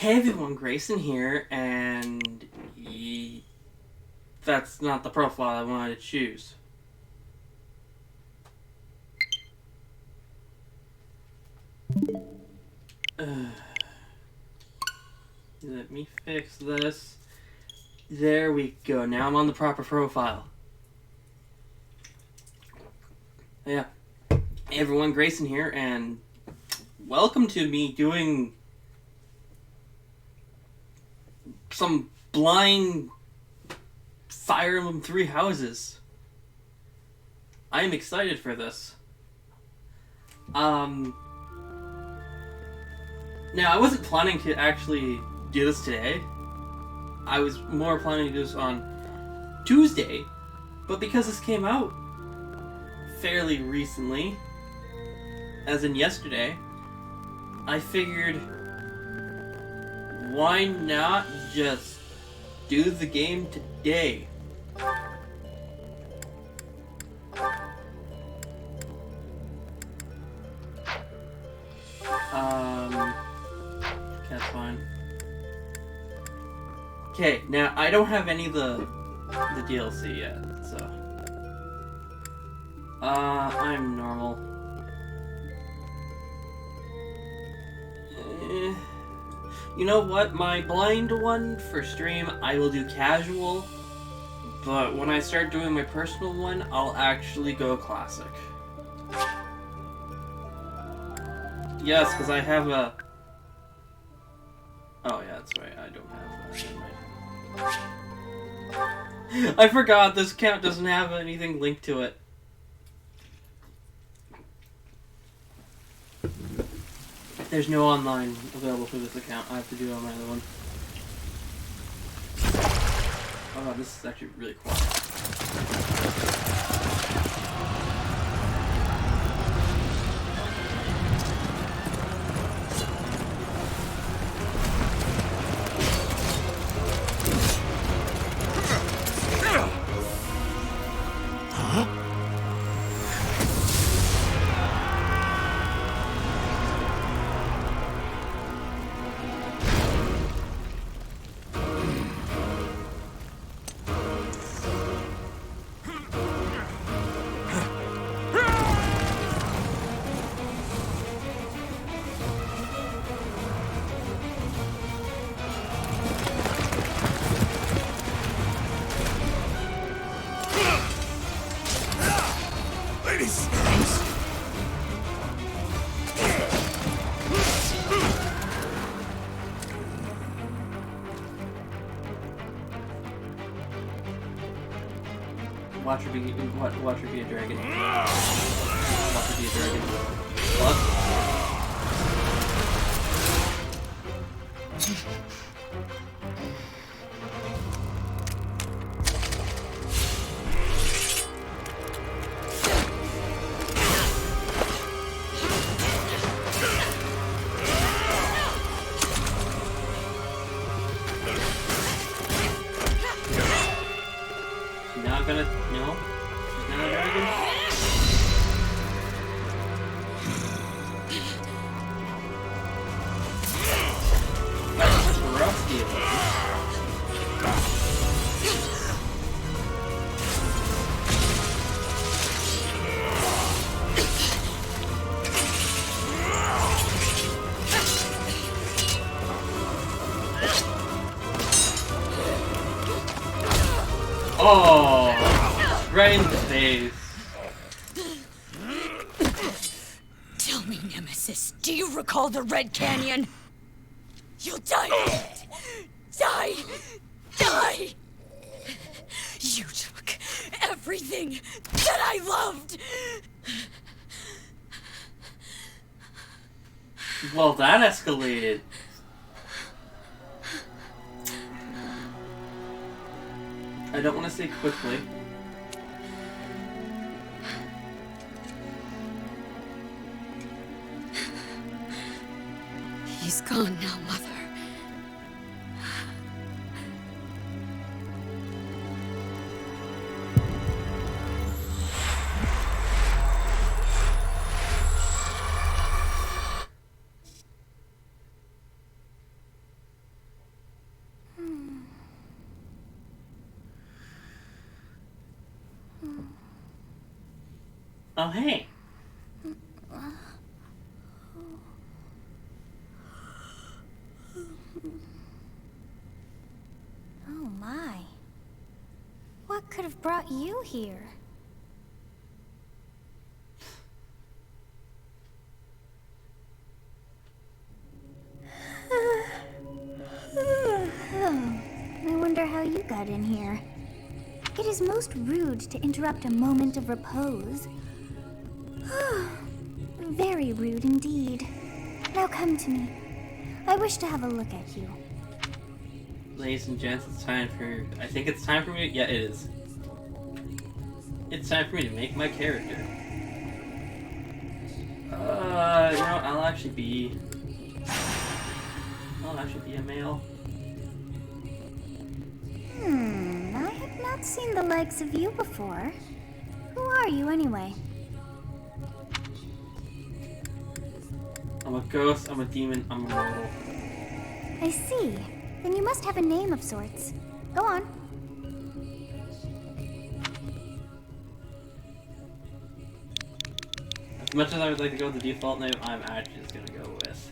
Hey everyone, Grayson here, and that's not the profile I wanted to choose. Let me fix this. There we go, now I'm on the proper profile. Yeah. Hey everyone, Grayson here, and welcome to me doing some blind Fire Emblem 3 houses. I am excited for this. Now I wasn't planning to actually do this today. I was more planning to do this on Tuesday, but because this came out fairly recently, as in yesterday, I figured why not just do the game today? That's fine. Okay, now I don't have any of the DLC yet, so I'm normal. You know what? My blind one for stream, I will do casual, but when I start doing my personal one, I'll actually go classic. Yes, because I have a... Oh yeah, that's right, I don't have that. I forgot, this account doesn't have anything linked to it. There's no online available for this account. I have to do it on my other one. Oh god, this is actually really quiet. Watch her be a dragon. Watch her be a dragon. What? She's not gonna... No? She's not a dragon? That's a rough deal. Oh, right in the face. Tell me, Nemesis, do you recall the Red Canyon? You'll die in it! Die! Die! You took everything that I loved! Well, that escalated. I don't want to say quickly. He's gone now, Mother. Oh, hey. Oh my. What could have brought you here? Oh, I wonder how you got in here. It is most rude to interrupt a moment of repose. Very rude indeed. Now come to me. I wish to have a look at you. Ladies and gents, it's time for... I think it's time for me... Yeah, it is. It's time for me to make my character. You know, I'll actually be a male. I have not seen the likes of you before. Who are you anyway? I'm a ghost, I'm a demon, I'm a mortal. I see. Then you must have a name of sorts. Go on. As much as I would like to go with the default name, I'm actually just gonna go with...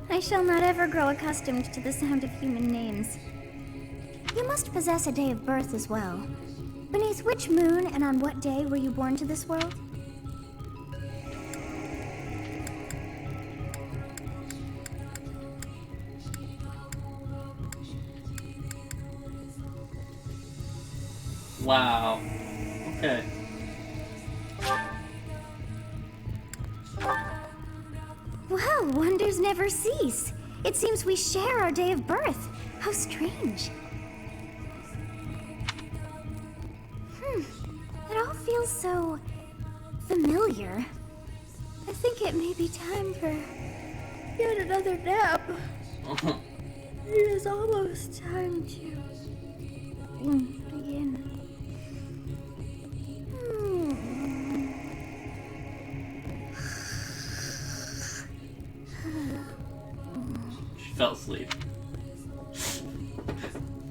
I shall not ever grow accustomed to the sound of human names. You must possess a day of birth as well. Beneath which moon and on what day were you born to this world? Wow. Okay. Well, wonders never cease. It seems we share our day of birth. How strange. It all feels so familiar. I think it may be time for yet another nap. It is almost time to begin. She fell asleep.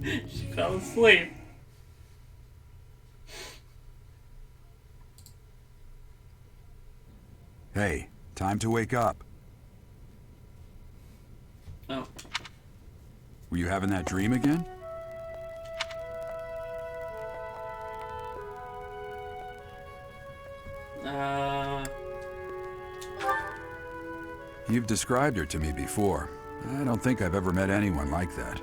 She fell asleep. Hey, time to wake up. Oh. Were you having that dream again? You've described her to me before. I don't think I've ever met anyone like that.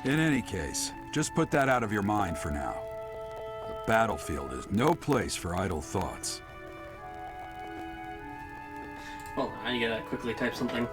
In any case, just put that out of your mind for now. The battlefield is no place for idle thoughts. Hold on, I gotta quickly type something.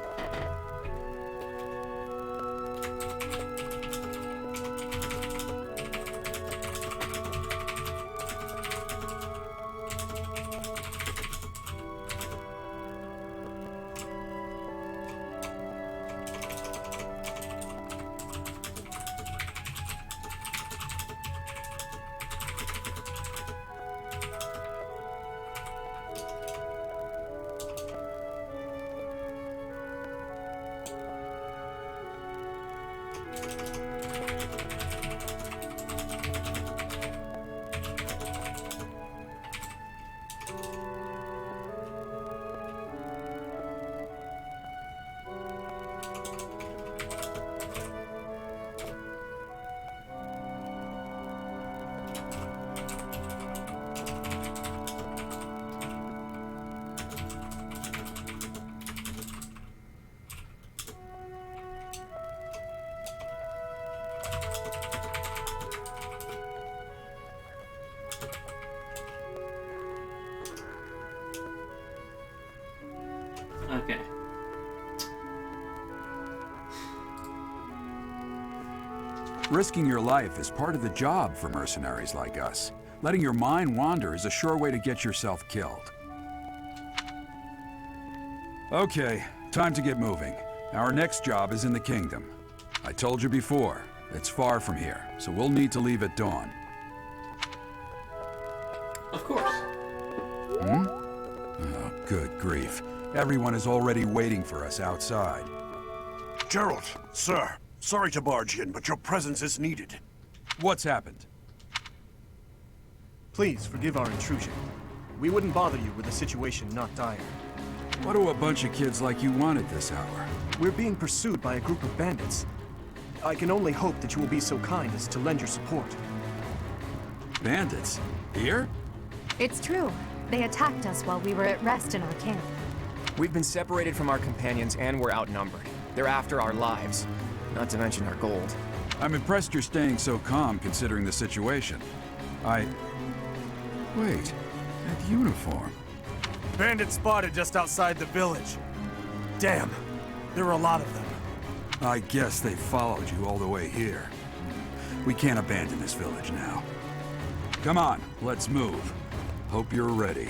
Okay. Risking your life is part of the job for mercenaries like us. Letting your mind wander is a sure way to get yourself killed. Okay, time to get moving. Our next job is in the kingdom. I told you before, it's far from here, so we'll need to leave at dawn. Good grief. Everyone is already waiting for us outside. Gerald, sir. Sorry to barge in, but your presence is needed. What's happened? Please forgive our intrusion. We wouldn't bother you with a situation not dire. What do a bunch of kids like you want at this hour? We're being pursued by a group of bandits. I can only hope that you will be so kind as to lend your support. Bandits? Here? It's true. They attacked us while we were at rest in our camp. We've been separated from our companions and we're outnumbered. They're after our lives, not to mention our gold. I'm impressed you're staying so calm considering the situation. Wait, that uniform. Bandits spotted just outside the village. Damn, there were a lot of them. I guess they followed you all the way here. We can't abandon this village now. Come on, let's move. Hope you're ready.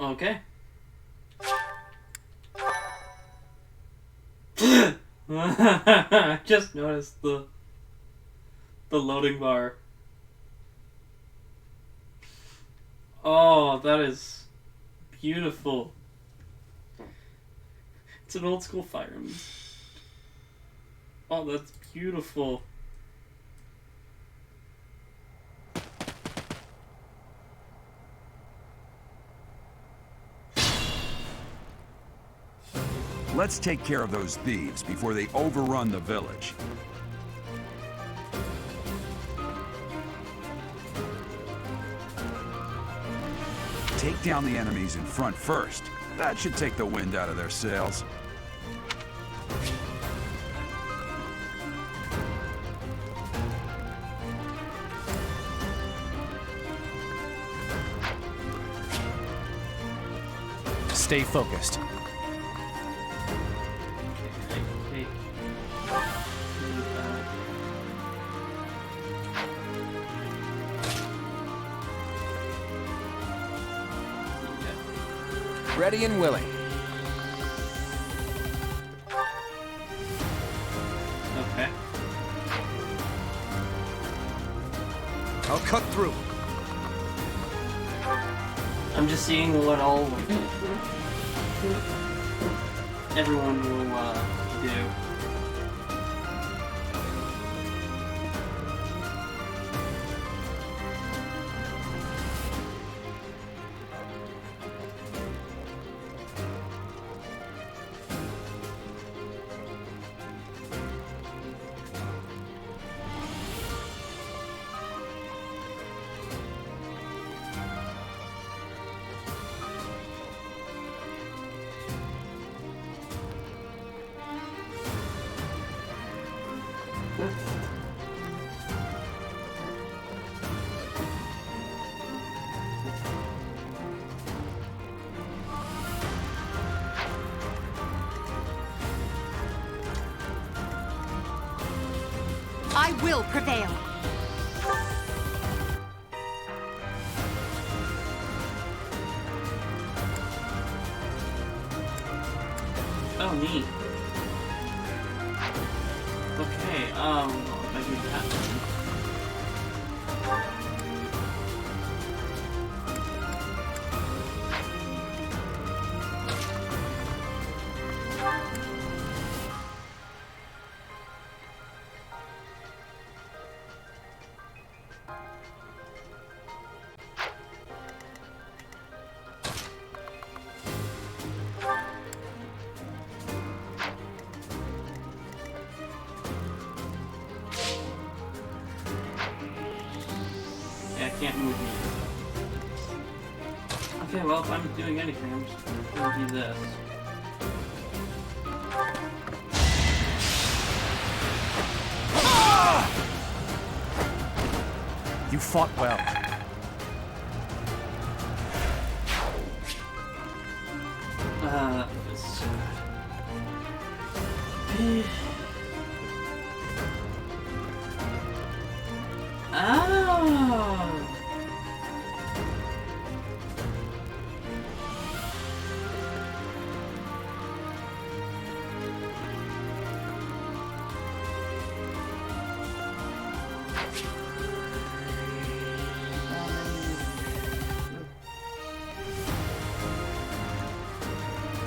Okay. I just noticed the loading bar. Oh, that is beautiful. It's an old school fireman. Oh, that's beautiful. Let's take care of those thieves before they overrun the village. Take down the enemies in front first. That should take the wind out of their sails. Stay focused. Ready and willing. Okay. I'll cut through. I'm just seeing what all everyone will do. I will prevail. Oh, neat. Okay, if I do that one. Can't move me. Okay, well, if I'm doing anything, I'm just gonna do this. You fought well. This Oh!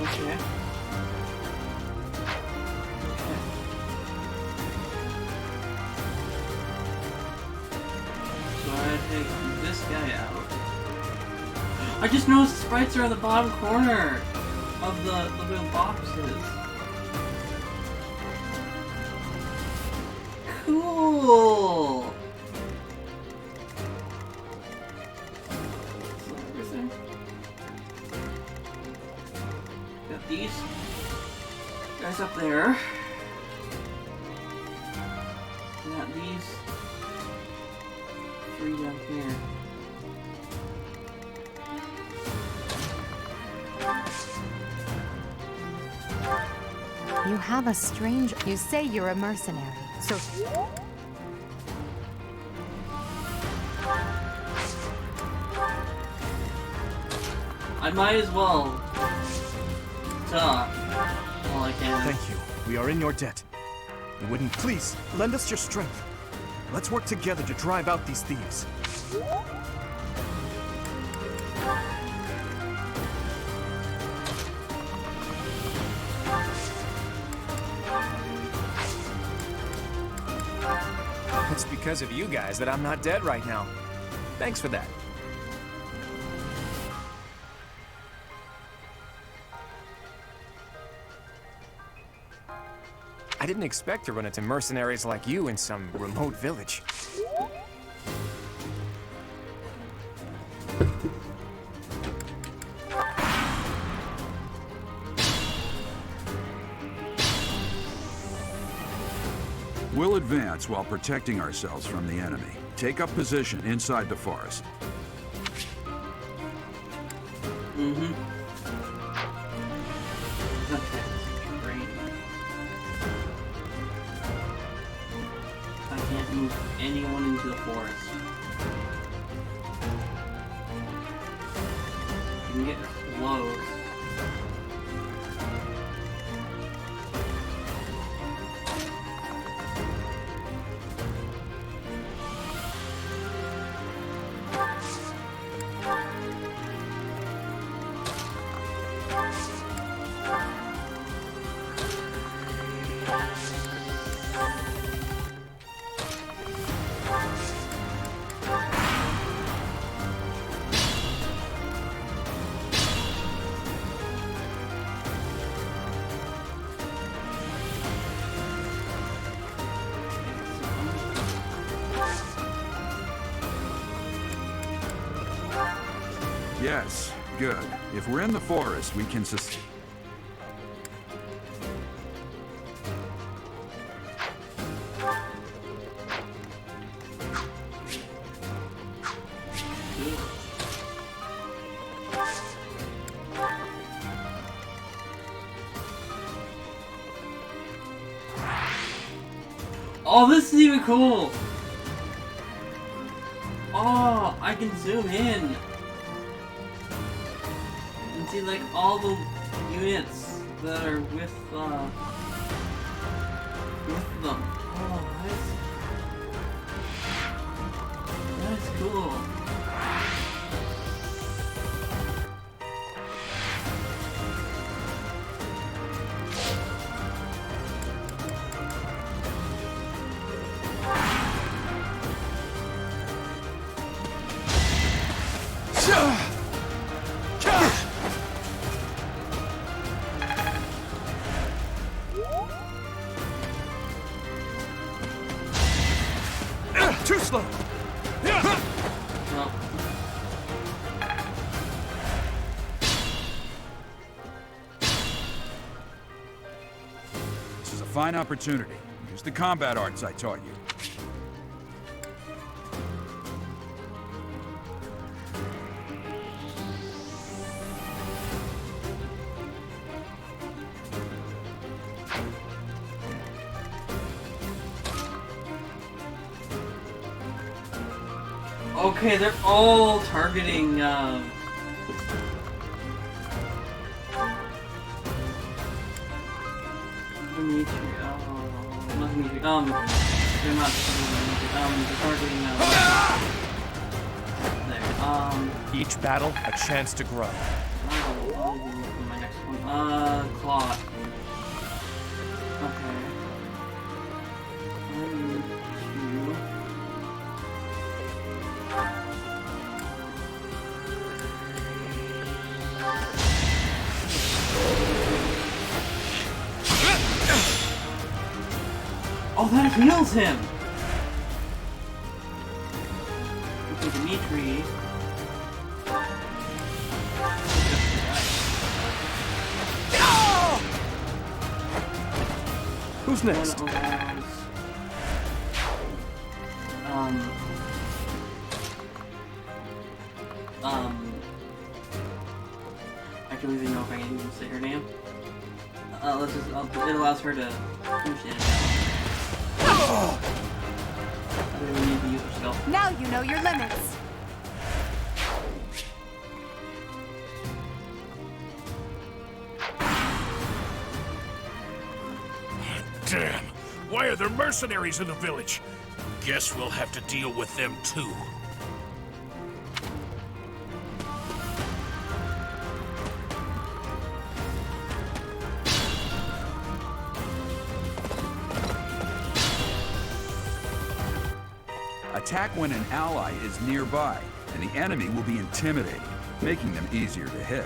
Okay. So I take this guy out. I just noticed the sprites are in the bottom corner of the little boxes. Cool. Is that everything? Got these guys up there. Got these three down here. You have a strange... You say you're a mercenary, so... I might as well talk while I can. Thank you. We are in your debt. You wouldn't please lend us your strength. Let's work together to drive out these thieves. It's because of you guys that I'm not dead right now. Thanks for that. I didn't expect to run into mercenaries like you in some remote village. We'll advance while protecting ourselves from the enemy. Take up position inside the forest. Mm-hmm. Okay, great. I can't move anyone into the forest. You can get close. Yes, good. If we're in the forest, we can sustain. Oh, this is even cool! Oh, I can zoom in and see like all the units that are with them. Oh, that's cool. Too slow! Well, This is a fine opportunity. Use the combat arts I taught you. okay, they're all targeting, Dimitri, not Dimitri, they're not they're targeting there. Each battle, a chance to grow. I'll be looking at my next one. Claw. Okay. 1, 2. Oh, that heals him! Okay, Dimitri. Who's next? I don't even know if I can even say her name. Let's just, it allows her to finish it. I don't really need to use her skill. Now you know your limits. Damn! Why are there mercenaries in the village? Guess we'll have to deal with them too. Attack when an ally is nearby, and the enemy will be intimidated, making them easier to hit.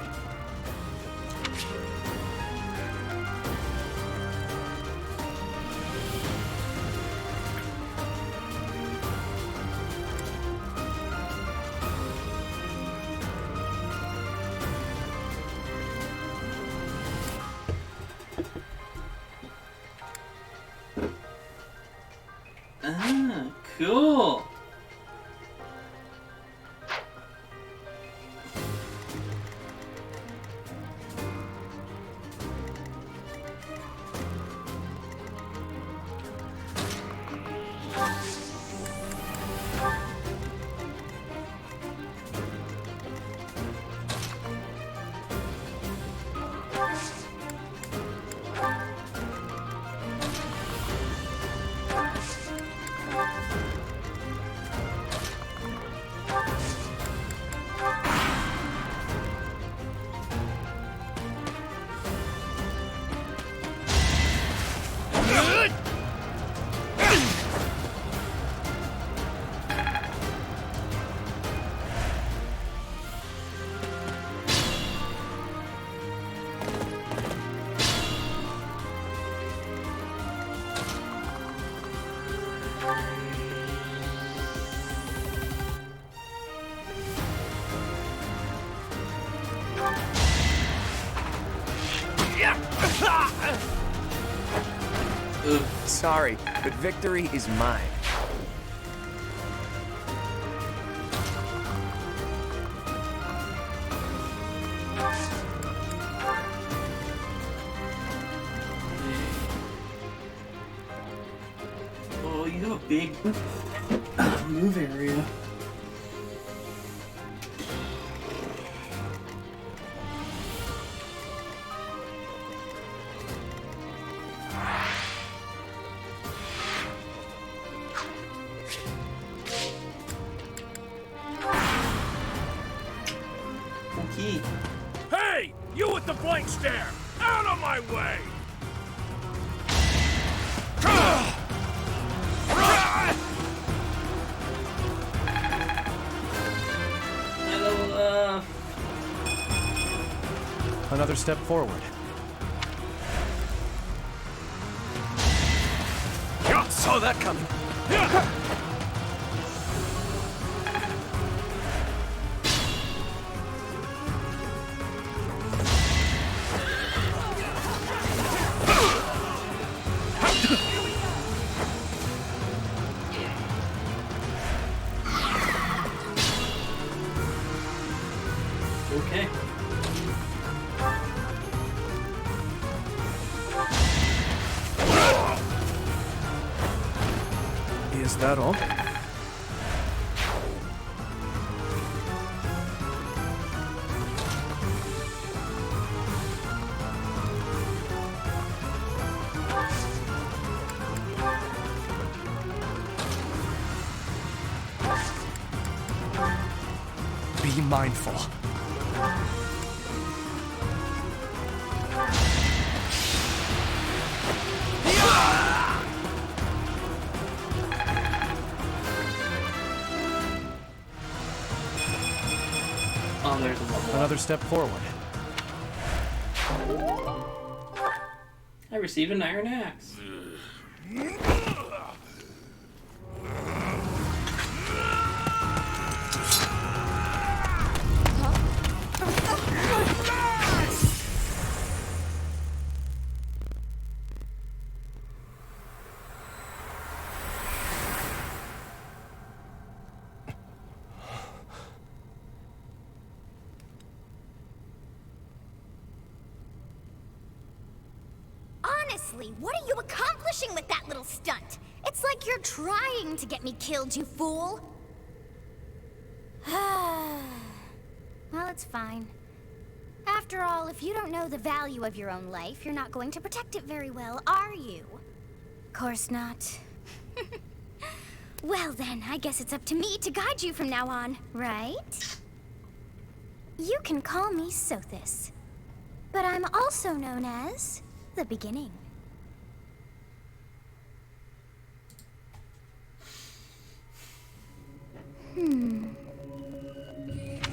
Ah, cool. Sorry, but victory is mine. Oh, you have a big move area. Okay. Hey! You with the blank stare! Out of my way! Another step forward. Saw that coming. Okay. Is that all? Be mindful. Oh, there's a level. Another step forward. I received an iron axe. Honestly, what are you accomplishing with that little stunt? It's like you're trying to get me killed, you fool. Well, it's fine. After all, if you don't know the value of your own life, you're not going to protect it very well, are you? Course not. Well then, I guess it's up to me to guide you from now on, right? You can call me Sothis, but I'm also known as the Beginning.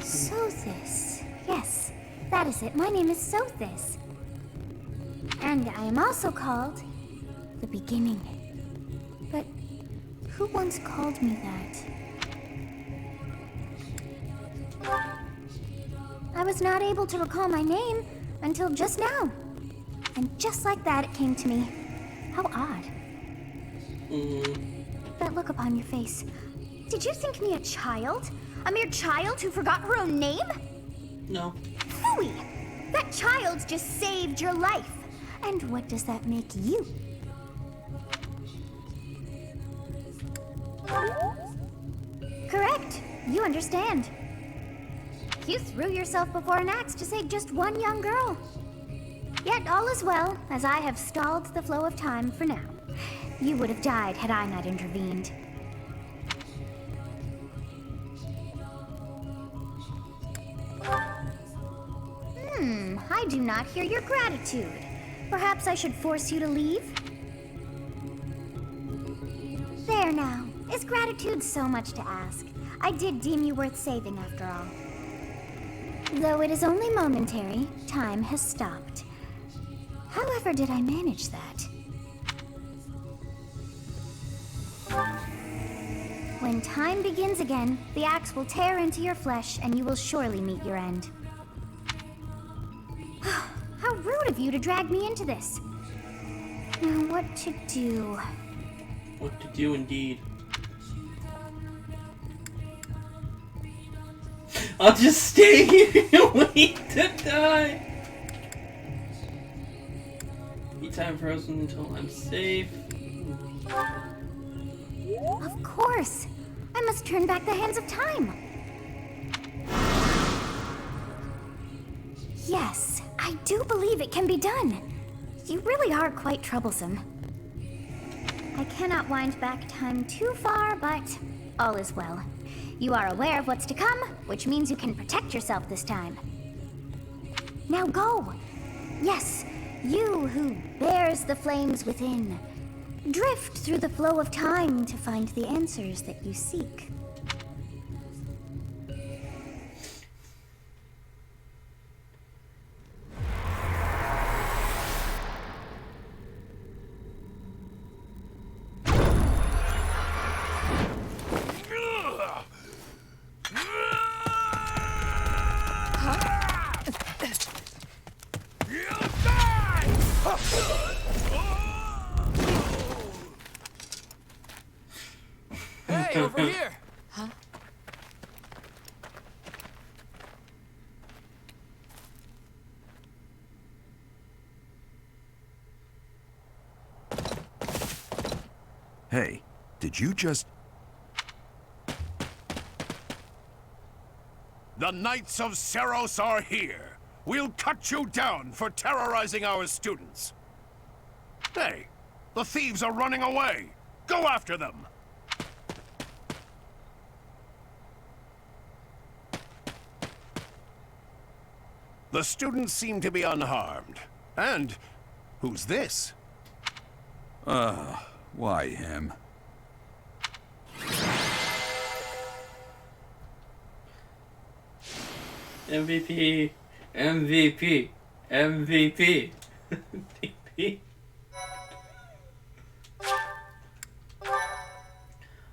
Sothis. Yes, that is it. My name is Sothis. And I am also called the Beginning. But who once called me that? I was not able to recall my name until just now. And just like that, it came to me. How odd. That look upon your face. Did you think me a child? A mere child who forgot her own name? No. Phooey! That child just saved your life. And what does that make you? Correct. You understand. You threw yourself before an axe to save just one young girl. Yet all is well, as I have stalled the flow of time for now. You would have died had I not intervened. I do not hear your gratitude. Perhaps I should force you to leave? There now. Is gratitude so much to ask? I did deem you worth saving after all. Though it is only momentary, time has stopped. However did I manage that? When time begins again, the axe will tear into your flesh and you will surely meet your end. How rude of you to drag me into this. Now what to do? What to do indeed. I'll just stay here and wait to die. Keep time frozen until I'm safe. Of course. I must turn back the hands of time. Yes, I do believe it can be done. You really are quite troublesome. I cannot wind back time too far, but all is well. You are aware of what's to come, which means you can protect yourself this time. Now go! Yes, you who bears the flames within. Drift through the flow of time to find the answers that you seek. Hey, over here! Huh? Hey, did you just... The Knights of Seros are here. We'll cut you down for terrorizing our students. Hey, the thieves are running away. Go after them. The students seem to be unharmed. And who's this? Why him? MVP. MVP. MVP. MVP.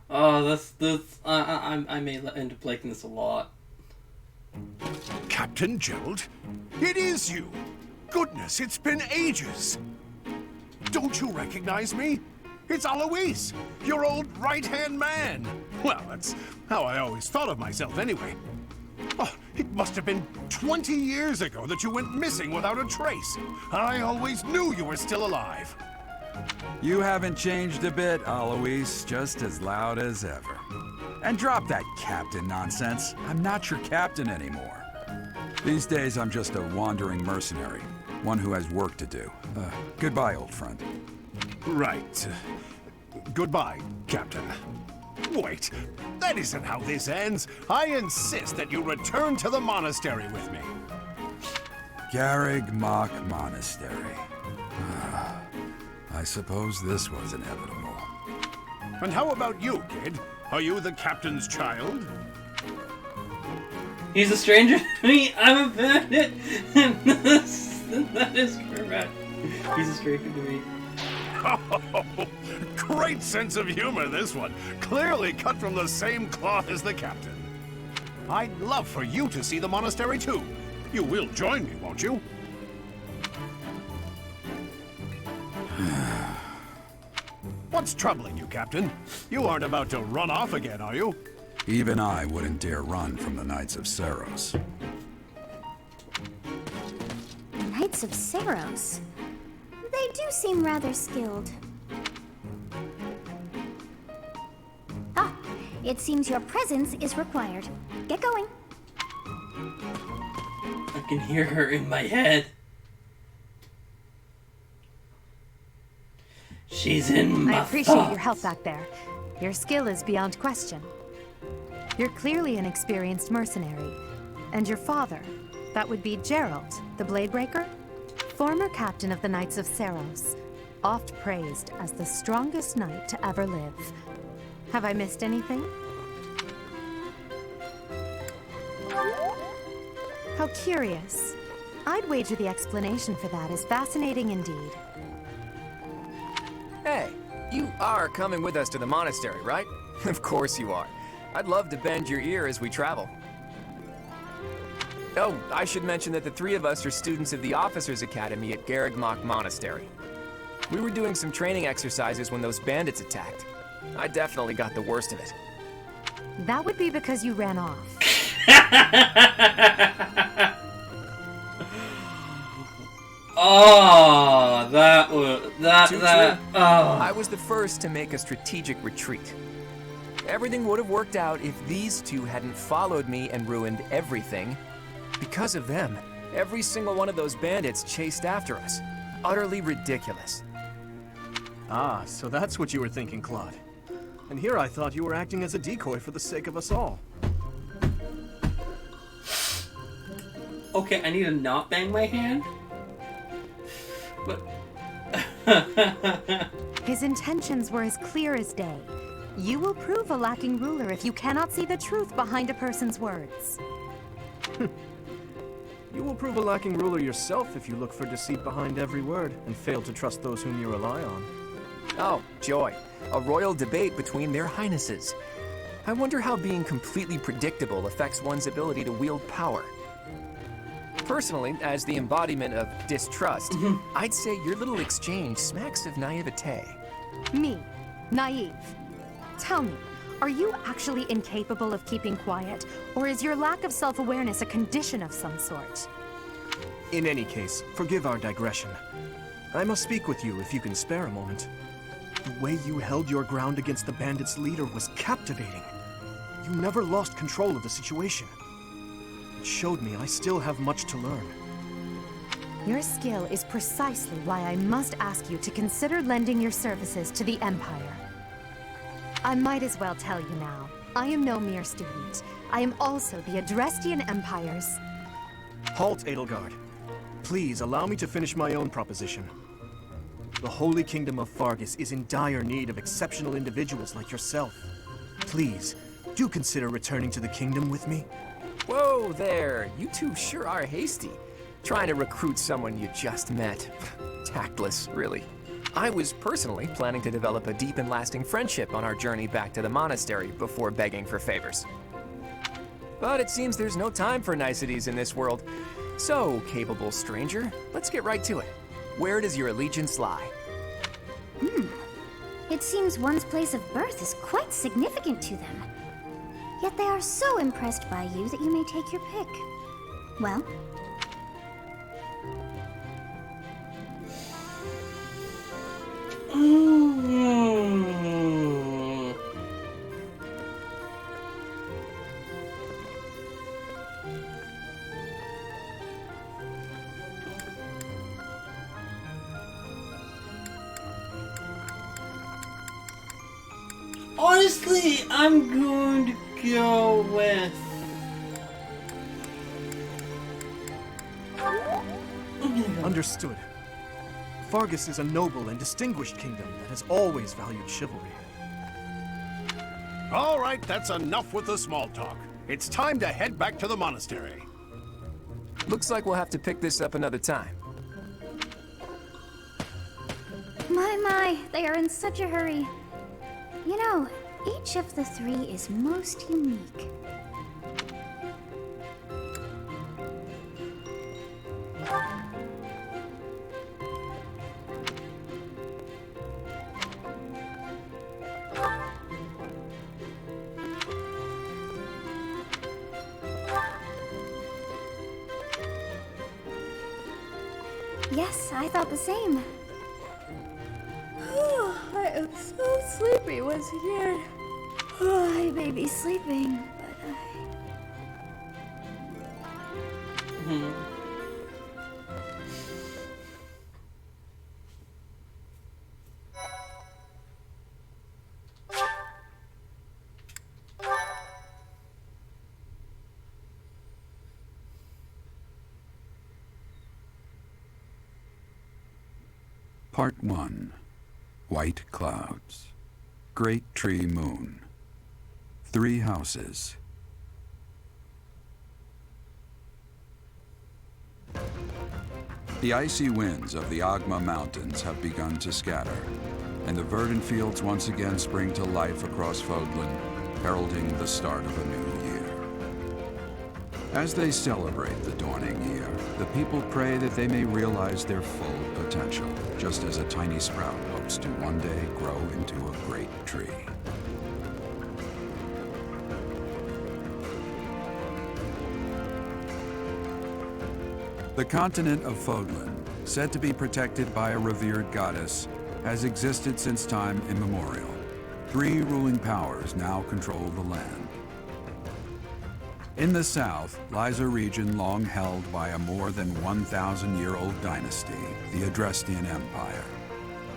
Oh, I may end up liking this a lot. Captain Gerald? It is you! Goodness, it's been ages! Don't you recognize me? It's Alois, your old right-hand man! Well, that's how I always thought of myself anyway. Oh, it must have been 20 years ago that you went missing without a trace. I always knew you were still alive. You haven't changed a bit, Alois. Just as loud as ever. And drop that captain nonsense. I'm not your captain anymore. These days, I'm just a wandering mercenary. One who has work to do. Goodbye, old friend. Right. Goodbye, Captain. Wait, that isn't how this ends. I insist that you return to the monastery with me. Garreg Mach Monastery. I suppose this was inevitable. And how about you, kid? Are you the captain's child? He's a stranger to me. I'm a bandit. That is correct. He's a stranger to me. Oh, great sense of humor, this one. Clearly cut from the same cloth as the captain. I'd love for you to see the monastery, too. You will join me, won't you? What's troubling you, Captain? You aren't about to run off again, are you? Even I wouldn't dare run from the Knights of Saros. Knights of Saros. They do seem rather skilled. Ah, it seems your presence is required. Get going. I can hear her in my head. She's in my I appreciate thoughts. your help back there. Your skill is beyond question. You're clearly an experienced mercenary. And your father, that would be Gerald, the Bladebreaker? Former captain of the Knights of Saros, oft praised as the strongest knight to ever live. Have I missed anything? How curious. I'd wager the explanation for that is fascinating indeed. Hey, you are coming with us to the monastery, right? Of course you are. I'd love to bend your ear as we travel. Oh, I should mention that the three of us are students of the Officers' Academy at Garreg Mach Monastery. We were doing some training exercises when those bandits attacked. I definitely got the worst of it. That would be because you ran off. Oh, that was that. Oh. I was the first to make a strategic retreat. Everything would have worked out if these two hadn't followed me and ruined everything. Because of them, every single one of those bandits chased after us. Utterly ridiculous. Ah, so that's what you were thinking, Claude. And here I thought you were acting as a decoy for the sake of us all. Okay, I need to not bang my hand. But His intentions were as clear as day. You will prove a lacking ruler if you cannot see the truth behind a person's words. You will prove a lacking ruler yourself if you look for deceit behind every word and fail to trust those whom you rely on. Oh, joy. A royal debate between their highnesses. I wonder how being completely predictable affects one's ability to wield power. Personally, as the embodiment of distrust, I'd say your little exchange smacks of naivete. Me, naive. Tell me, are you actually incapable of keeping quiet, or is your lack of self-awareness a condition of some sort? In any case, forgive our digression. I must speak with you if you can spare a moment. The way you held your ground against the bandits' leader was captivating. You never lost control of the situation. It showed me I still have much to learn. Your skill is precisely why I must ask you to consider lending your services to the Empire. I might as well tell you now, I am no mere student. I am also the Adrestian Empire's Halt, Edelgard. Please allow me to finish my own proposition. The Holy Kingdom of Fargus is in dire need of exceptional individuals like yourself. Please, do consider returning to the kingdom with me. Whoa there, you two sure are hasty. Trying to recruit someone you just met. Tactless, really. I was personally planning to develop a deep and lasting friendship on our journey back to the monastery before begging for favors. But it seems there's no time for niceties in this world. So, capable stranger, let's get right to it. Where does your allegiance lie? It seems one's place of birth is quite significant to them. Yet they are so impressed by you that you may take your pick. Well, Honestly, I'm going to go with... Understood. Fargus is a noble and distinguished kingdom that has always valued chivalry. All right, that's enough with the small talk. It's time to head back to the monastery. Looks like we'll have to pick this up another time. my, they are in such a hurry. You know, each of the three is most unique. Yes, I thought the same. I am so sleepy once again. I may be sleeping, but Part 1. White Clouds. Great Tree Moon. 3 houses. The icy winds of the Agma Mountains have begun to scatter, and the verdant fields once again spring to life across Fodlan, heralding the start of a new year. As they celebrate the dawning year, the people pray that they may realize their full potential, just as a tiny sprout hopes to one day grow into a great tree. The continent of Fodlan, said to be protected by a revered goddess, has existed since time immemorial. 3 ruling powers now control the land. In the south lies a region long held by a more than 1,000-year-old dynasty, the Adrestian Empire.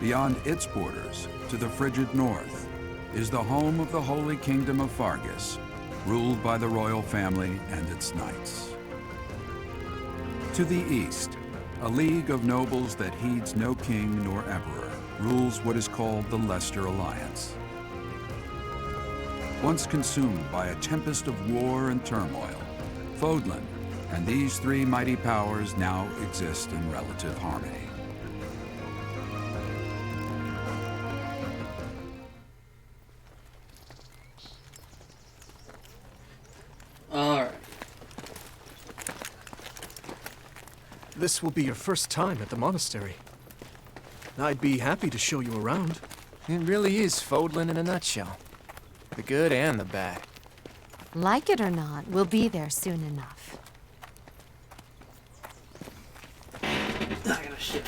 Beyond its borders, to the frigid north, is the home of the Holy Kingdom of Fargus, ruled by the royal family and its knights. To the east, a league of nobles that heeds no king nor emperor rules what is called the Leicester Alliance. Once consumed by a tempest of war and turmoil, Fodlan and these 3 mighty powers now exist in relative harmony. Alright. This will be your first time at the monastery. I'd be happy to show you around. It really is Fodlan in a nutshell. The good and the bad. Like it or not, we'll be there soon enough. I gotta shit.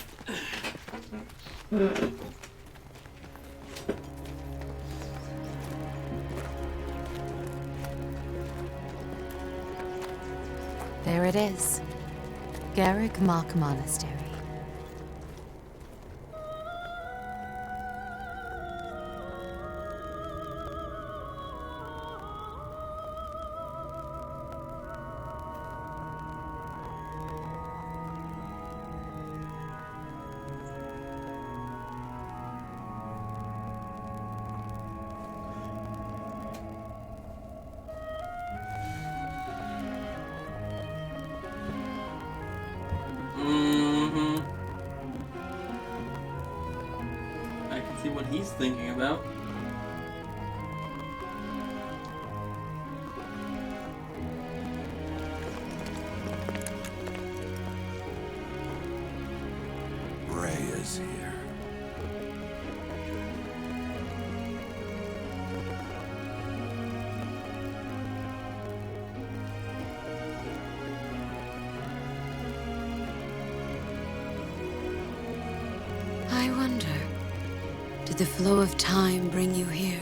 There it is. Garrick Mock Monastery. he's thinking about. Rhea's here. I wonder, did the flow of time bring you here?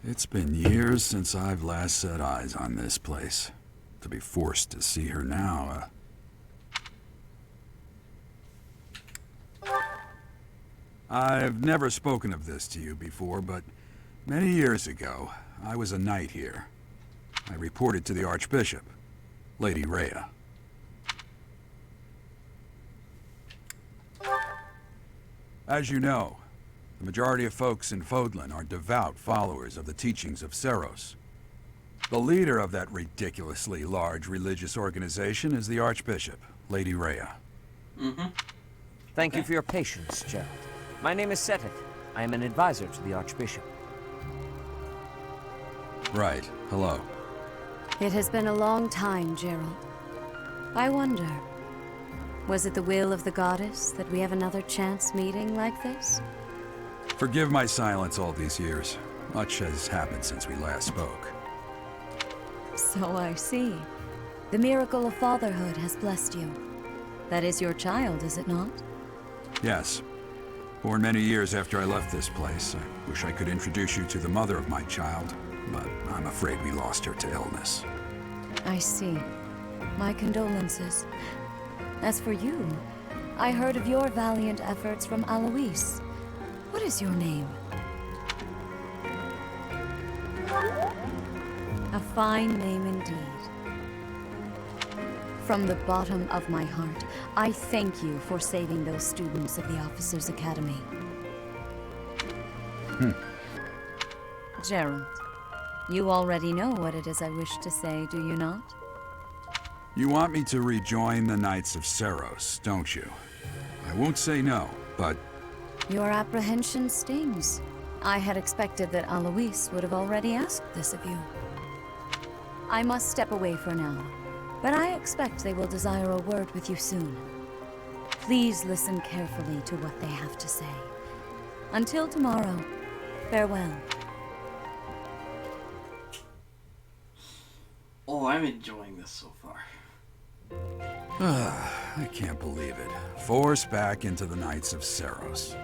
It's been years since I've last set eyes on this place. To be forced to see her now, I've never spoken of this to you before, but many years ago, I was a knight here. I reported to the Archbishop, Lady Rhea. As you know, the majority of folks in Fodlan are devout followers of the teachings of Seros. The leader of that ridiculously large religious organization is the Archbishop, Lady Rhea. Thank you for your patience, Gerald. My name is Seteth. I am an advisor to the Archbishop. Right. Hello. It has been a long time, Gerald. I wonder, was it the will of the goddess that we have another chance meeting like this? Forgive my silence all these years. Much has happened since we last spoke. So I see. The miracle of fatherhood has blessed you. That is your child, is it not? Yes. Born many years after I left this place. I wish I could introduce you to the mother of my child, but I'm afraid we lost her to illness. I see. My condolences. As for you, I heard of your valiant efforts from Alois. What is your name? A fine name indeed. From the bottom of my heart, I thank you for saving those students of the Officers' Academy. Gerald, you already know what it is I wish to say, do you not? You want me to rejoin the Knights of Seros, don't you? I won't say no, but... Your apprehension stings. I had expected that Alois would have already asked this of you. I must step away for now, but I expect they will desire a word with you soon. Please listen carefully to what they have to say. Until tomorrow, farewell. Oh, I'm enjoying this so far. I can't believe it. Forced back into the Knights of Seros.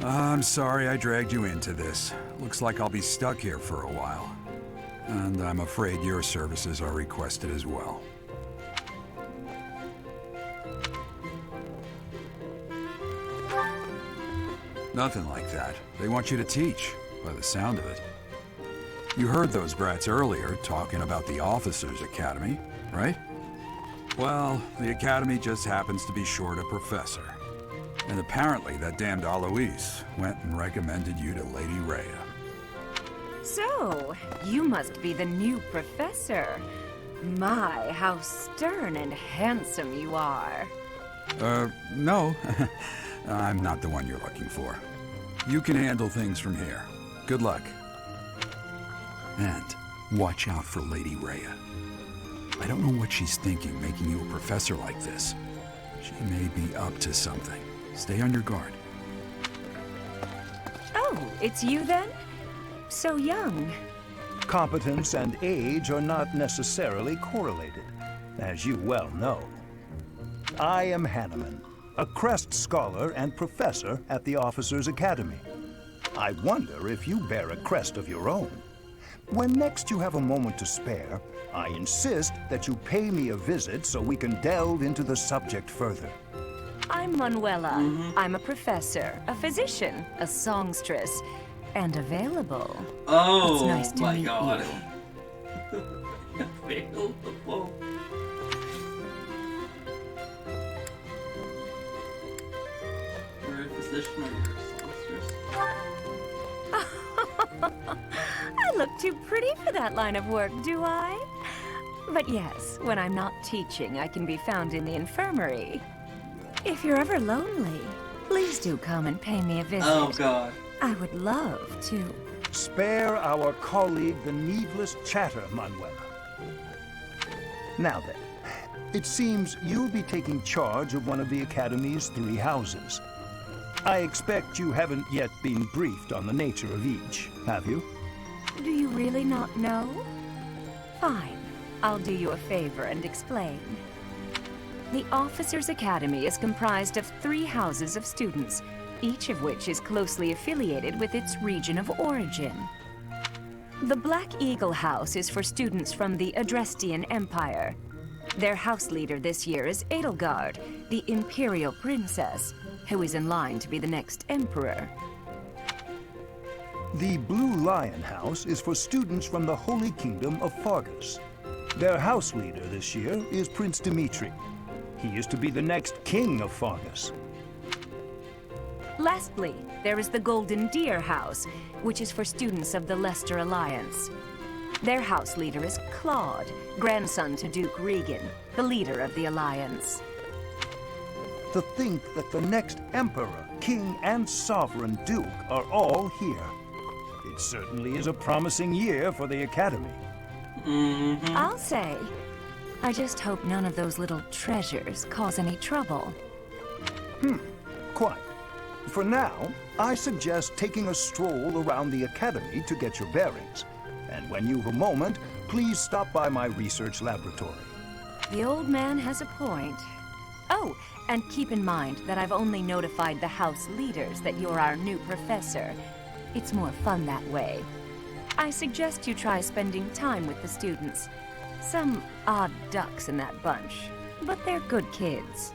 I'm sorry I dragged you into this. Looks like I'll be stuck here for a while. And I'm afraid your services are requested as well. Nothing like that. They want you to teach, by the sound of it. You heard those brats earlier talking about the Officers' Academy, right? Well, the Academy just happens to be short a professor. And apparently that damned Alois went and recommended you to Lady Rhea. So, you must be the new professor. My, how stern and handsome you are. No. I'm not the one you're looking for. You can handle things from here. Good luck. And watch out for Lady Rhea. I don't know what she's thinking making you a professor like this. She may be up to something. Stay on your guard. Oh, it's you then? So young. Competence and age are not necessarily correlated, as you well know. I am Hanneman, a Crest Scholar and Professor at the Officers' Academy. I wonder if you bear a crest of your own. When next you have a moment to spare, I insist that you pay me a visit so we can delve into the subject further. I'm Manuela. I'm a professor, a physician, a songstress, and available. Oh, it's nice to my meet God. you. Available. You're a physician or you're a songstress? I look too pretty for that line of work, do I? But yes, when I'm not teaching, I can be found in the infirmary. If you're ever lonely, please do come and pay me a visit. Oh, God. I would love to. Spare our colleague the needless chatter, Manuela. Now then, it seems you'll be taking charge of one of the Academy's 3 houses. I expect you haven't yet been briefed on the nature of each, have you? Do you really not know? Fine. I'll do you a favor and explain. The Officers' Academy is comprised of 3 houses of students, each of which is closely affiliated with its region of origin. The Black Eagle House is for students from the Adrestian Empire. Their house leader this year is Edelgard, the Imperial Princess, who is in line to be the next Emperor. The Blue Lion House is for students from the Holy Kingdom of Fargus. Their house leader this year is Prince Dimitri. He is to be the next king of Fargus. Lastly, there is the Golden Deer House, which is for students of the Leicester Alliance. Their house leader is Claude, grandson to Duke Regan, the leader of the Alliance. To think that the next Emperor, King, and Sovereign Duke are all here. It certainly is a promising year for the Academy. I'll say. I just hope none of those little treasures cause any trouble. Quite. For now, I suggest taking a stroll around the Academy to get your bearings. And when you've a moment, please stop by my research laboratory. The old man has a point. Oh, and keep in mind that I've only notified the house leaders that you're our new professor. It's more fun that way. I suggest you try spending time with the students. Some odd ducks in that bunch, but they're good kids.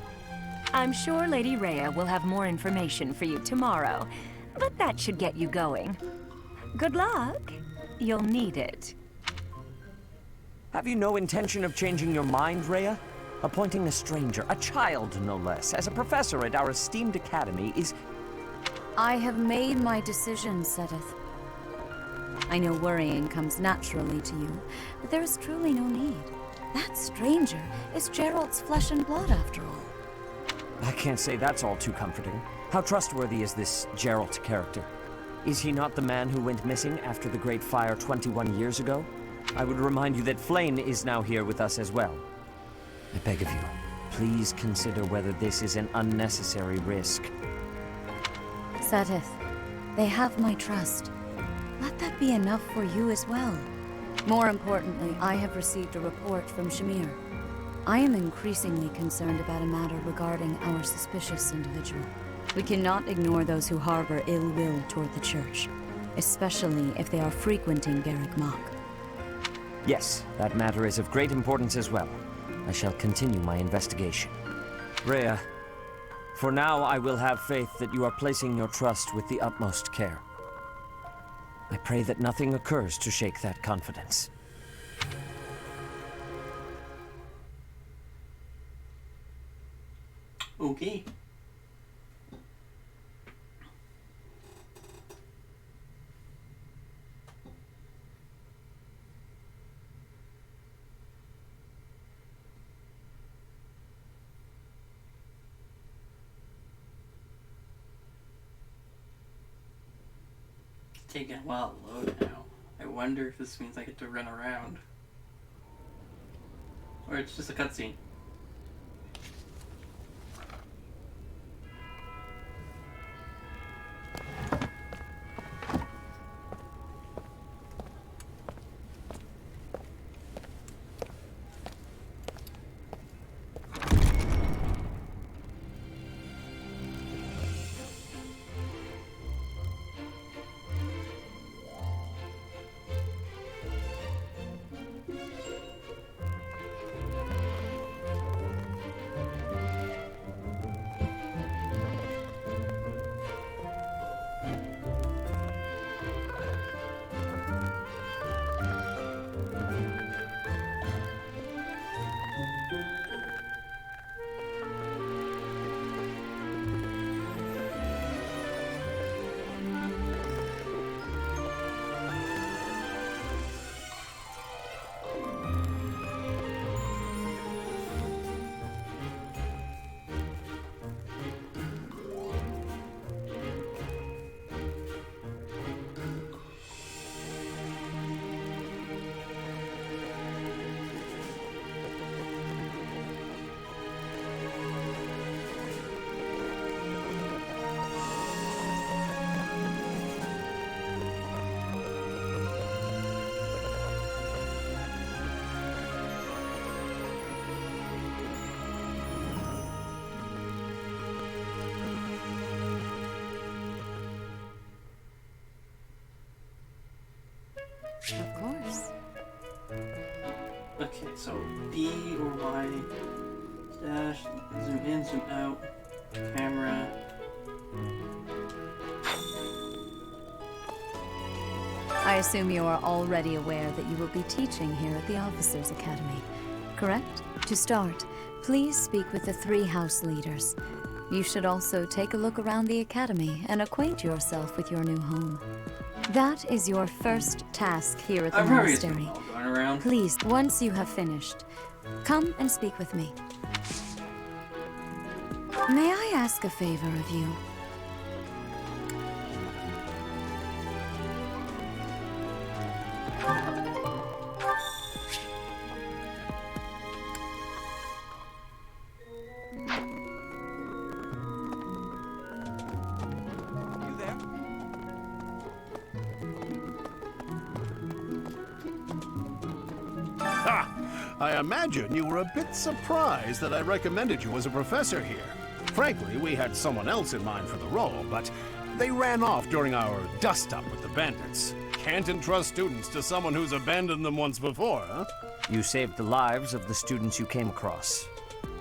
I'm sure Lady Rhea will have more information for you tomorrow, but that should get you going. Good luck. You'll need it. Have you no intention of changing your mind, Rhea? Appointing a stranger, a child no less, as a professor at our esteemed academy is... I have made my decision, Sedith. I know worrying comes naturally to you, but there is truly no need. That stranger is Gerald's flesh and blood, after all. I can't say that's all too comforting. How trustworthy is this Gerald character? Is he not the man who went missing after the Great Fire 21 years ago? I would remind you that Flame is now here with us as well. I beg of you, please consider whether this is an unnecessary risk. Sedith, they have my trust. Let that be enough for you as well. More importantly, I have received a report from Shamir. I am increasingly concerned about a matter regarding our suspicious individual. We cannot ignore those who harbor ill will toward the Church, especially if they are frequenting Garrick Mach. Yes, that matter is of great importance as well. I shall continue my investigation. Rhea, for now I will have faith that you are placing your trust with the utmost care. I pray that nothing occurs to shake that confidence. Okay. It's taking a while to load now. I wonder if this means I get to run around. Or it's just a cutscene. Okay, so B or Y, dash, zoom in, zoom out, camera. I assume you are already aware that you will be teaching here at the Officers Academy, correct? To start, please speak with the 3 house leaders. You should also take a look around the academy and acquaint yourself with your new home. That is your first task here at the monastery. Please, once you have finished, come and speak with me. May I ask a favor of you? I imagine you were a bit surprised that I recommended you as a professor here. Frankly, we had someone else in mind for the role, but they ran off during our dust-up with the bandits. Can't entrust students to someone who's abandoned them once before, huh? You saved the lives of the students you came across.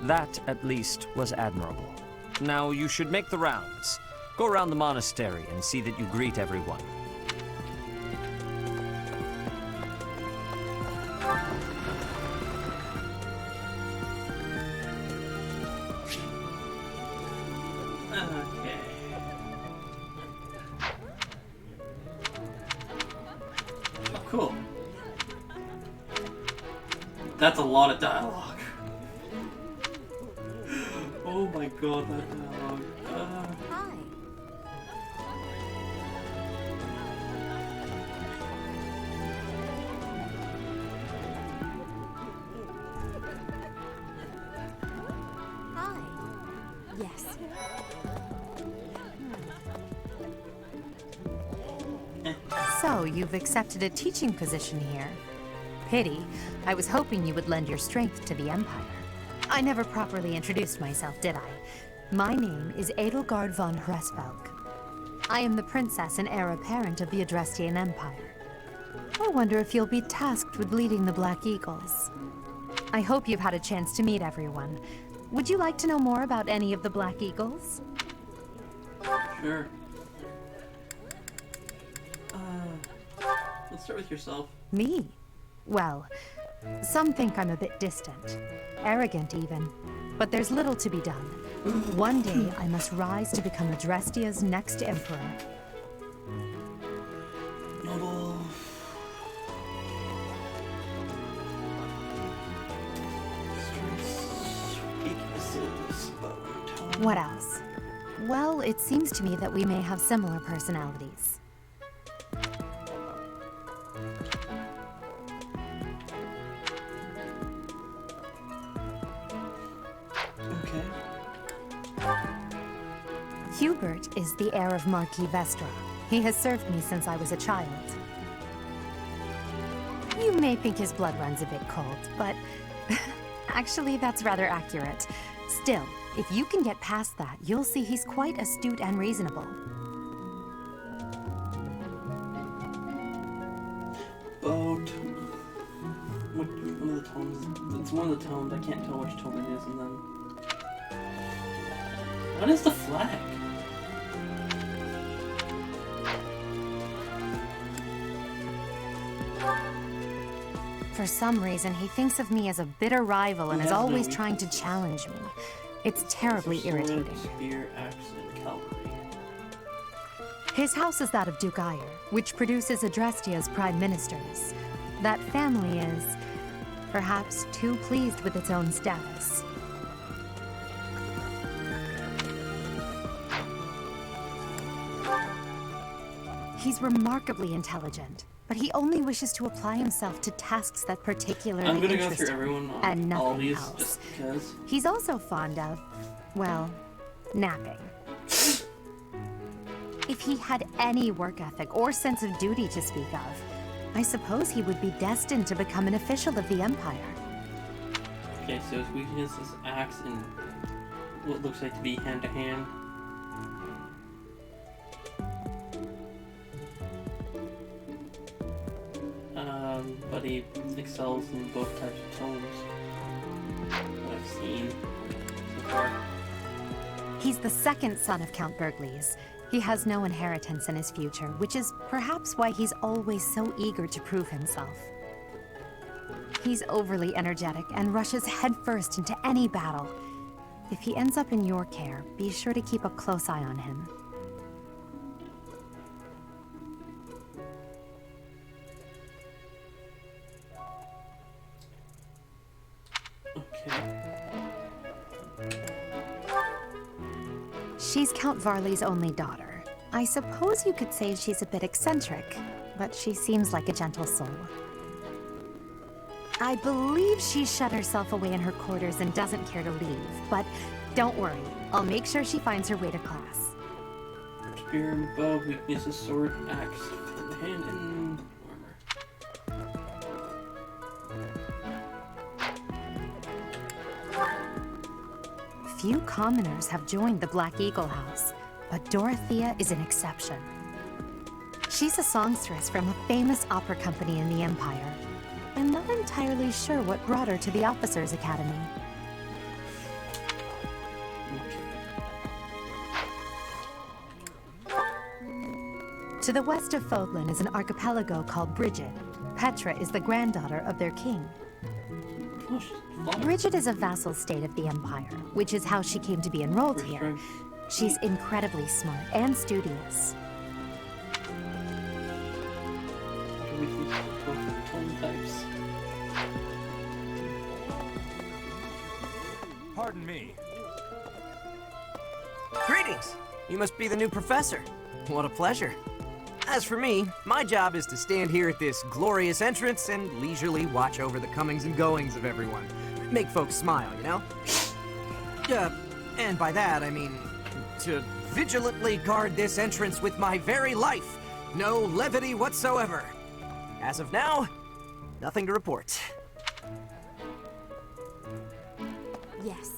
That, at least, was admirable. Now, you should make the rounds. Go around the monastery and see that you greet everyone. Okay. Oh, cool. That's a lot of dialogue. Oh my god, that dialogue. Hi. Hi. Yes. So, you've accepted a teaching position here. Pity. I was hoping you would lend your strength to the Empire. I never properly introduced myself, did I? My name is Edelgard von Hresvelg. I am the princess and heir apparent of the Adrestian Empire. I wonder if you'll be tasked with leading the Black Eagles. I hope you've had a chance to meet everyone. Would you like to know more about any of the Black Eagles? Sure. Let's start with yourself. Me? Well, some think I'm a bit distant. Arrogant, even. But there's little to be done. One day, I must rise to become Adrestia's next emperor. Noble. Strengths, weaknesses, bone. What else? Well, it seems to me that we may have similar personalities. Hubert is the heir of Marquis Vestra. He has served me since I was a child. You may think his blood runs a bit cold, but actually that's rather accurate. Still, if you can get past that, you'll see he's quite astute and reasonable. Boat. One of the tones. It's one of the tones. I can't tell which tone it is, and then. What is the flag? For some reason, he thinks of me as a bitter rival and is always trying to challenge me. It's terribly irritating. Spear, axe, and cavalry. His house is that of Duke Eyre, which produces Adrestia's prime ministers. That family is, perhaps, too pleased with its own status. He's remarkably intelligent, but he only wishes to apply himself to tasks that particularly I'm gonna go interest through him, everyone on and all nothing these else. just because. He's also fond of, well, napping. If he had any work ethic or sense of duty to speak of, I suppose he would be destined to become an official of the Empire. Okay, so his weakness is axe and what looks like to be hand-to-hand. but he excels in both types of tones that I've seen so far. He's the second son of Count Burgleys. He has no inheritance in his future, which is perhaps why he's always so eager to prove himself. He's overly energetic and rushes headfirst into any battle. If he ends up in your care, be sure to keep a close eye on him. Okay. She's Count Varley's only daughter. I suppose you could say she's a bit eccentric, but she seems like a gentle soul. I believe she shut herself away in her quarters and doesn't care to leave, but don't worry, I'll make sure she finds her way to class. Spear and bow, weaknesses, sword, axe, hand, and armor. Few commoners have joined the Black Eagle House, but Dorothea is an exception. She's a songstress from a famous opera company in the Empire. I'm not entirely sure what brought her to the Officers' Academy. To the west of Fodlan is an archipelago called Brigid. Petra is the granddaughter of their king. Brigid is a vassal state of the Empire, which is how she came to be enrolled here. She's incredibly smart and studious. Pardon me. Greetings! You must be the new professor. What a pleasure. As for me, my job is to stand here at this glorious entrance and leisurely watch over the comings and goings of everyone. Make folks smile, you know? And by that, I mean to vigilantly guard this entrance with my very life. No levity whatsoever. As of now, nothing to report. Yes.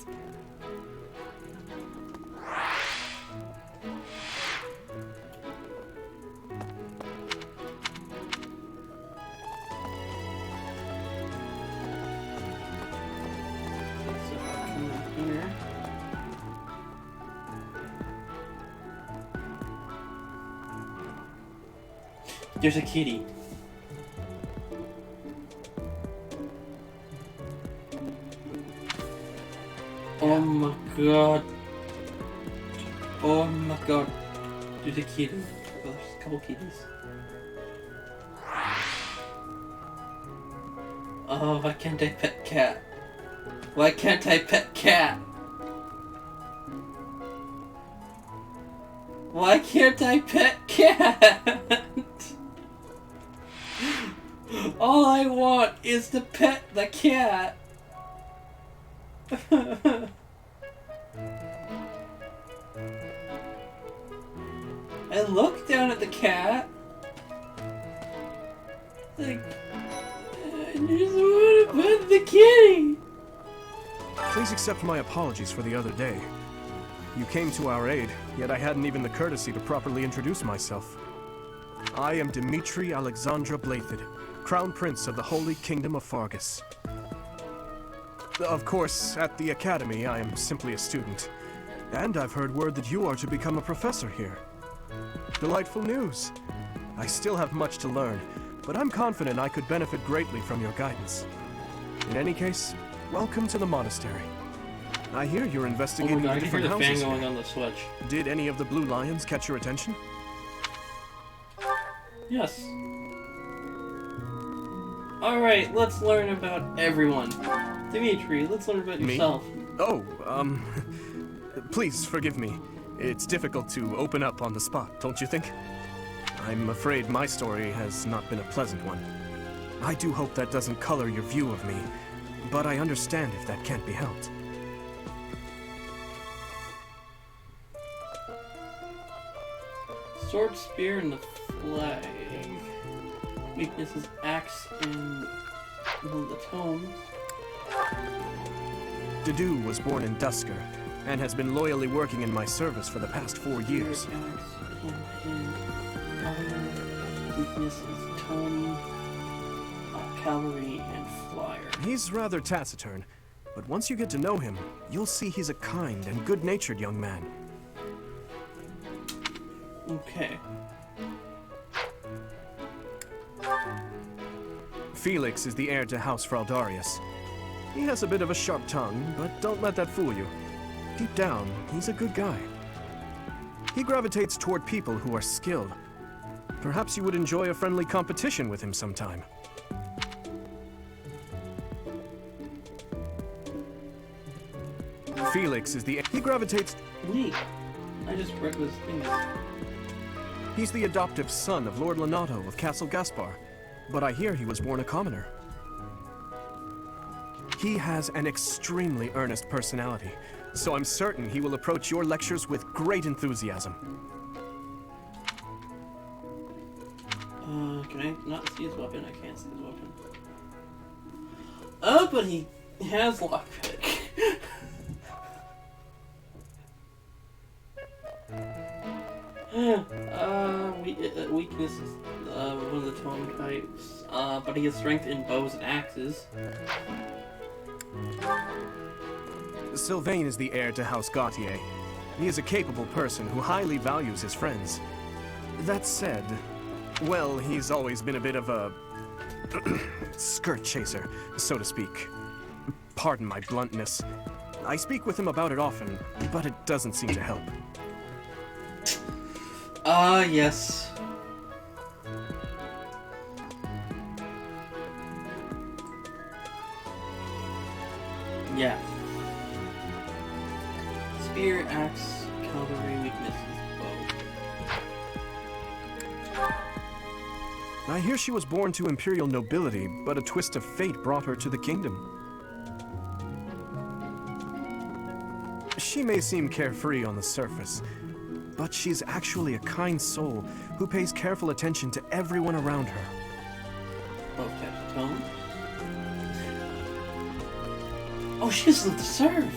There's a kitty. Oh my god. Oh my god. There's a kitty. Well, there's a couple kitties. Oh, why can't I pet cat? Why can't I pet cat? Why can't I pet cat? All I want is to pet the cat. I look down at the cat. Like, I just want to pet the kitty. Please accept my apologies for the other day. You came to our aid, yet I hadn't even the courtesy to properly introduce myself. I am Dimitri Alexandra Blathid, Crown Prince of the Holy Kingdom of Fargus. Of course, at the Academy, I am simply a student. And I've heard word that you are to become a professor here. Delightful news. I still have much to learn, but I'm confident I could benefit greatly from your guidance. In any case, welcome to the monastery. I hear you're investigating the different houses fan here. going on the switch. Did any of the blue lions catch your attention? Yes. Alright, let's learn about everyone. Dimitri, let's learn about yourself. Me? Oh, please forgive me. It's difficult to open up on the spot, don't you think? I'm afraid my story has not been a pleasant one. I do hope that doesn't color your view of me, but I understand if that can't be helped. Sword, spear, and the flag. Weakness is axe and the tomes. Dedu was born in Dusker, and has been loyally working in my service for the past 4 years. Weakness is tome. cavalry and flyer. He's rather taciturn, but once you get to know him, you'll see he's a kind and good-natured young man. Okay. Felix is the heir to House Fraldarius. He has a bit of a sharp tongue, but don't let that fool you. Deep down, he's a good guy. He gravitates toward people who are skilled. Perhaps you would enjoy a friendly competition with him sometime. Felix is the... He gravitates... Neat. I just read those things. He's the adoptive son of Lord Lenato of Castle Gaspar, but I hear he was born a commoner. He has an extremely earnest personality, so I'm certain he will approach your lectures with great enthusiasm. Can I not see his weapon? I can't see his weapon. Oh, but he has lockpick. Weakness is one of the tome types, but he has strength in bows and axes. Sylvain is the heir to House Gautier. He is a capable person who highly values his friends. That said, well, he's always been a bit of a skirt chaser, so to speak. Pardon my bluntness. I speak with him about it often, but it doesn't seem to help. Yes. Yeah. Spear, axe, cavalry, weaknesses, bow. I hear she was born to imperial nobility, but a twist of fate brought her to the kingdom. She may seem carefree on the surface, but she's actually a kind soul who pays careful attention to everyone around her. Both types of tone. Oh, she just lived to serve.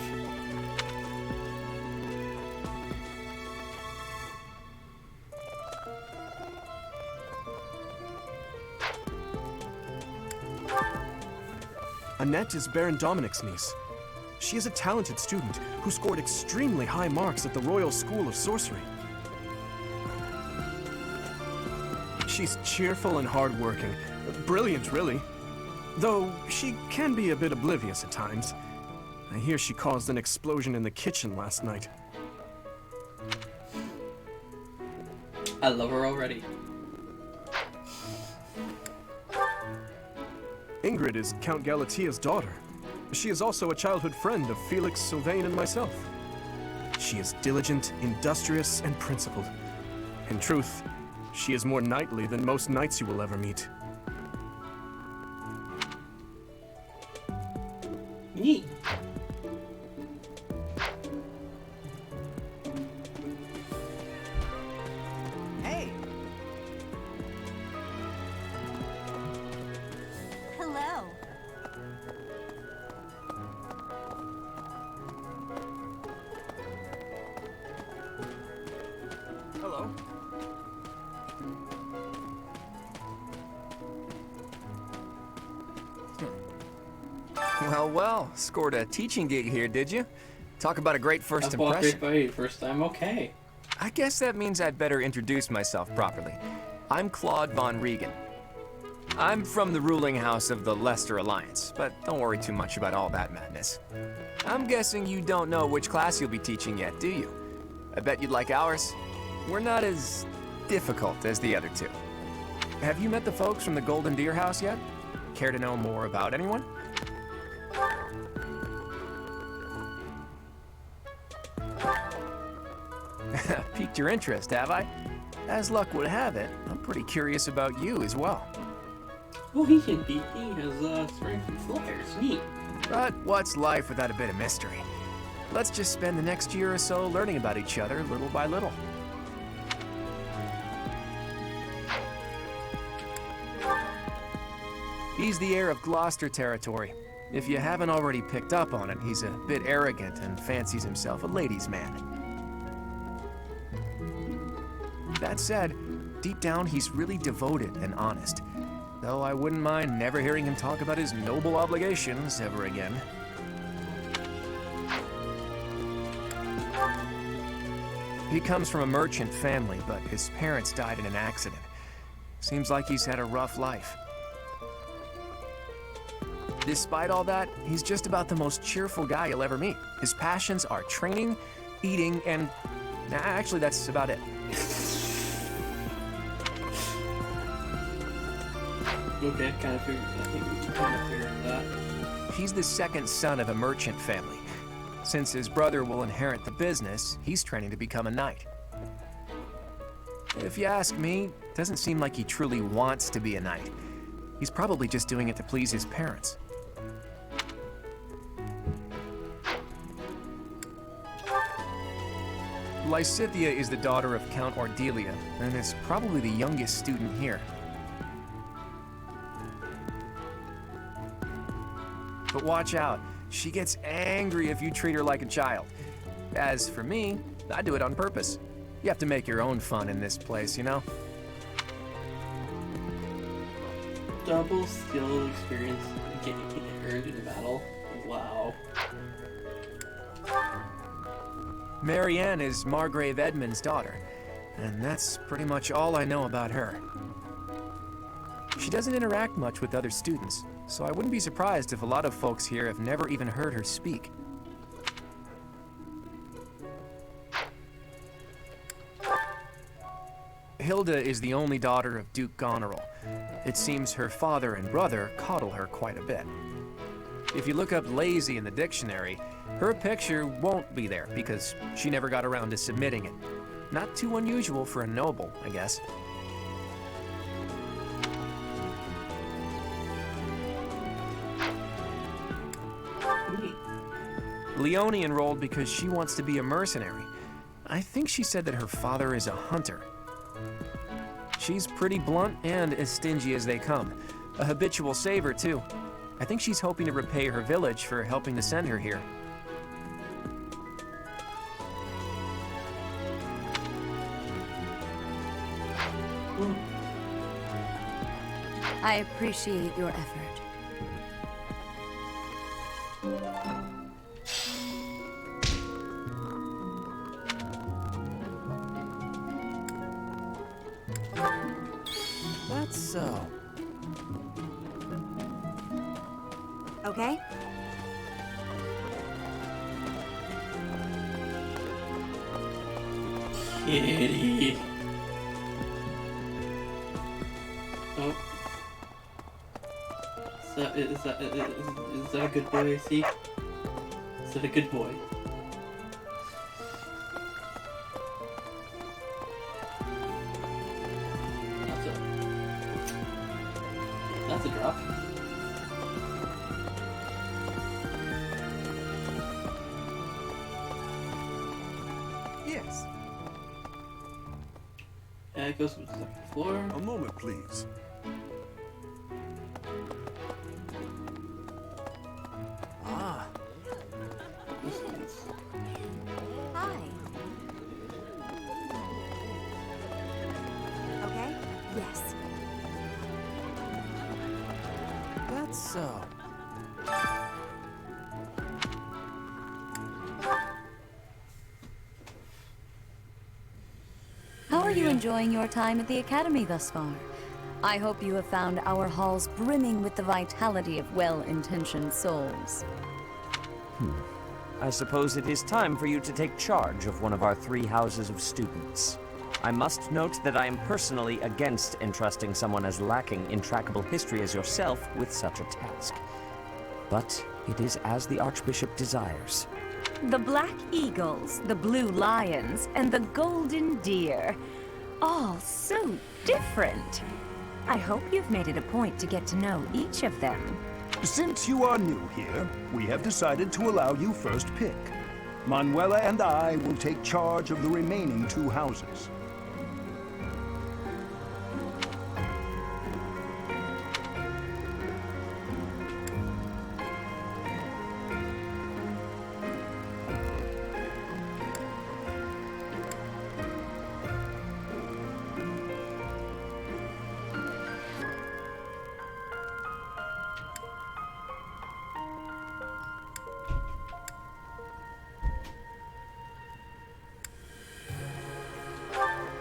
Annette is Baron Dominic's niece. She is a talented student who scored extremely high marks at the Royal School of Sorcery. She's cheerful and hardworking. Brilliant, really. Though she can be a bit oblivious at times. I hear she caused an explosion in the kitchen last night. I love her already. Ingrid is Count Galatia's daughter. She is also a childhood friend of Felix, Sylvain, and myself. She is diligent, industrious, and principled. In truth, she is more knightly than most knights you will ever meet. Neat. Hey. Hello. Hello. Well, scored a teaching gig here, did you? Talk about a great first impression. impression. First time, okay. I guess that means I'd better introduce myself properly. I'm Claude von Regan. I'm from the ruling house of the Leicester Alliance, but don't worry too much about all that madness. I'm guessing you don't know which class you'll be teaching yet, do you? I bet you'd like ours. We're not as difficult as the other two. Have you met the folks from the Golden Deer House yet? Care to know more about anyone? Piqued your interest, have I? As luck would have it, I'm pretty curious about you as well. Oh, he can beat. He has strength and flyers. Neat. But what's life without a bit of mystery? Let's just spend the next year or so learning about each other little by little. He's the heir of Gloucester territory. If you haven't already picked up on it, he's a bit arrogant and fancies himself a ladies' man. That said, deep down he's really devoted and honest. though I wouldn't mind never hearing him talk about his noble obligations ever again. He comes from a merchant family, but his parents died in an accident. Seems like he's had a rough life. Despite all that, he's just about the most cheerful guy you'll ever meet. His passions are training, eating, and... Nah, actually, that's about it. Okay, I think we kind of figured that. He's the second son of a merchant family. Since his brother will inherit the business, he's training to become a knight. If you ask me, it doesn't seem like he truly wants to be a knight. He's probably just doing it to please his parents. Lysithea is the daughter of Count Ordelia, and is probably the youngest student here. But watch out. She gets angry if you treat her like a child. As for me, I do it on purpose. You have to make your own fun in this place, you know? Double skill experience getting earned in battle. Wow. Marianne is Margrave Edmund's daughter, and that's pretty much all I know about her. She doesn't interact much with other students, so I wouldn't be surprised if a lot of folks here have never even heard her speak. Hilda is the only daughter of Duke Goneril. It seems her father and brother coddle her quite a bit. If you look up lazy in the dictionary, her picture won't be there because she never got around to submitting it. Not too unusual for a noble, I guess. Leone enrolled because she wants to be a mercenary. I think she said that her father is a hunter. She's pretty blunt and as stingy as they come. A habitual saver, too. I think she's hoping to repay her village for helping to send her here. I appreciate your effort. That's so. Okay? Kitty. Oh. Is that a good boy, I see? Is that a good boy? That's a drop. Yes. And it goes to the second floor. A moment, please. Ah. Hi. Okay? Yes. That's so. How are you enjoying your time at the Academy thus far? I hope you have found our halls brimming with the vitality of well-intentioned souls. I suppose it is time for you to take charge of one of our 3 houses of students. I must note that I am personally against entrusting someone as lacking in trackable history as yourself with such a task. But it is as the Archbishop desires. The Black Eagles, the Blue Lions, and the Golden Deer. All so different. I hope you've made it a point to get to know each of them. Since you are new here, we have decided to allow you first pick. Manuela and I will take charge of the remaining 2 houses.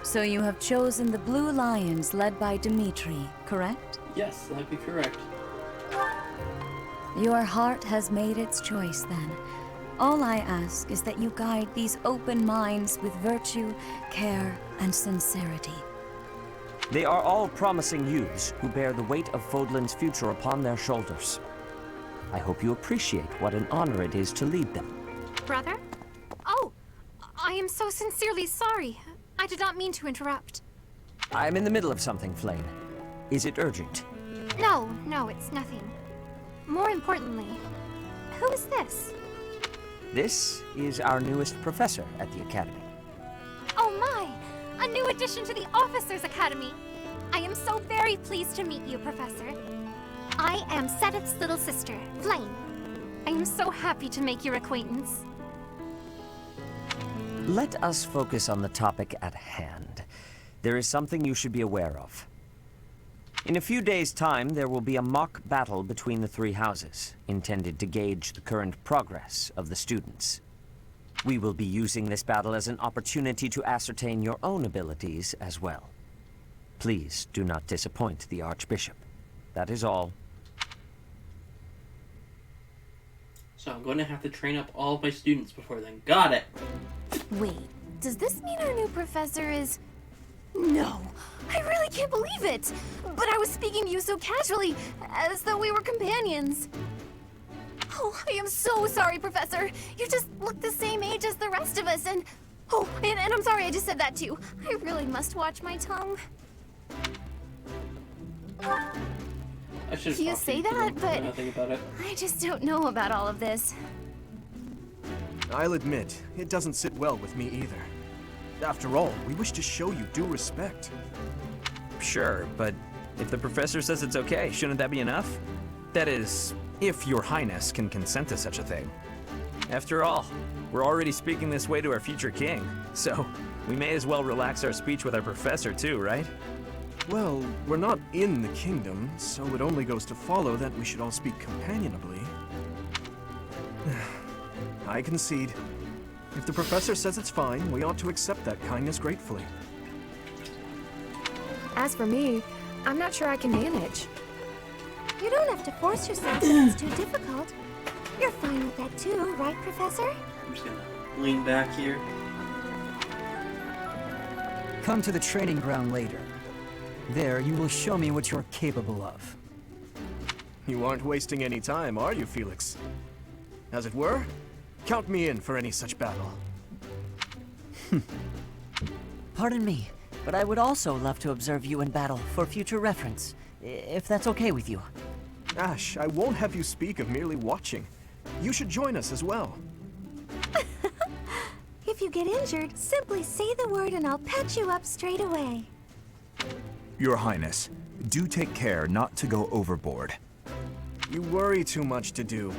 So you have chosen the Blue Lions led by Dimitri, correct? Yes, that'd be correct. Your heart has made its choice then. All I ask is that you guide these open minds with virtue, care, and sincerity. They are all promising youths who bear the weight of Fodlan's future upon their shoulders. I hope you appreciate what an honor it is to lead them. Brother? Oh, I am so sincerely sorry. I did not mean to interrupt. I'm in the middle of something, Flame. Is it urgent? No, it's nothing. More importantly, who is this? This is our newest professor at the Academy. Oh my! A new addition to the Officers' Academy! I am so very pleased to meet you, Professor. I am Sedith's little sister, Flame. I am so happy to make your acquaintance. Let us focus on the topic at hand. There is something you should be aware of. In a few days' time, there will be a mock battle between the three houses, intended to gauge the current progress of the students. We will be using this battle as an opportunity to ascertain your own abilities as well. Please do not disappoint the Archbishop. That is all. So I'm going to have to train up all of my students before then. Got it! Wait, does this mean our new professor is... No, I really can't believe it! But I was speaking to you so casually, as though we were companions. Oh, I am so sorry, Professor. You just look the same age as the rest of us, and... Oh, and I'm sorry I just said that too. I really must watch my tongue. I should have You say that, but nothing about it. I just don't know about all of this. I'll admit, it doesn't sit well with me either. After all, we wish to show you due respect. Sure, but if the professor says it's okay, shouldn't that be enough? That is, if your highness can consent to such a thing. After all, we're already speaking this way to our future king, so we may as well relax our speech with our professor too, right? Well, we're not in the kingdom, so it only goes to follow that we should all speak companionably. I concede. If the professor says it's fine, we ought to accept that kindness gratefully. As for me, I'm not sure I can manage. You don't have to force yourself if it's too difficult. You're fine with that too, right, Professor? I'm just gonna lean back here. Come to the training ground later. There, you will show me what you're capable of. You aren't wasting any time, are you, Felix? As it were, count me in for any such battle. Pardon me, but I would also love to observe you in battle for future reference, if that's okay with you. Ash, I won't have you speak of merely watching. You should join us as well. If you get injured, simply say the word and I'll patch you up straight away. Your Highness, do take care not to go overboard. You worry too much to do.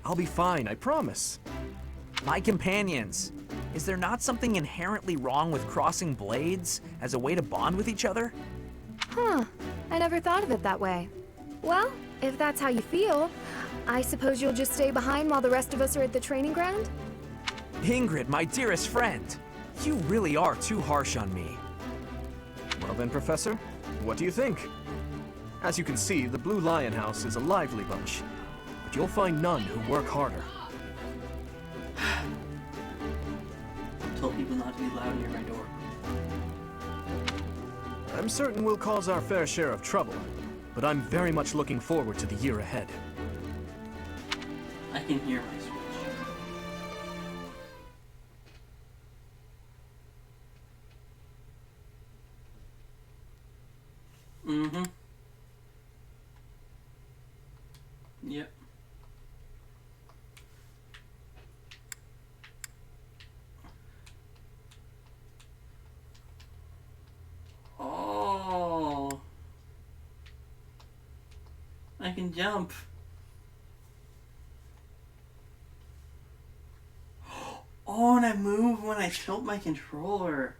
I'll be fine, I promise. My companions, is there not something inherently wrong with crossing blades as a way to bond with each other? Huh, I never thought of it that way. Well, if that's how you feel, I suppose you'll just stay behind while the rest of us are at the training ground? Ingrid, my dearest friend, you really are too harsh on me. Well then, Professor, what do you think? As you can see, the Blue Lion House is a lively bunch, but you'll find none who work harder. I told people not to be loud near my door. I'm certain we'll cause our fair share of trouble, but I'm very much looking forward to the year ahead. I can hear my switch. Mm-hmm. Yep. Oh. I can jump. Oh, and I move when I tilt my controller.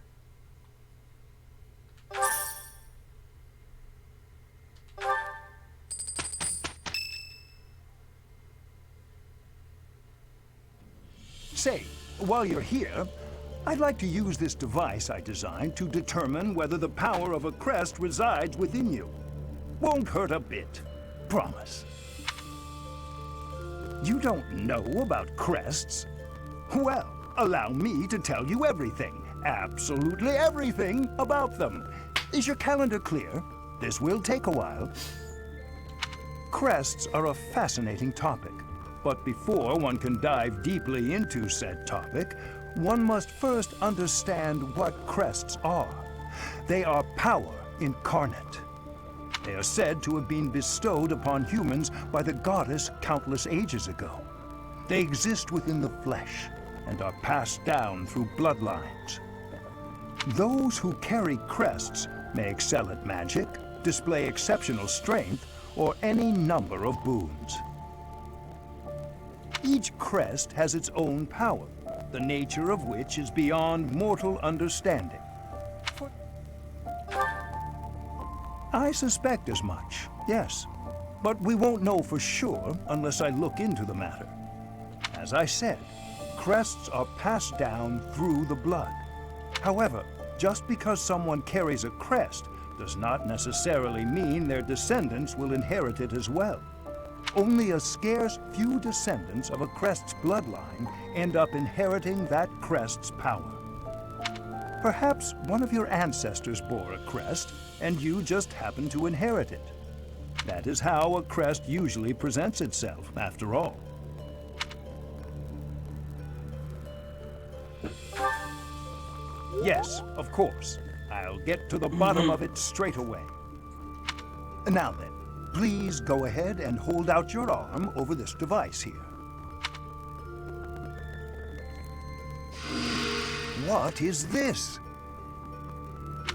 Say, while you're here, I'd like to use this device I designed to determine whether the power of a crest resides within you. Won't hurt a bit. Promise. You don't know about crests? Well, allow me to tell you everything, absolutely everything about them. Is your calendar clear? This will take a while. Crests are a fascinating topic, but before one can dive deeply into said topic, one must first understand what crests are. They are power incarnate. They are said to have been bestowed upon humans by the goddess countless ages ago. They exist within the flesh and are passed down through bloodlines. Those who carry crests may excel at magic, display exceptional strength, or any number of boons. Each crest has its own power, the nature of which is beyond mortal understanding. I suspect as much, yes. But we won't know for sure unless I look into the matter. As I said, crests are passed down through the blood. However, just because someone carries a crest does not necessarily mean their descendants will inherit it as well. Only a scarce few descendants of a crest's bloodline end up inheriting that crest's power. Perhaps one of your ancestors bore a crest, and you just happen to inherit it. That is how a crest usually presents itself, after all. Yes, of course. I'll get to the bottom of it straight away. Now then, please go ahead and hold out your arm over this device here. What is this?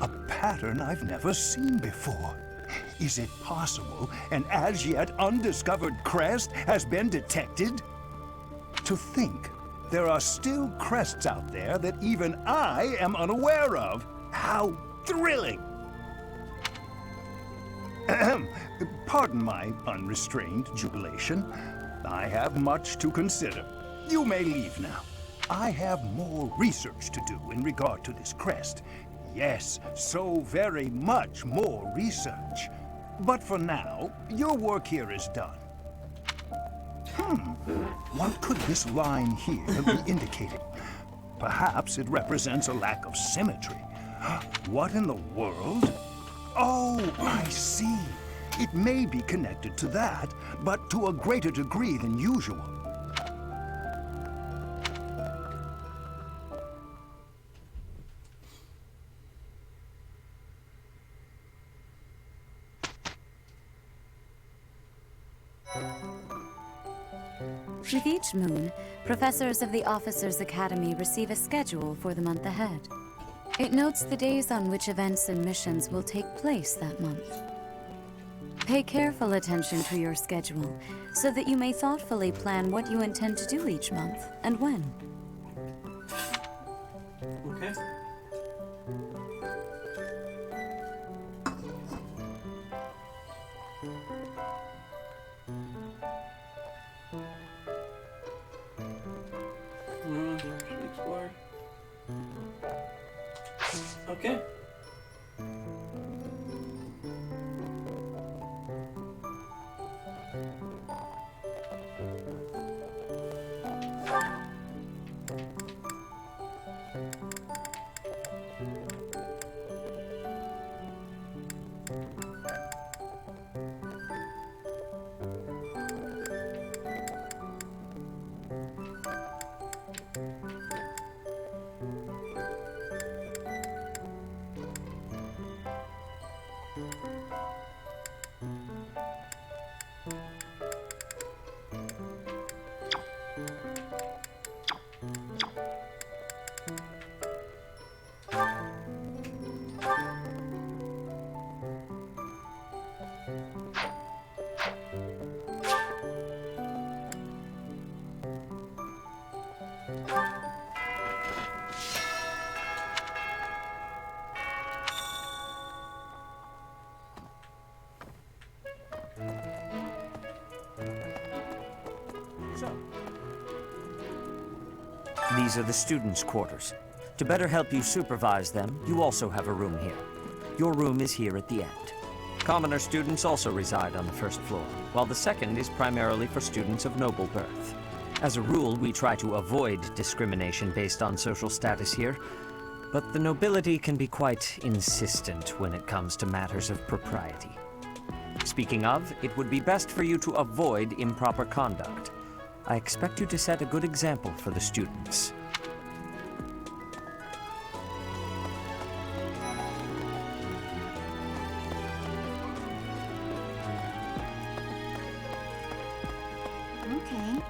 A pattern I've never seen before. Is it possible an as yet undiscovered crest has been detected? To think there are still crests out there that even I am unaware of. How thrilling! Pardon my unrestrained jubilation. I have much to consider. You may leave now. I have more research to do in regard to this crest. Yes, so very much more research. But for now, your work here is done. What could this line here be indicating? Perhaps it represents a lack of symmetry. What in the world? Oh, I see. It may be connected to that, but to a greater degree than usual. With each moon, professors of the Officers' Academy receive a schedule for the month ahead. It notes the days on which events and missions will take place that month. Pay careful attention to your schedule, so that you may thoughtfully plan what you intend to do each month, and when. Okay. Should explore. Okay. These are the students' quarters. To better help you supervise them, you also have a room here. Your room is here at the end. Commoner students also reside on the first floor, while the second is primarily for students of noble birth. As a rule, we try to avoid discrimination based on social status here, but the nobility can be quite insistent when it comes to matters of propriety. Speaking of, it would be best for you to avoid improper conduct. I expect you to set a good example for the students. Okay.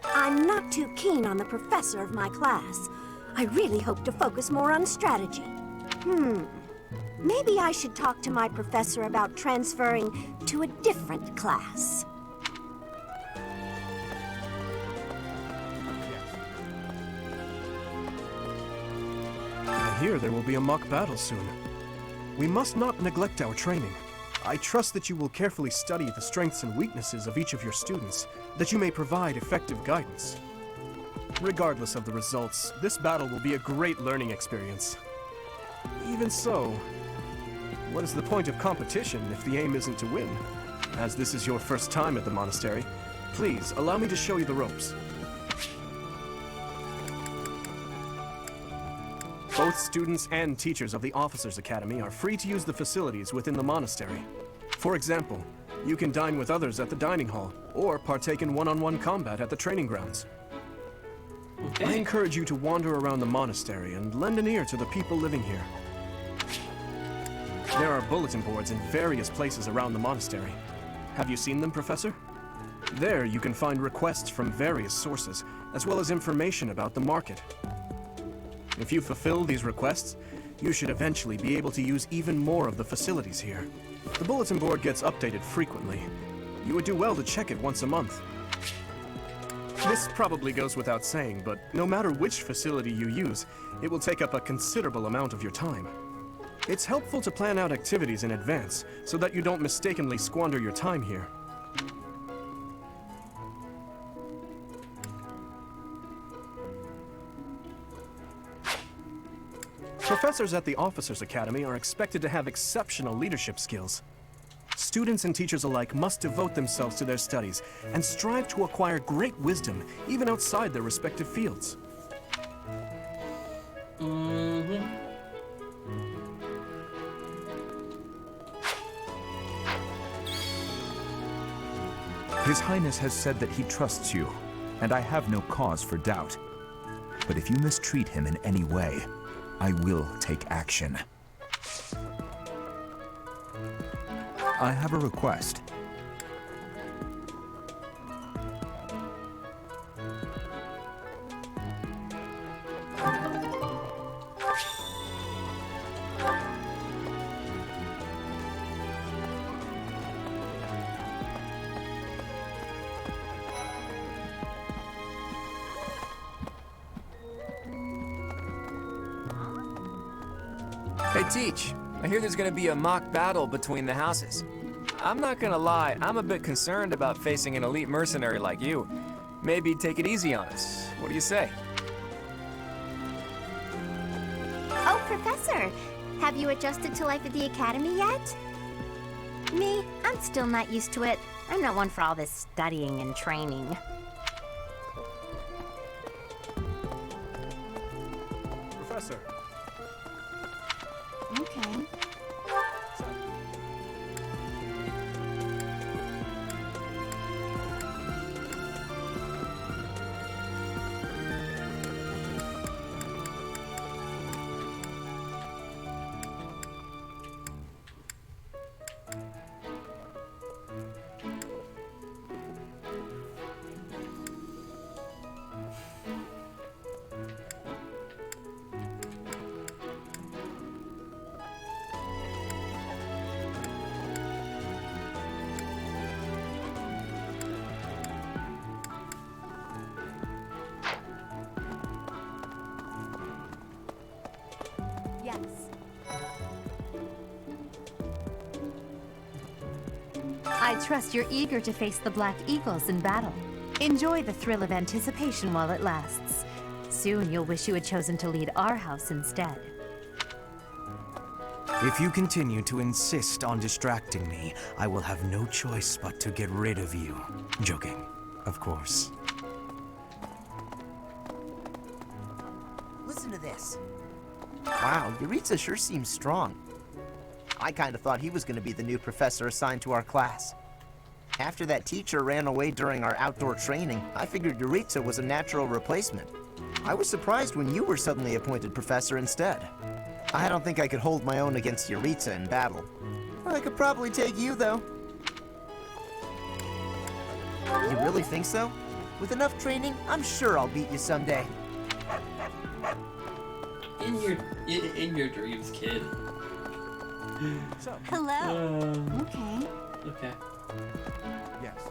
I'm not too keen on the professor of my class. I really hope to focus more on strategy. Maybe I should talk to my professor about transferring to a different class. I hear there will be a mock battle soon. We must not neglect our training. I trust that you will carefully study the strengths and weaknesses of each of your students, that you may provide effective guidance. Regardless of the results, this battle will be a great learning experience. Even so, what is the point of competition if the aim isn't to win? As this is your first time at the monastery, please allow me to show you the ropes. Both students and teachers of the Officers' Academy are free to use the facilities within the monastery. For example, you can dine with others at the dining hall, or partake in one-on-one combat at the training grounds. Okay. I encourage you to wander around the monastery and lend an ear to the people living here. There are bulletin boards in various places around the monastery. Have you seen them, Professor? There you can find requests from various sources, as well as information about the market. If you fulfill these requests, you should eventually be able to use even more of the facilities here. The bulletin board gets updated frequently. You would do well to check it once a month. This probably goes without saying, but no matter which facility you use, it will take up a considerable amount of your time. It's helpful to plan out activities in advance, so that you don't mistakenly squander your time here. Professors at the Officers' Academy are expected to have exceptional leadership skills. Students and teachers alike must devote themselves to their studies and strive to acquire great wisdom, even outside their respective fields. His Highness has said that he trusts you, and I have no cause for doubt. But if you mistreat him in any way, I will take action. I have a request. Hey, Teach. I hear there's gonna be a mock battle between the houses. I'm not gonna lie, I'm a bit concerned about facing an elite mercenary like you. Maybe take it easy on us. What do you say? Oh, Professor! Have you adjusted to life at the Academy yet? Me, I'm still not used to it. I'm not one for all this studying and training. Professor. Okay. Yes. I trust you're eager to face the Black Eagles in battle. Enjoy the thrill of anticipation while it lasts. Soon you'll wish you had chosen to lead our house instead. If you continue to insist on distracting me, I will have no choice but to get rid of you. Joking, of course. Listen to this. Wow, Yuritsa sure seems strong. I kind of thought he was going to be the new professor assigned to our class. After that teacher ran away during our outdoor training, I figured Yuritsa was a natural replacement. I was surprised when you were suddenly appointed professor instead. I don't think I could hold my own against Yuritsa in battle. I could probably take you, though. You really think so? With enough training, I'm sure I'll beat you someday. In your dreams, kid. Hello. Okay. Okay. Yes.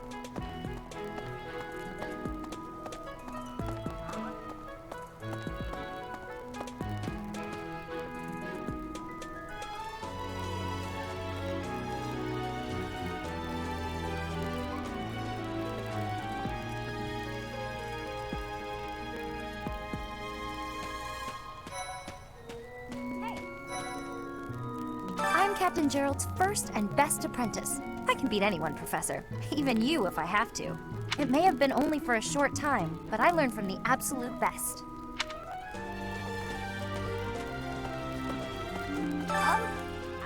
I'm Captain Gerald's first and best apprentice. I can beat anyone, Professor. Even you, if I have to. It may have been only for a short time, but I learned from the absolute best.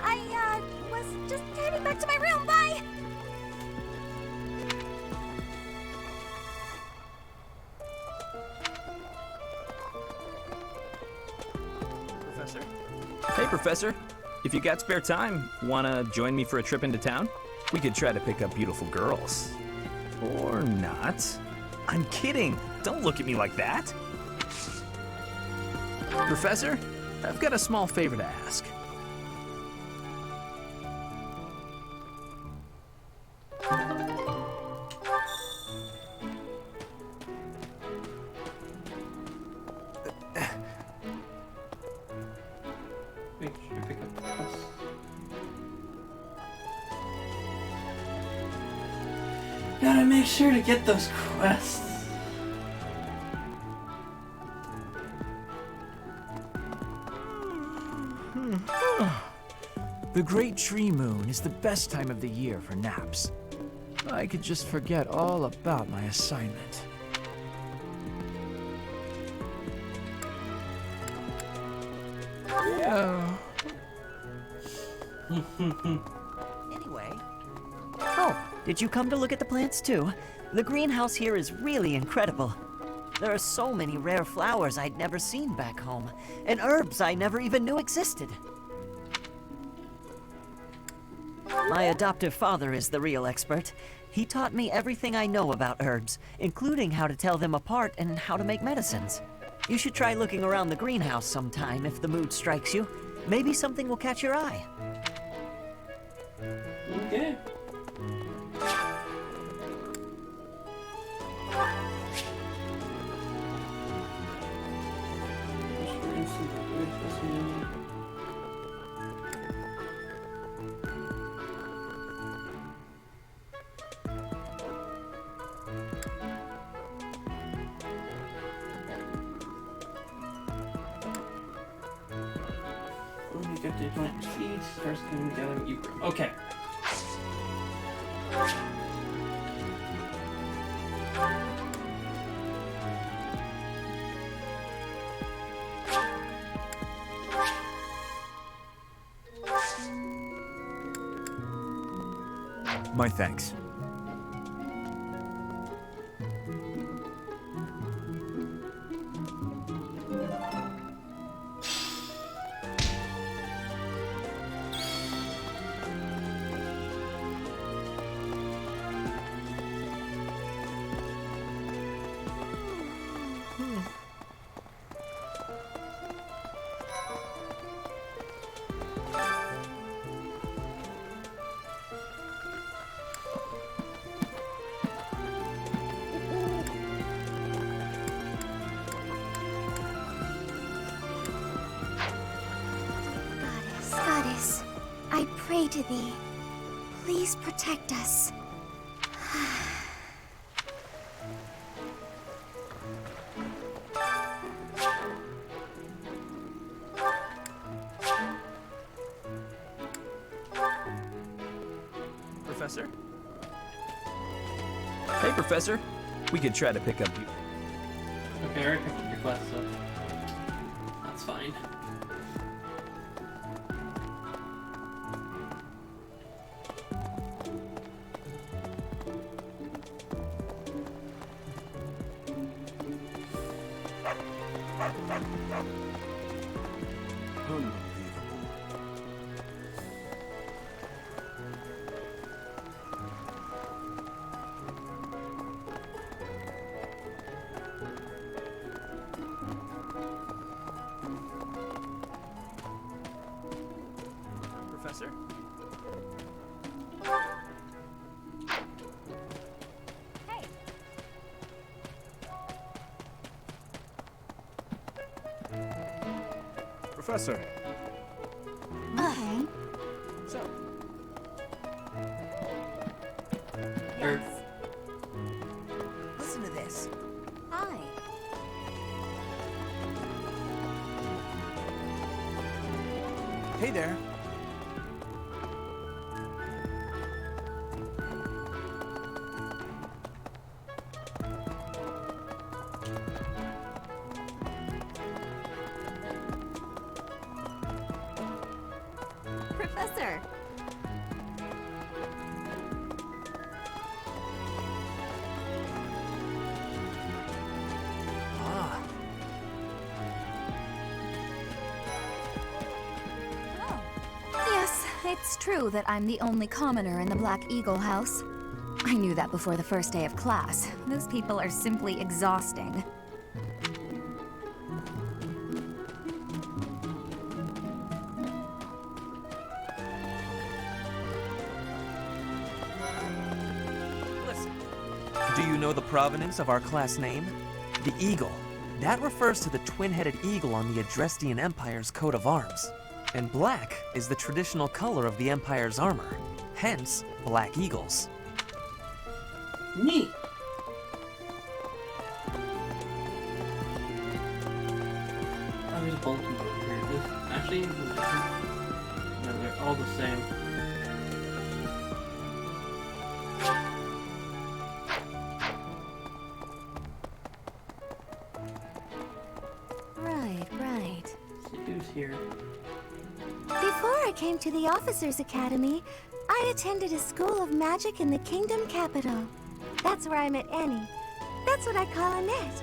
I was just heading back to my room. Bye! Professor? Hey, Professor. If you got spare time, wanna join me for a trip into town? We could try to pick up beautiful girls. Or not. I'm kidding. Don't look at me like that. Professor, I've got a small favor to ask. Make sure you pick up the quest. Gotta make sure to get those quests. The Great Tree Moon is the best time of the year for naps. I could just forget all about my assignment. Yeah. Anyway. Oh, did you come to look at the plants too? The greenhouse here is really incredible. There are so many rare flowers I'd never seen back home, and herbs I never even knew existed. My adoptive father is the real expert. He taught me everything I know about herbs, including how to tell them apart and how to make medicines. You should try looking around the greenhouse sometime if the mood strikes you. Maybe something will catch your eye. Okay. You get to plant your seeds. First thing together, you grow. Okay. My thanks. Goddess, I pray to thee. Please protect us. Hey, Professor. We could try to pick up you. Okay, I already picked up your quest, so that's fine. Professor? Hey. Professor. Okay. So. Yes. Listen to this. Hi. Hey there. Professor. Ah. Yes, it's true that I'm the only commoner in the Black Eagle house. I knew that before the first day of class. Those people are simply exhausting. Listen. Do you know the provenance of our class name? The eagle. That refers to the twin-headed eagle on the Adrestian Empire's coat of arms. And black is the traditional color of the Empire's armor. Hence, black eagles. Neat. Oh, there's a bulletin board here. Actually, no, they're all the same. Right. See who's here. Before I came to the Officers Academy, I attended a school of magic in the Kingdom Capital. That's where I met Annie. That's what I call Annette.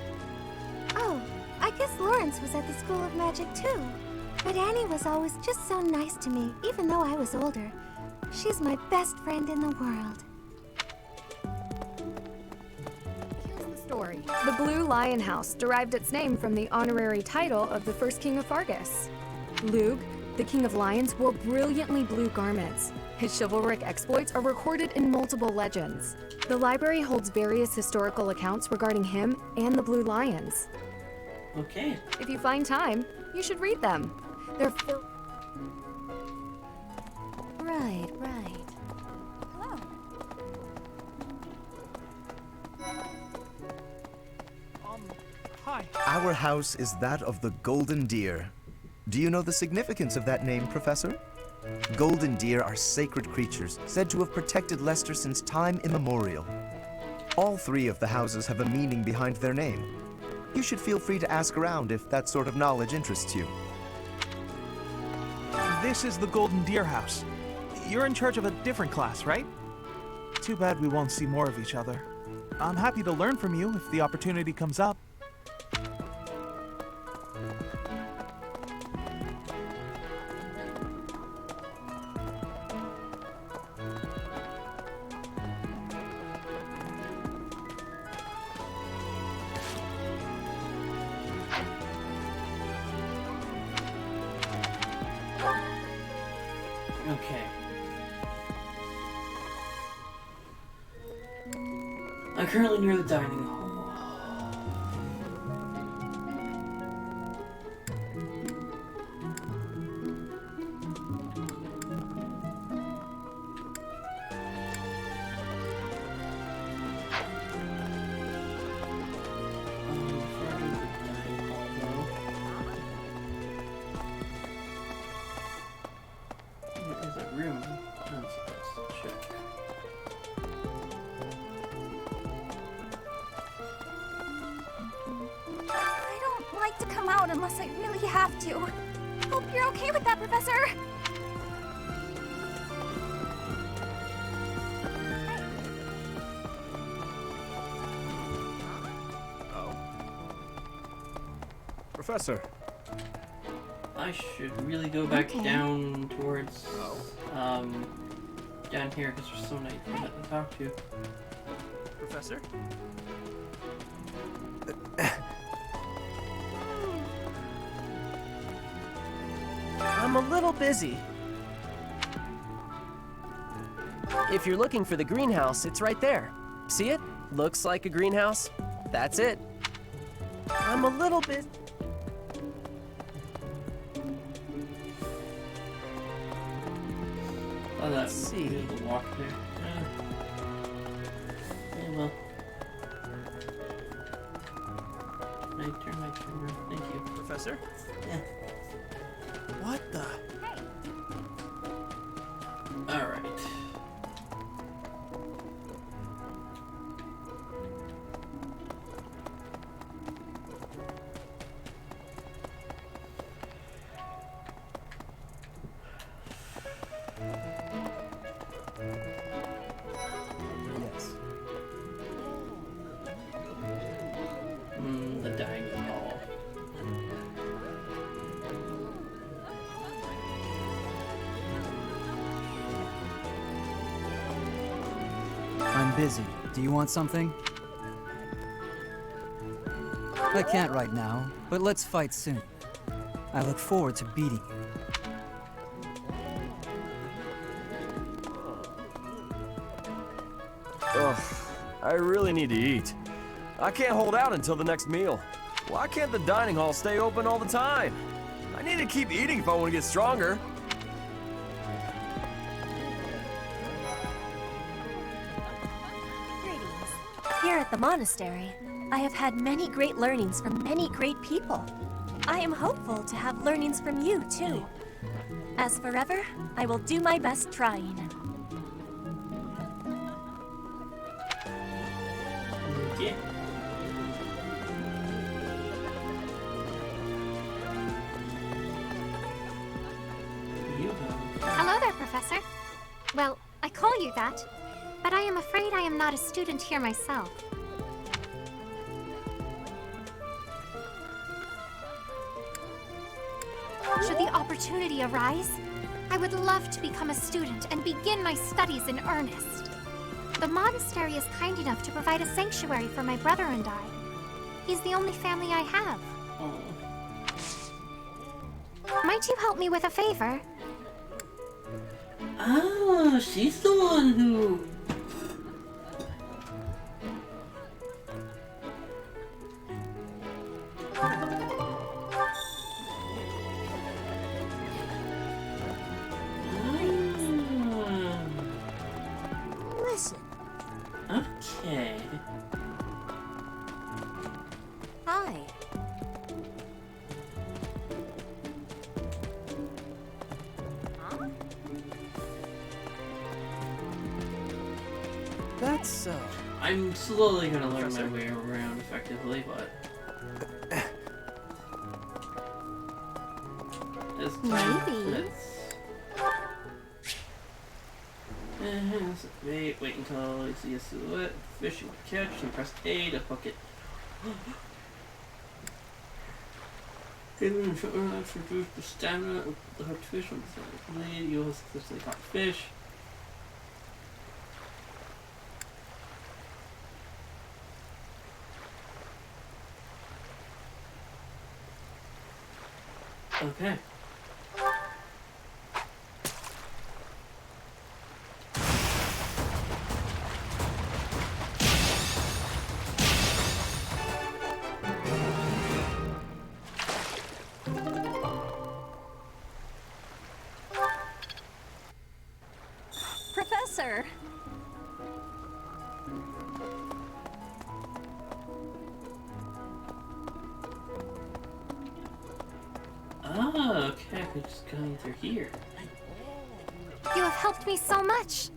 Oh, I guess Lawrence was at the School of Magic too. But Annie was always just so nice to me, even though I was older. She's my best friend in the world. Here's the story. The Blue Lion House derived its name from the honorary title of the first king of Fargus. Lug, the king of lions, wore brilliantly blue garments. His chivalric exploits are recorded in multiple legends. The library holds various historical accounts regarding him and the Blue Lions. Okay. If you find time, you should read them. They're filled. Right. Hello. Hi. Our house is that of the Golden Deer. Do you know the significance of that name, Professor? Golden deer are sacred creatures, said to have protected Leicester since time immemorial. All three of the houses have a meaning behind their name. You should feel free to ask around if that sort of knowledge interests you. This is the Golden Deer House. You're in charge of a different class, right? Too bad we won't see more of each other. I'm happy to learn from you if the opportunity comes up. Okay. I'm currently near the dining hall. There is a room I'm supposed to check. to come out unless I really have to. Hope you're okay with that, Professor. Professor. I should really go back down towards, down here because there's so many people to talk to. Professor? I'm a little busy. If you're looking for the greenhouse, it's right there. See it? Looks like a greenhouse. That's it. I'm a little bit... Oh, let's see. The walk there. Yeah, well. My turn. Thank you. Professor? Yeah. What the? Alright. Yes. The dining hall. I'm busy. Do you want something? I can't right now, but let's fight soon. I look forward to beating you. Ugh, I really need to eat. I can't hold out until the next meal. Why can't the dining hall stay open all the time? I need to keep eating if I want to get stronger. Here at the monastery, I have had many great learnings from many great people. I am hopeful to have learnings from you, too. As forever, I will do my best trying. Yeah. Hello there, Professor. Well, I call you that, but I am afraid I am not a student here myself. Should the opportunity arise, I would love to become a student and begin my studies in earnest. The monastery is kind enough to provide a sanctuary for my brother and I. He's the only family I have. Might you help me with a favor? Oh, she's the one who... Listen. Okay. Hi. That's, I'm slowly gonna learn my way around effectively, but... This time, Maybe. Wait until you see a silhouette, fish you catch, and press A to hook it. Even if you reduce the stamina of the hooked fish, when it's complete, you will successfully caught fish. Okay. Professor! Ah, okay, I could just go through here. You have helped me so much.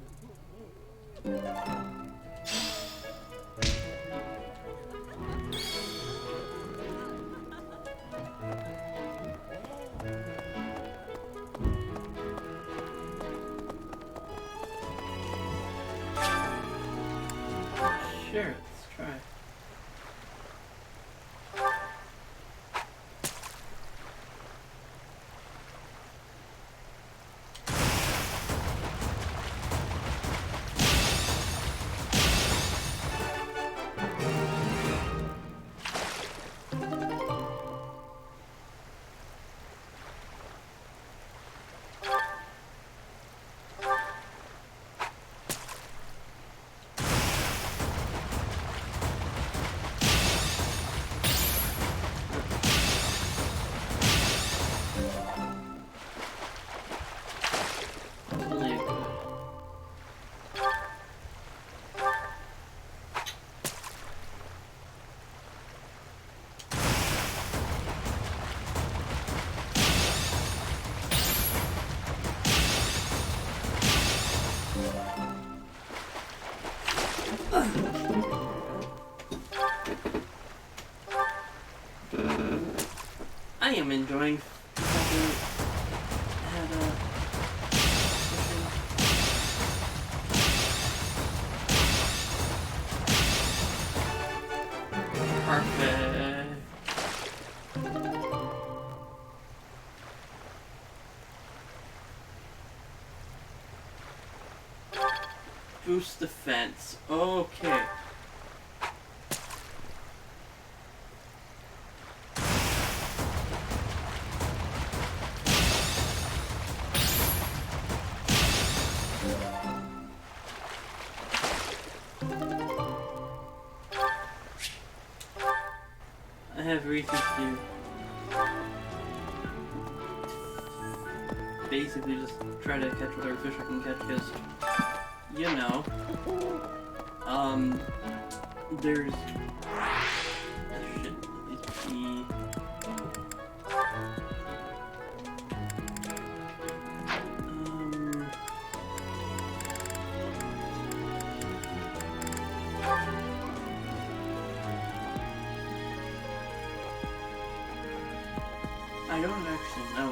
I am enjoying the fact that perfect. Boost defense. Okay. I have reason to basically just try to catch whatever fish I can catch, because, you know, there's... There should at least be... I don't actually know.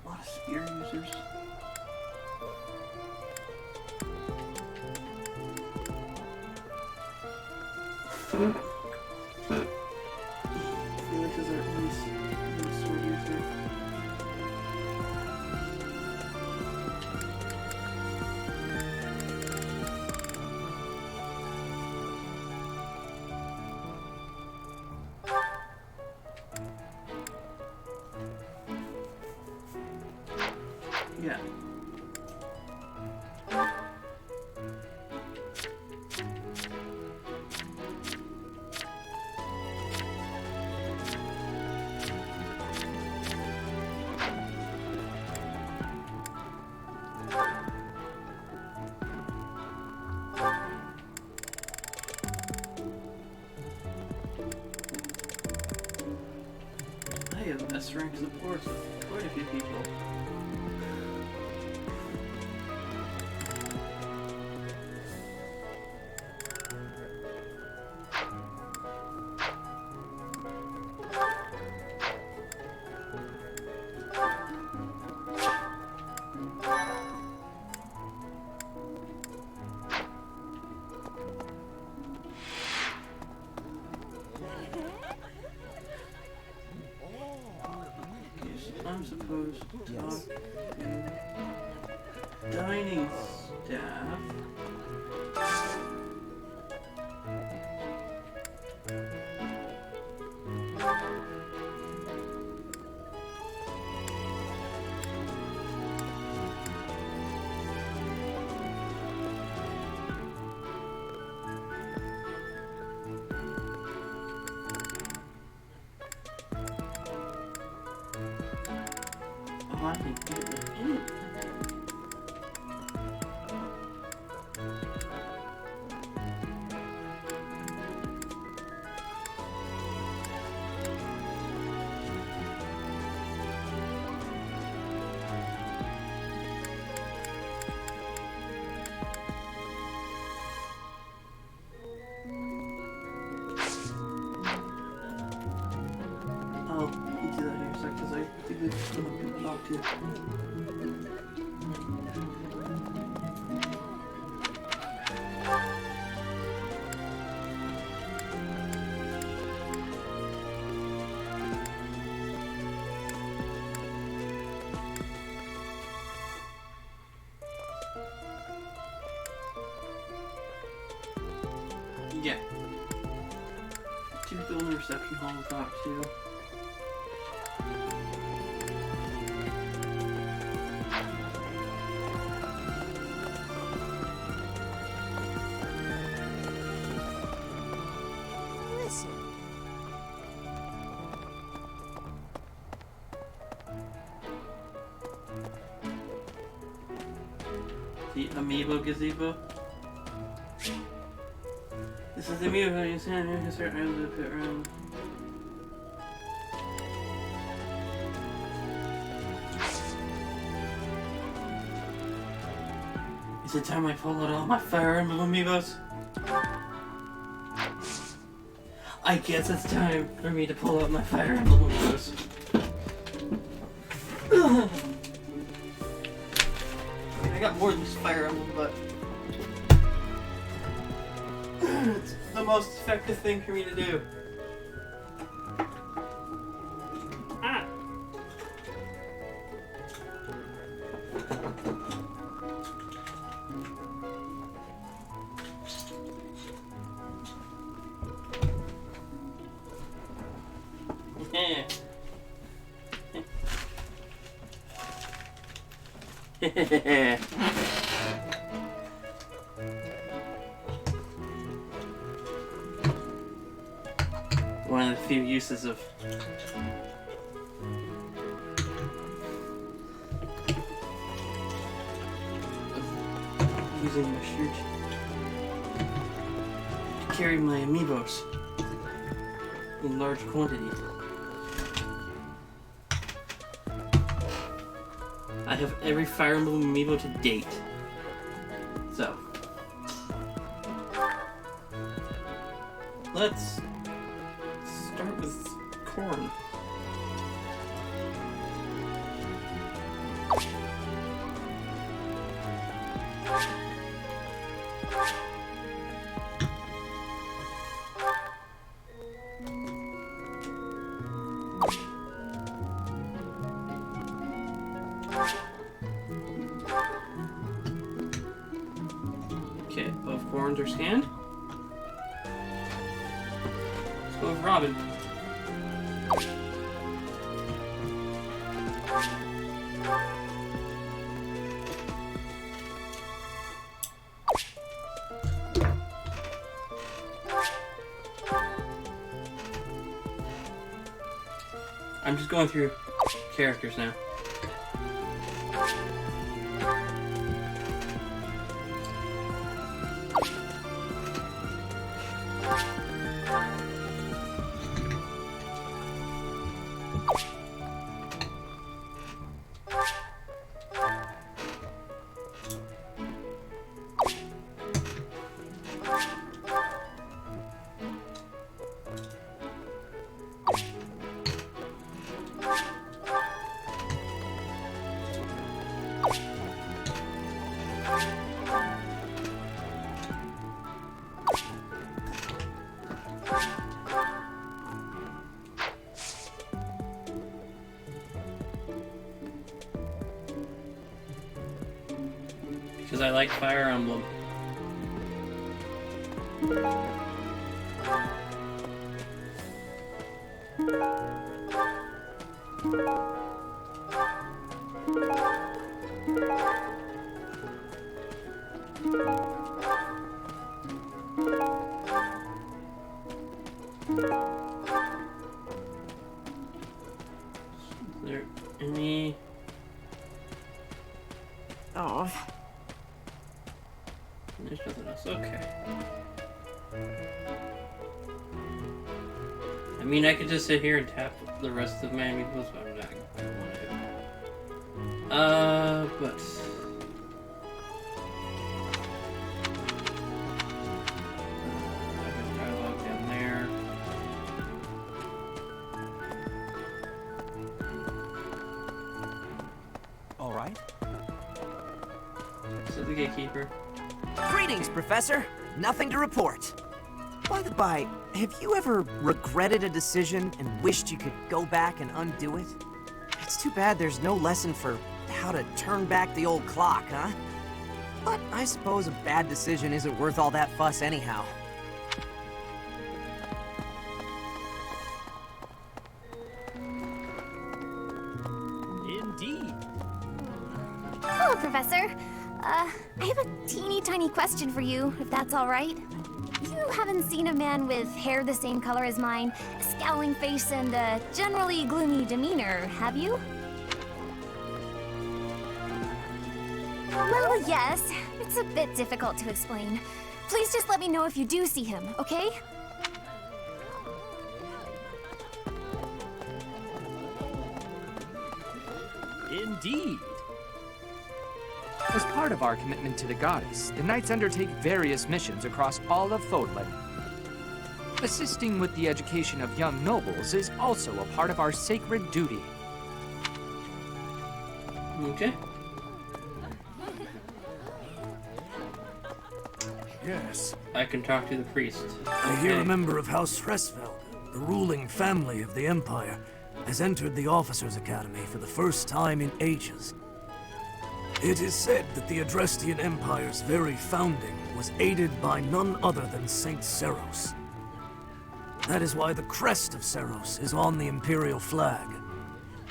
A lot of spear users. Felix is our least sword user. Yeah. I have S-rank support with quite a few people. I'm supposed to talk to dining staff. Oh, I can get it in. I'll do that here in a sec, because I think we've still have people to talk to. Yeah. Two people in the reception hall to talk to. Listen. The amiibo gazebo. This is the amiibo you stand here to start around the pit around. Is it time I pull out all my Fire Emblem amiibos? I guess it's time for me to pull out my Fire Emblem amiibos. I mean, I got more than just Fire Emblem, but it's the most effective thing for me to do. Ah! One of the few uses of using my shirt to carry my amiibos in large quantities. I have every Fire Emblem amiibo to date. So, let's start with corn. Okay, both corns are scanned. Let's go with Robin. I'm just going through characters now. Because I like Fire Emblem. Is there any... Oh. There's nothing else. Okay. I mean, I could just sit here and tap the rest of my amiibos, but I'm not gonna want to. But... I've got dialogue down there. All right. Is it the gatekeeper? Greetings, Professor. Nothing to report. By the by, have you ever regretted a decision and wished you could go back and undo it? It's too bad there's no lesson for how to turn back the old clock, huh? But I suppose a bad decision isn't worth all that fuss anyhow. Indeed. Hello, Professor. I have a teeny tiny question for you, if that's all right. You haven't seen a man with hair the same color as mine, a scowling face, and a generally gloomy demeanor, have you? Well, yes. It's a bit difficult to explain. Please just let me know if you do see him, okay? Indeed. As part of our commitment to the goddess, the knights undertake various missions across all of Fodlan. Assisting with the education of young nobles is also a part of our sacred duty. Okay. Yes. I can talk to the priest. I hear a member of House Fresfeld, the ruling family of the Empire, has entered the Officers' Academy for the first time in ages. It is said that the Adrestian Empire's very founding was aided by none other than Saint Seros. That is why the crest of Seros is on the Imperial flag.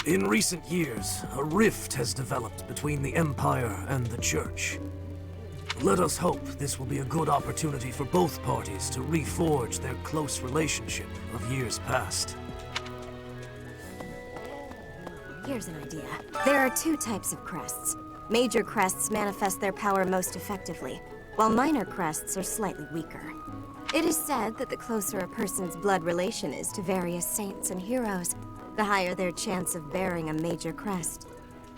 In recent years, a rift has developed between the Empire and the Church. Let us hope this will be a good opportunity for both parties to reforge their close relationship of years past. Here's an idea. There are two types of crests. Major crests manifest their power most effectively, while minor crests are slightly weaker. It is said that the closer a person's blood relation is to various saints and heroes, the higher their chance of bearing a major crest.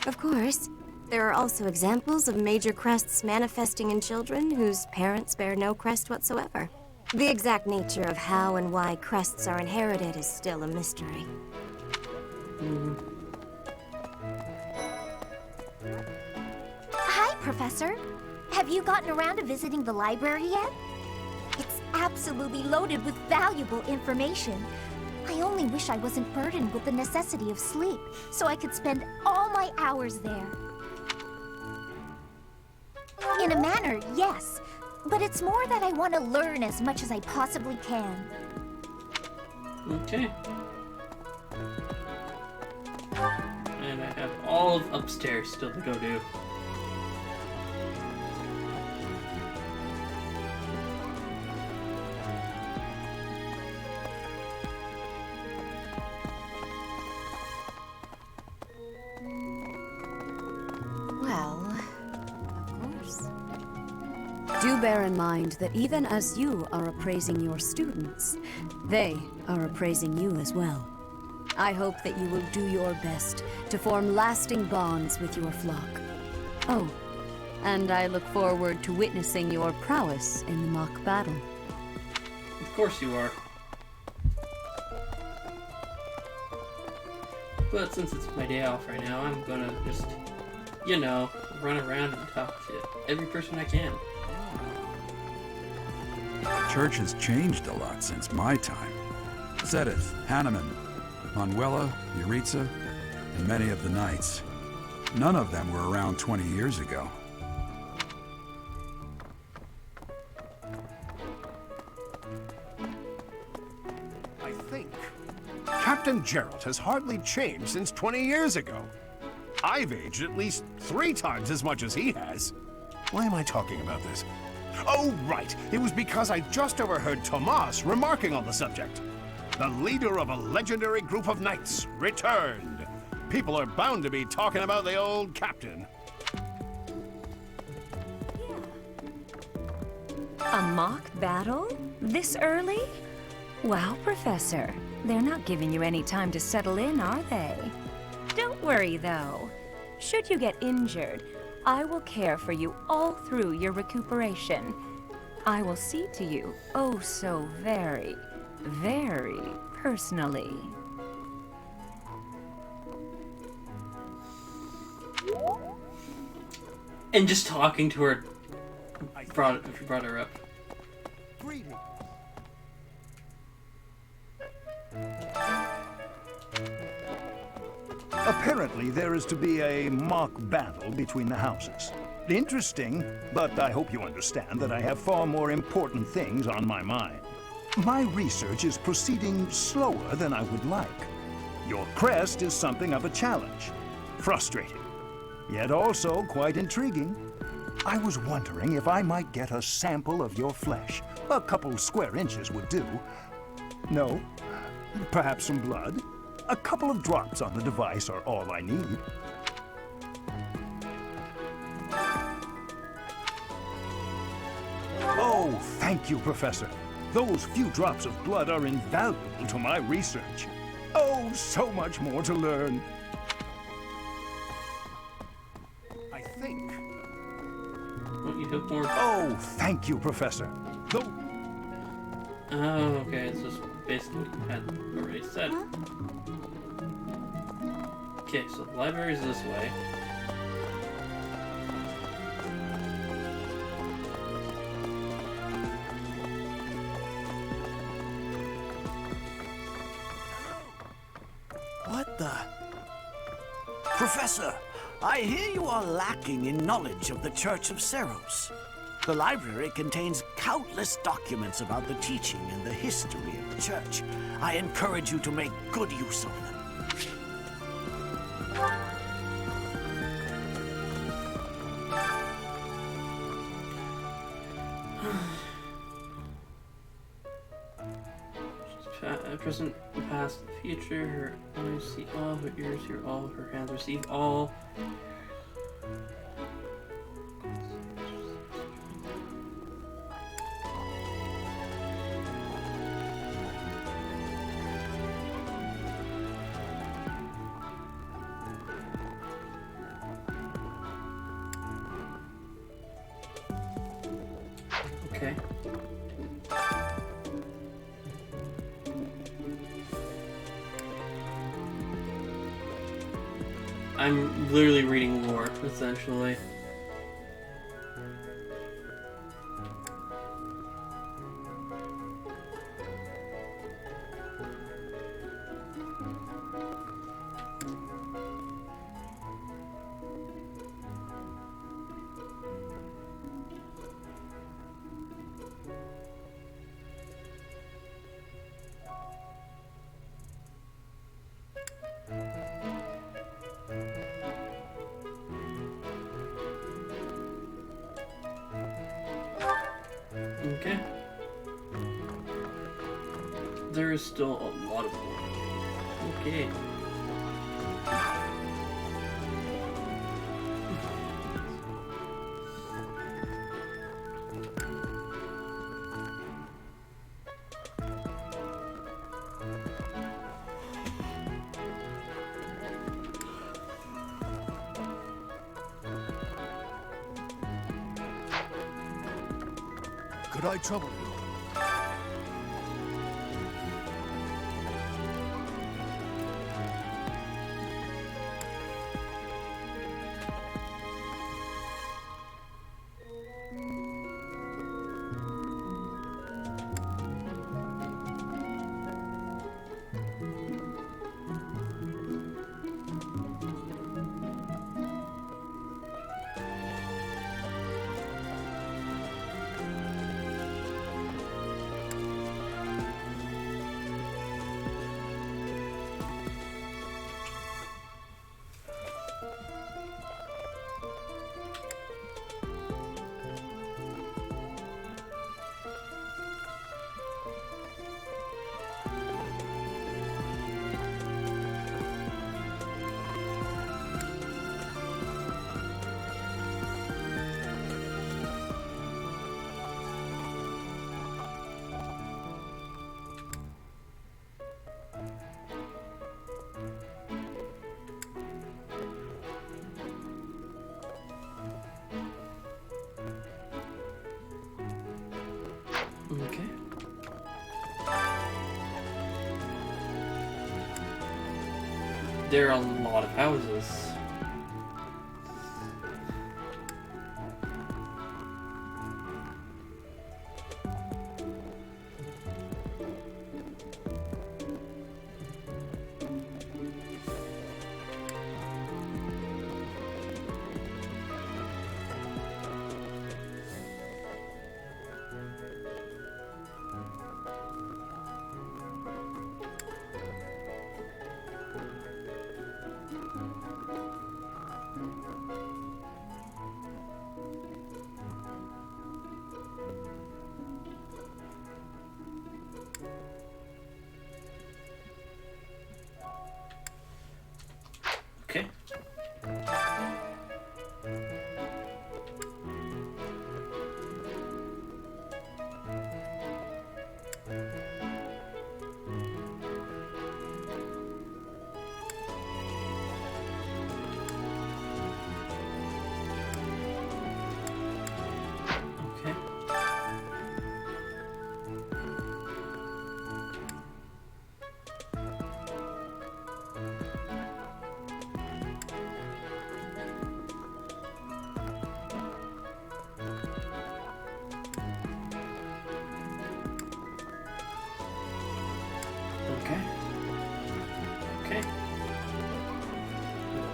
Of course, there are also examples of major crests manifesting in children whose parents bear no crest whatsoever. The exact nature of how and why crests are inherited is still a mystery. Hi, Professor. Have you gotten around to visiting the library yet? It's absolutely loaded with valuable information. I only wish I wasn't burdened with the necessity of sleep, so I could spend all my hours there. In a manner, yes. But it's more that I want to learn as much as I possibly can. Okay. And I have all of upstairs still to go do. Well, of course. Do bear in mind that even as you are appraising your students, they are appraising you as well. I hope that you will do your best to form lasting bonds with your flock. Oh, and I look forward to witnessing your prowess in the mock battle. Of course you are. But since it's my day off right now, I'm gonna just, you know, run around and talk to every person I can. The church has changed a lot since my time. Zedith, Hanneman, Manuela, Yuritsa, and many of the knights. None of them were around 20 years ago. I think Captain Gerald has hardly changed since 20 years ago. I've aged at least 3 times as much as he has. Why am I talking about this? Oh, right. It was because I just overheard Tomas remarking on the subject. The leader of a legendary group of knights returned. People are bound to be talking about the old captain. A mock battle? This early? Wow, Professor. They're not giving you any time to settle in, are they? Don't worry, though. Should you get injured, I will care for you all through your recuperation. I will see to you, oh so very, very personally. And just talking to her brought her up. Greetings. Apparently, there is to be a mock battle between the houses. Interesting, but I hope you understand that I have far more important things on my mind. My research is proceeding slower than I would like. Your crest is something of a challenge. Frustrating, yet also quite intriguing. I was wondering if I might get a sample of your flesh. A couple square inches would do. No? Perhaps some blood? A couple of drops on the device are all I need. thank you, Professor. Those few drops of blood are invaluable to my research. Oh, so much more to learn. I think. What, you took more? Oh, thank you, Professor. Though. Oh, okay. It's just basically what you had already said. Okay, so the library's this way. What the? Professor, I hear you are lacking in knowledge of the Church of Seros. The library contains countless documents about the teaching and the history of the Church. I encourage you to make good use of them. Present, past, future. Her eyes see all, her ears hear all, her hands receive all. Okay. I'm literally reading lore, essentially. Okay. There is still a lot of work. Okay. Could I trouble you? Okay. There are a lot of houses.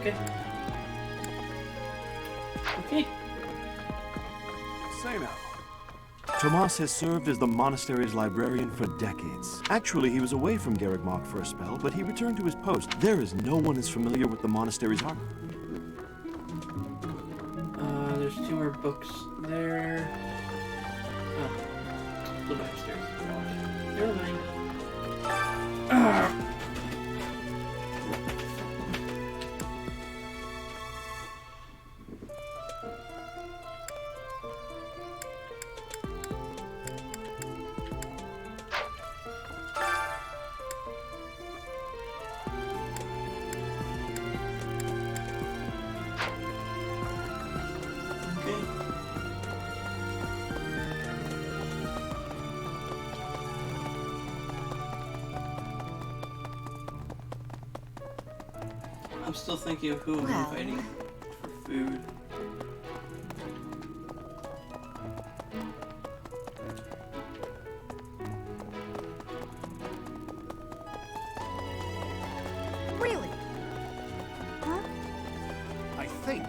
Okay. Okay. Say now. Tomas has served as the monastery's librarian for decades. Actually, he was away from Garrigmok for a spell, but he returned to his post. There is no one as familiar with the monastery's art. There's 2 more books there. Oh. Go back upstairs. Never mind. I'm still thinking of who I'm inviting for food. Really? Huh? I think.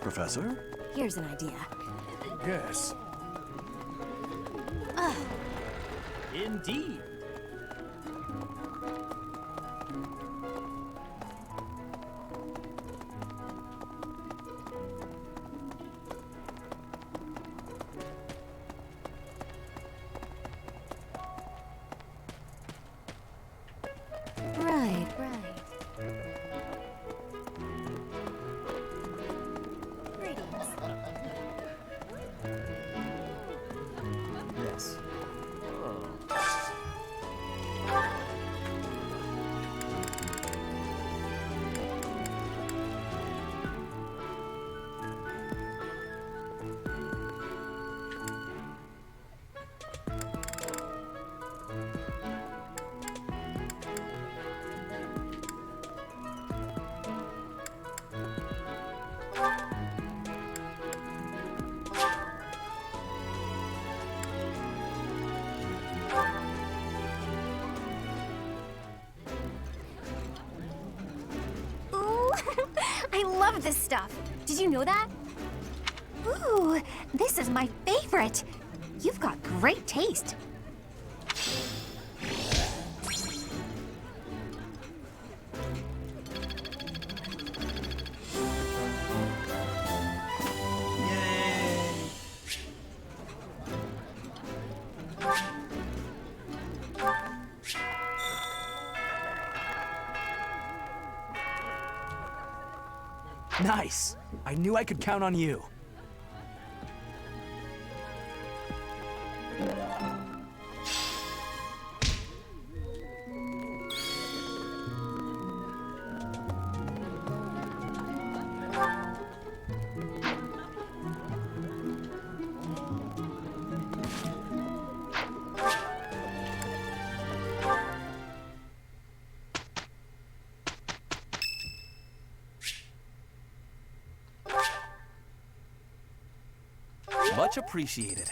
Professor? Here's an idea. Yes. Indeed. Right. Yes. Ooh, I love this stuff. Did you know that? Ooh, this is my favorite. You've got great taste. Nice. I knew I could count on you. Much appreciated.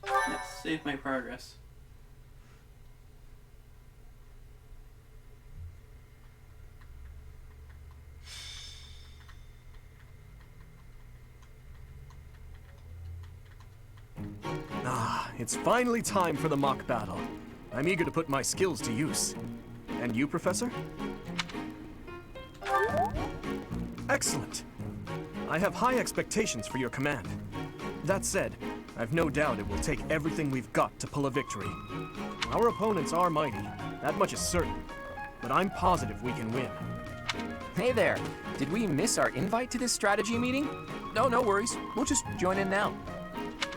Yes, save my progress. It's finally time for the mock battle. I'm eager to put my skills to use. And you, Professor? Excellent. I have high expectations for your command. That said, I've no doubt it will take everything we've got to pull a victory. Our opponents are mighty, that much is certain. But I'm positive we can win. Hey there. Did we miss our invite to this strategy meeting? No, no worries. We'll just join in now.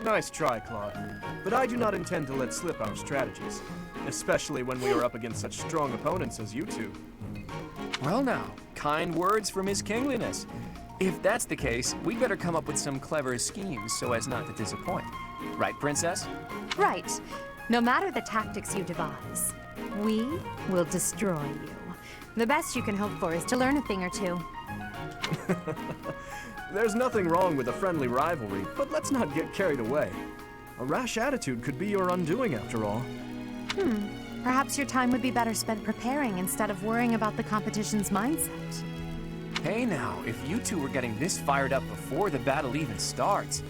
Nice try, Claude. But I do not intend to let slip our strategies, especially when we are up against such strong opponents as you two. Well now, kind words from His Kingliness. If that's the case, we'd better come up with some clever schemes so as not to disappoint. Right, Princess? Right. No matter the tactics you devise, we will destroy you. The best you can hope for is to learn a thing or two. There's nothing wrong with a friendly rivalry, but let's not get carried away. A rash attitude could be your undoing after all. Perhaps your time would be better spent preparing instead of worrying about the competition's mindset. Hey now, if you two were getting this fired up before the battle even starts,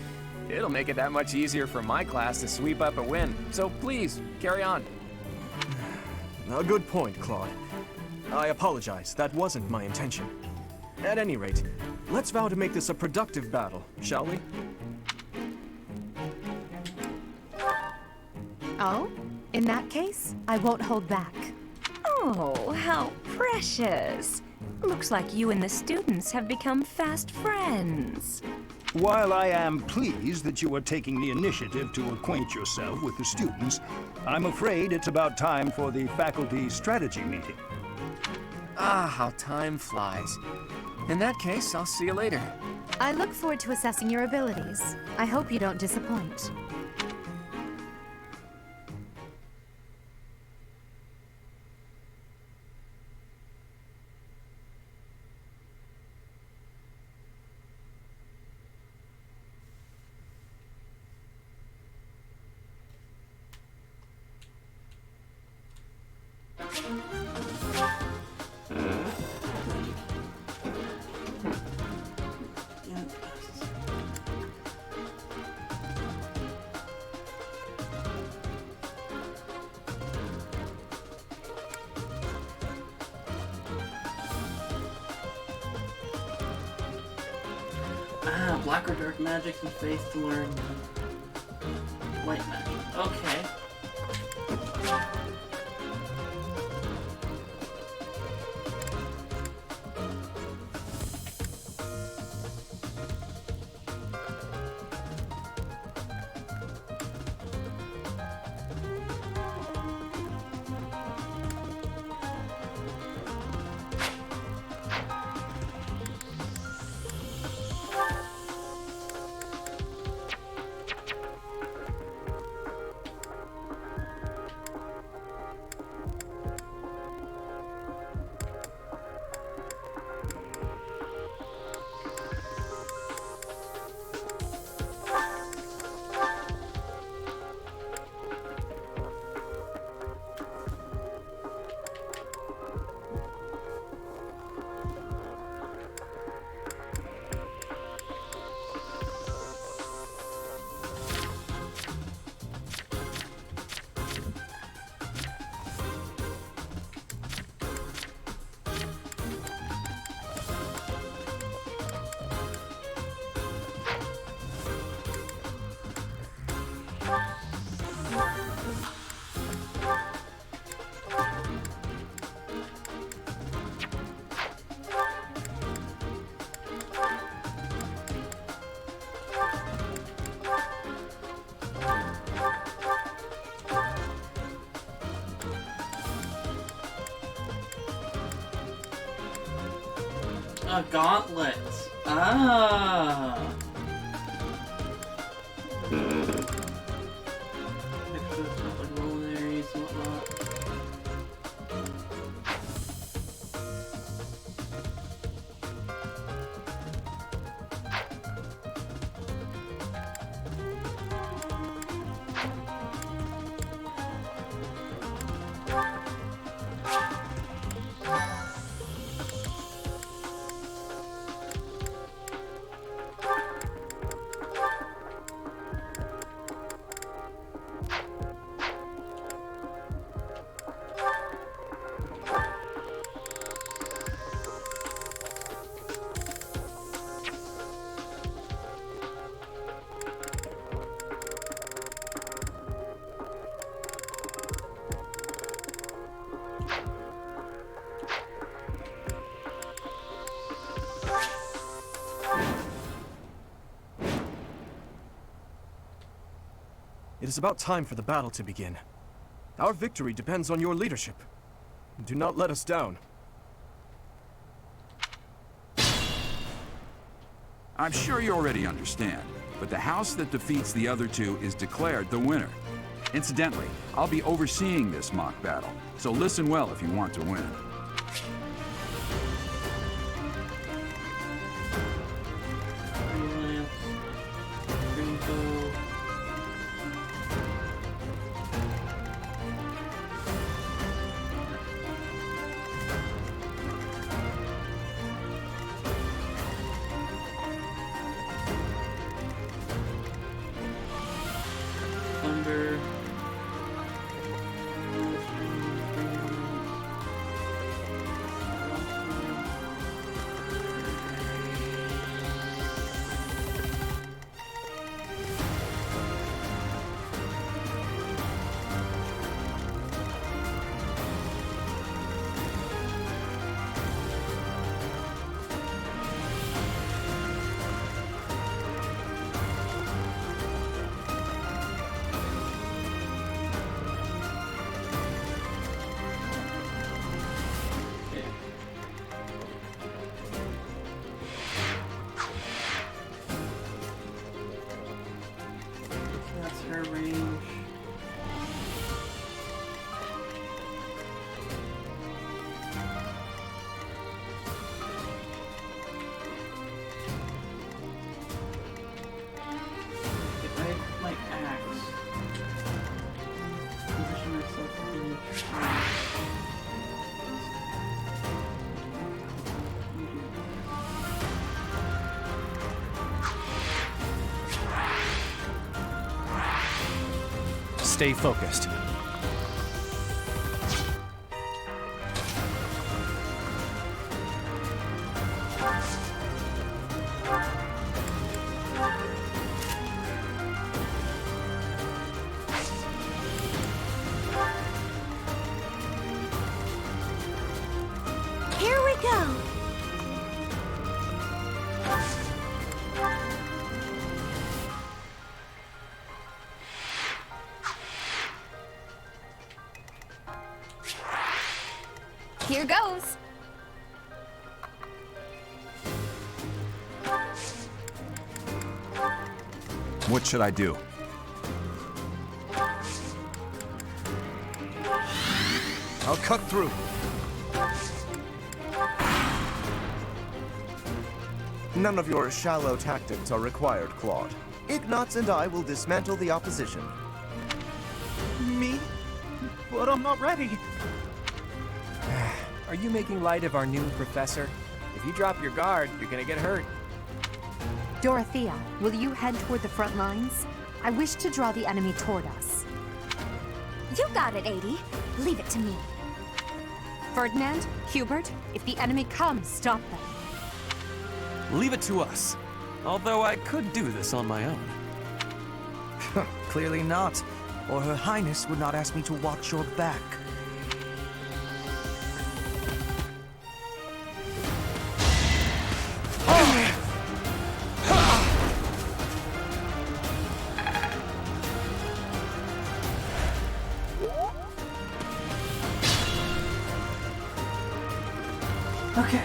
it'll make it that much easier for my class to sweep up a win. So please, carry on. A good point, Claude. I apologize, that wasn't my intention. At any rate, let's vow to make this a productive battle, shall we? Oh? In that case, I won't hold back. Oh, how precious. Looks like you and the students have become fast friends. While I am pleased that you are taking the initiative to acquaint yourself with the students, I'm afraid it's about time for the faculty strategy meeting. Ah, how time flies. In that case, I'll see you later. I look forward to assessing your abilities. I hope you don't disappoint. Black or dark magic and faith to learn white magic. Okay. A gauntlet. Ah. Extra stuff like rolling areas and whatnot. It is about time for the battle to begin. Our victory depends on your leadership. Do not let us down. I'm sure you already understand, but the house that defeats the other two is declared the winner. Incidentally, I'll be overseeing this mock battle, so listen well if you want to win. Thunder. That's her range. If I have my axe, position myself in the tree. Stay focused. Here we go. Here goes. What should I do? I'll cut through. None of your shallow tactics are required, Claude. Ignatz and I will dismantle the opposition. Me? But I'm not ready. Are you making light of our new professor? If you drop your guard, you're gonna get hurt. Dorothea, will you head toward the front lines? I wish to draw the enemy toward us. You got it, Adie. Leave it to me. Ferdinand, Hubert, if the enemy comes, stop them. Leave it to us. Although I could do this on my own. Clearly not, or Her Highness would not ask me to watch your back. Okay.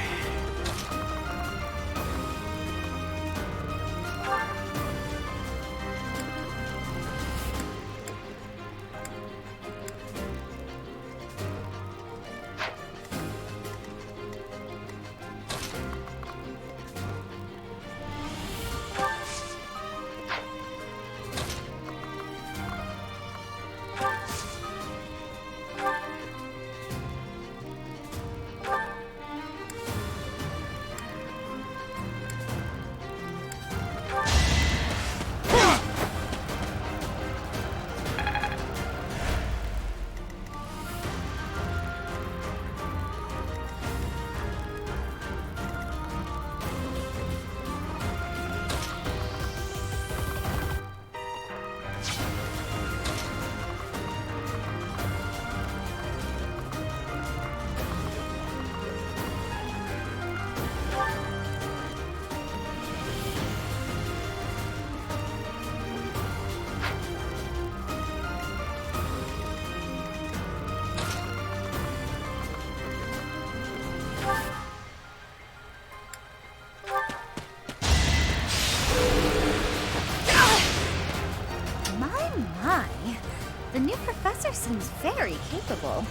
seems very capable.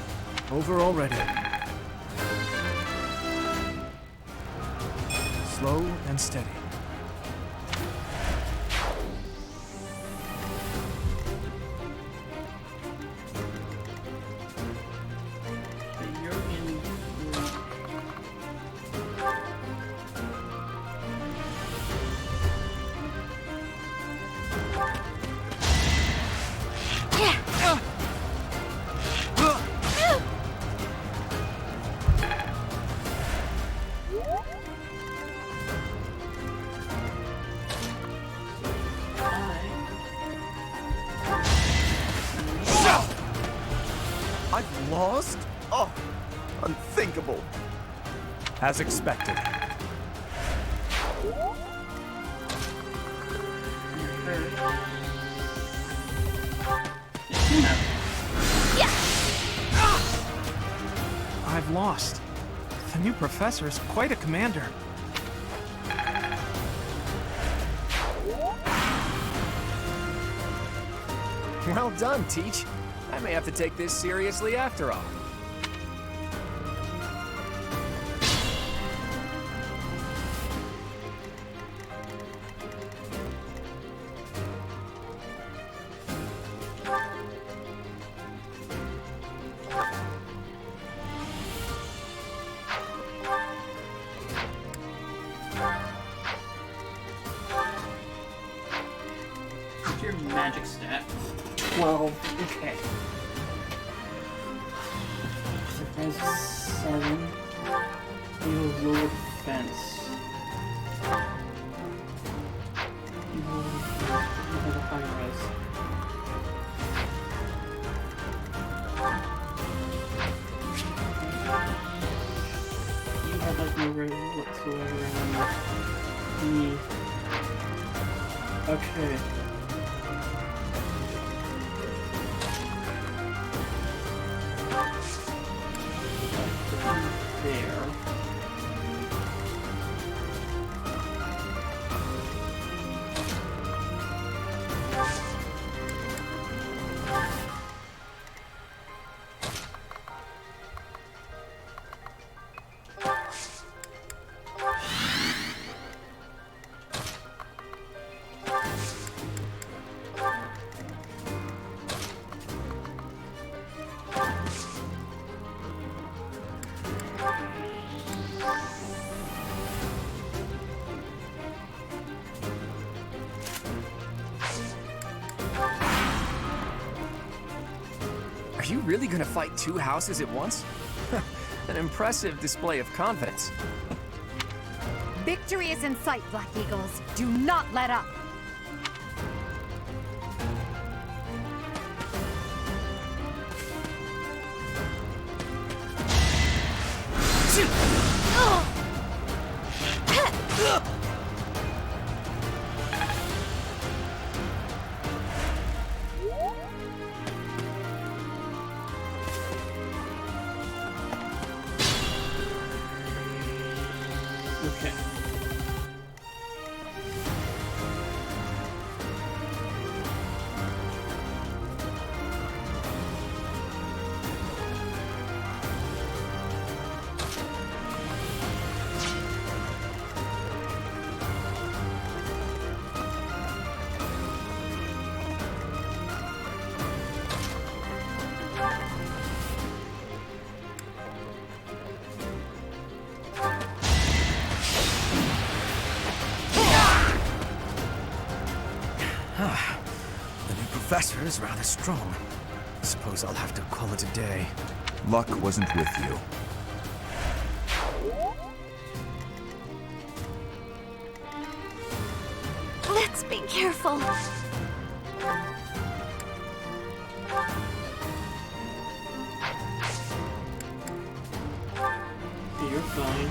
Over already. Slow and steady. You're in. I've lost? Oh, unthinkable. As expected. I've lost. The new professor is quite a commander. Well done, Teach. I may have to take this seriously after all. What's your magic stat? 12. Okay. Surprise 7. You have lower defense. You have a high res. You have like no res whatsoever on me. Okay. There. Are you really gonna fight two houses at once? An impressive display of confidence. Victory is in sight, Black Eagles. Do not let up. Okay. The new professor is rather strong. Suppose I'll have to call it a day. Luck wasn't with you. Let's be careful. You're fine.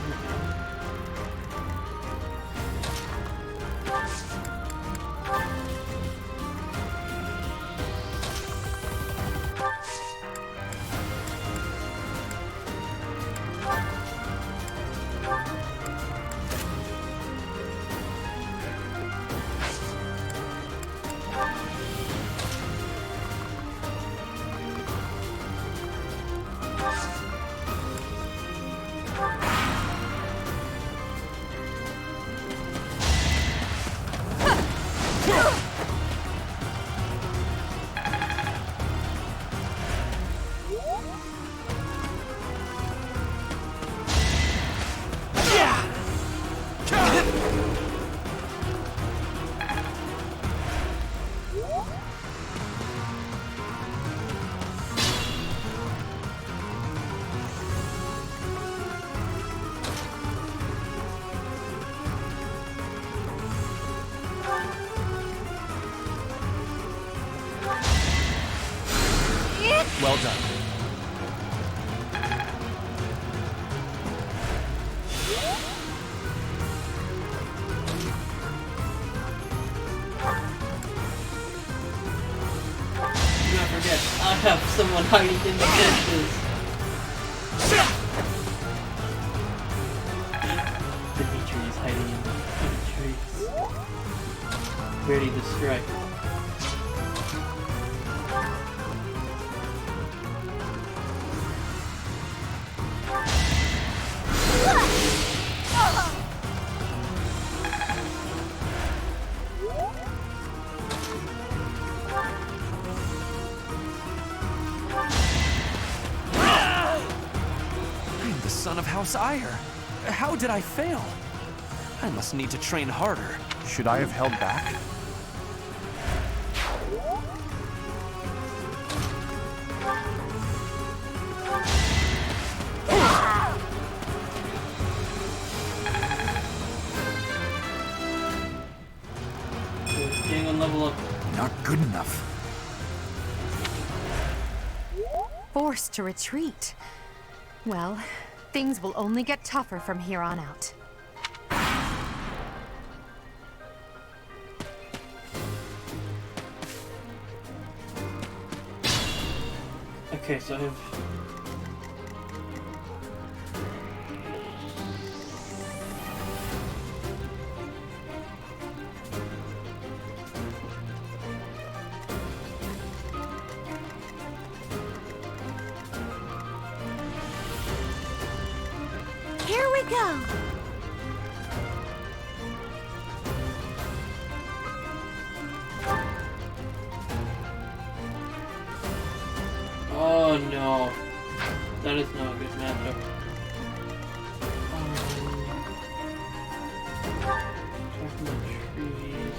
Well done. Do not forget, I have someone hiding in the bushes. Dimitri is hiding in the trees, ready to strike. I'm the son of House Ire. How did I fail? I must need to train harder. Should I have held back? Getting one level up. Not good enough. Forced to retreat. Well, things will only get tougher from here on out. Okay, so I have... Here we go. Oh no. That is not a good matchup. Check the trees.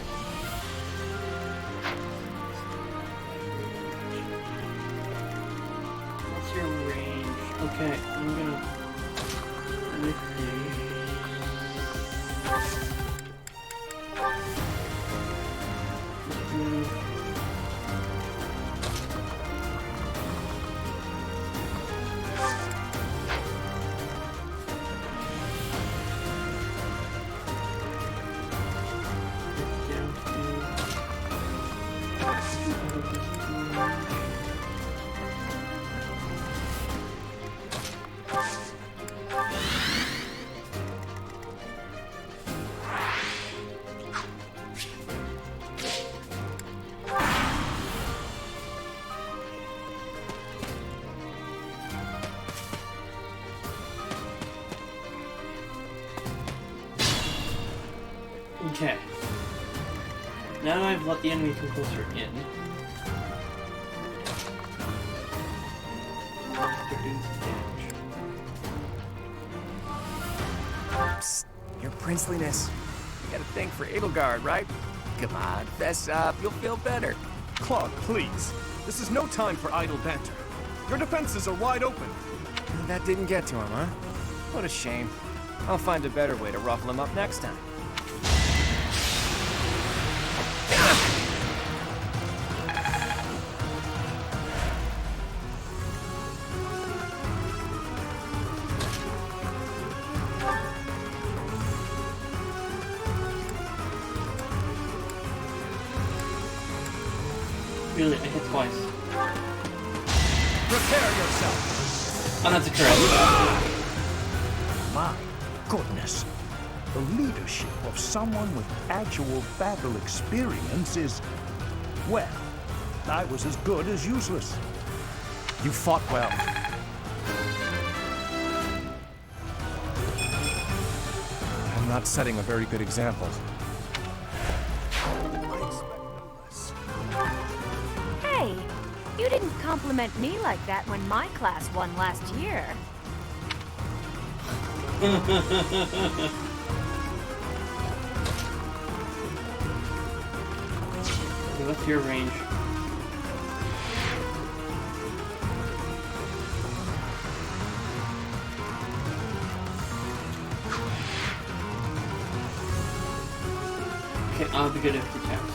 What's your range? Okay, I'm gonna... with you. Okay. Now that I've let the enemy come closer in. They're doing some damage. Psst, your princeliness. You gotta think for Edelgard, right? Come on, fess up, you'll feel better. Claude, please. This is no time for idle banter. Your defenses are wide open. That didn't get to him, huh? What a shame. I'll find a better way to ruffle him up next time. Really, I hit twice. Prepare yourself. Oh, that's a correct. My goodness. The leadership of someone with actual battle experience is... well, I was as good as useless. You fought well. I'm not setting a very good example. Hey, you didn't compliment me like that when my class won last year. What's your range? Okay, I'll be good at the attacks.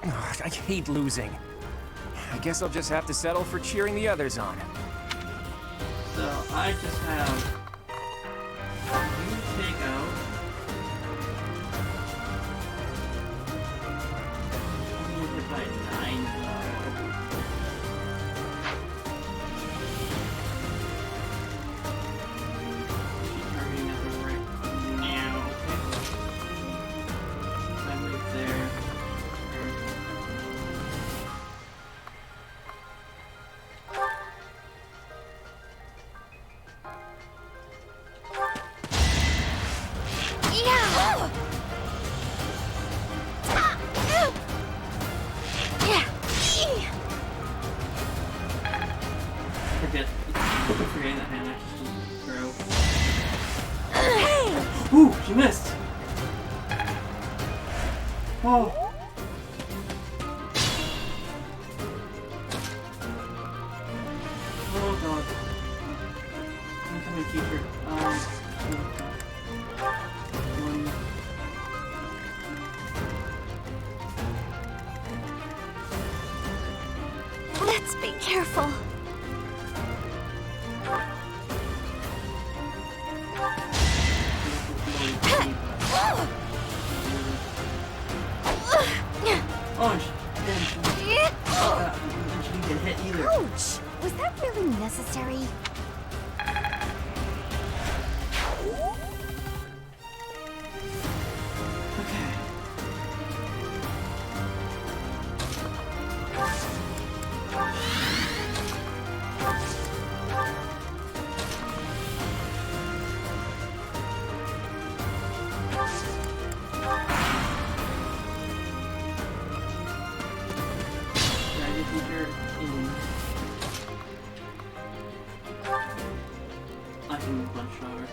Ugh, I hate losing. I guess I'll just have to settle for cheering the others on. So I just have you take out. I'm gonna hit by 9 though. She's targeting at the right now. I move there. Forgetting that hand actually throw. Ooh, she missed! Oh! Oh god. I'm coming, teacher. Let's be careful. Oh, she didn't get hit either. Ouch! Was that really necessary? Okay. I can punch her.